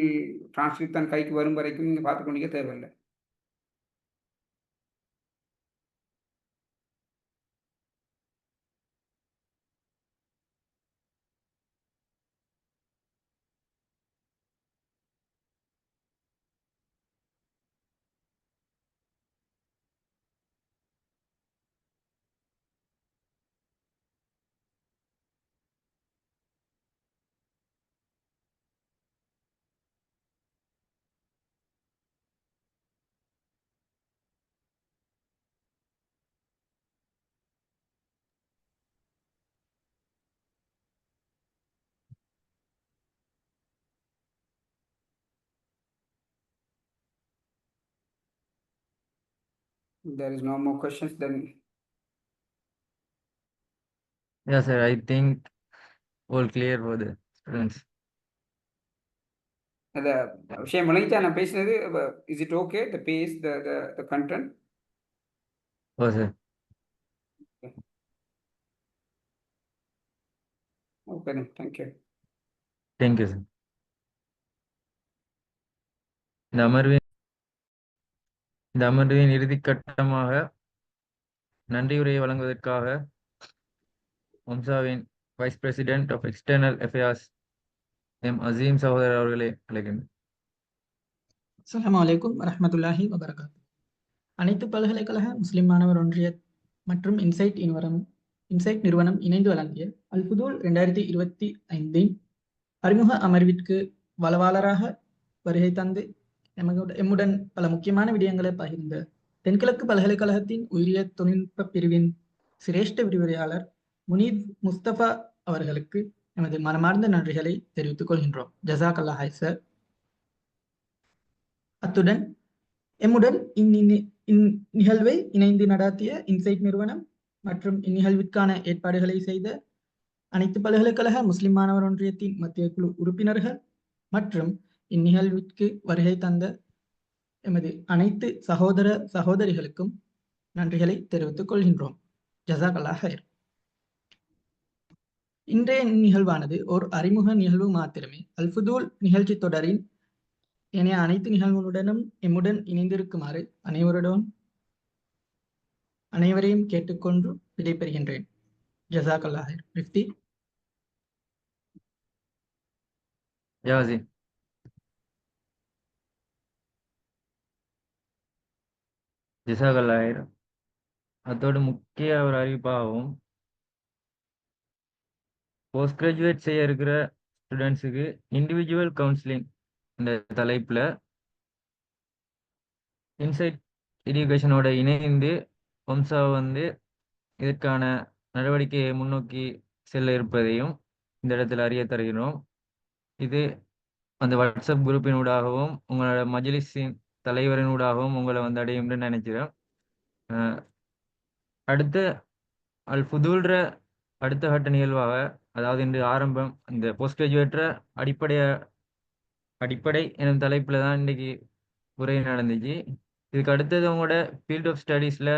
டிரான்ஸ்கிரிப்ட் தான் கைக்கு வரும் வரைக்கும் நீங்கள் பார்த்துக்கொண்டிக்க தேவையில்லை. If there is no more questions, then Yeah, sir. I think all clear for the students. அந்த விஷயம் விளங்கிச்சா நான் பேசினது? Is it okay the pace the content? Oh, sir. Okay then, thank you. Thank you, sir. இந்த அமர்வின் இறுதிக்கட்டமாக நன்றியுரையை வழங்குவதற்காக ஒம்சாவின் vice president of external affairs M Azeem சகோதரர் அவர்களை அழைக்கின்றேன். அஸ்ஸலாமு அலைக்கும் வரஹ்மத்துல்லாஹி வபரகாத்து. அனைத்து பல்கலைக்கழக முஸ்லிம் மாணவர் ஒன்றிய மற்றும் இன்சைட் நிறுவனம் இணைந்து வழங்கிய அல்-ஃபுதூல் 2025 அறிமுக அமர்விற்கு வளவாளராக வருகை தந்து எம்முடன் பல முக்கியமான விடயங்களை பகிர்ந்த தென்கிழக்கு பல்கலைக்கழகத்தின் உயிரியல் தொழில்நுட்ப பிரிவின் சிரேஷ்ட விரிவுரையாளர் முனீப் முஸ்தபா அவர்களுக்கு எமது மனமார்ந்த நன்றிகளை தெரிவித்துக் கொள்கின்றோம். ஜஸாக் அல்லாஹ் சார். அத்துடன் எம்முடன் இந்நிகழ்வை இணைந்து நடாத்திய இன்சைட் நிறுவனம் மற்றும் இந்நிகழ்விற்கான ஏற்பாடுகளை செய்த அனைத்து பல்கலைக்கழக முஸ்லிம் மாணவர் ஒன்றியத்தின் மத்திய குழு உறுப்பினர்கள் மற்றும் இந்நிகழ்விற்கு வருகை தந்த எமது அனைத்து சகோதர சகோதரிகளுக்கும் நன்றிகளை தெரிவித்துக் கொள்கின்றோம். ஜஸாக் அல்லாஹ் ஹைர். இன்றைய நிகழ்வானது ஓர் அறிமுக நிகழ்வு மாத்திரமே. அல்-ஃபுதூல் நிகழ்ச்சி தொடரின் ஏனைய அனைத்து நிகழ்வுகளுடனும் எம்முடன் இணைந்திருக்குமாறு அனைவரையும் கேட்டுக்கொண்டு விடைபெறுகின்றேன். ஜஸாக் அல்லாஹ் ஹைர். ரிஃப்தி. யாசி. ஜஸாக் அல்லாஹ் ஹைர். அதோடு முக்கிய ஒரு அறிவிப்பாகவும் போஸ்ட் கிராஜுவேட் செய்ய இருக்கிற ஸ்டூடெண்ட்ஸுக்கு இண்டிவிஜுவல் கவுன்சிலிங் இந்த தலைப்பில் இன்சைட் எஜுகேஷனோட இணைந்து ஒம்சா இதற்கான நடவடிக்கையை முன்னோக்கி செல்ல இருப்பதையும் இந்த இடத்துல அறிய தருகிறோம். இது அந்த வாட்ஸ்அப் குரூப்பினூடாகவும் உங்களோட மஜ்லிஸின் தலைவரினூடாகவும் உங்களை அடையும்னு நினைக்கிறேன். அடுத்த அல்-ஃபுதூல்ற அடுத்த கட்ட நிகழ்வாக, அதாவது இன்று ஆரம்பம் இந்த போஸ்ட் கிராஜுவேட்ற அடிப்படை எனும் தலைப்பில் தான் இன்றைக்கி உரை நடந்துச்சு. இதுக்கு அடுத்தது உங்களோட ஃபீல்ட் ஆஃப் ஸ்டடீஸில்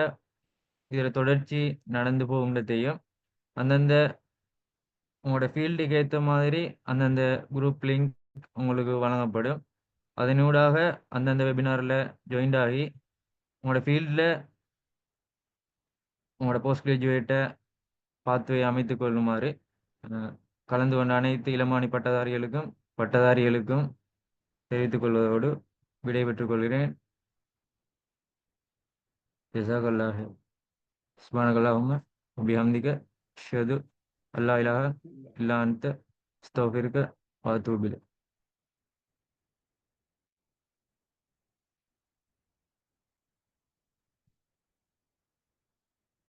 இதில் தொடர்ச்சி நடந்து போகுன்றதையும் அந்தந்த உங்களோட ஃபீல்டுக்கு ஏற்ற மாதிரி அந்தந்த குரூப் லிங்க் உங்களுக்கு வழங்கப்படும். அதனூடாக அந்தந்த வெபினாரில் ஜாயின்ட் ஆகி உங்களோட ஃபீல்டில் உங்களோட போஸ்ட் கிராஜுவேட்டை பாத்வே அமைத்து கொள்ளுமாறு கலந்து கொண்ட அனைத்து இளமானி பட்டதாரிகளுக்கும் தெரிவித்துக் கொள்வதோடு விடைபெற்றுக் கொள்கிறேன். ஜஸாக்கல்லாஹ். சுப்ஹானக்கல்லாஹும்ம வபிஹம்திக அஷ்ஹது அல்லா இலாஹா இல்லா அன்த அஸ்தக்ஃபிருக வ அத்தூபு இலைக்.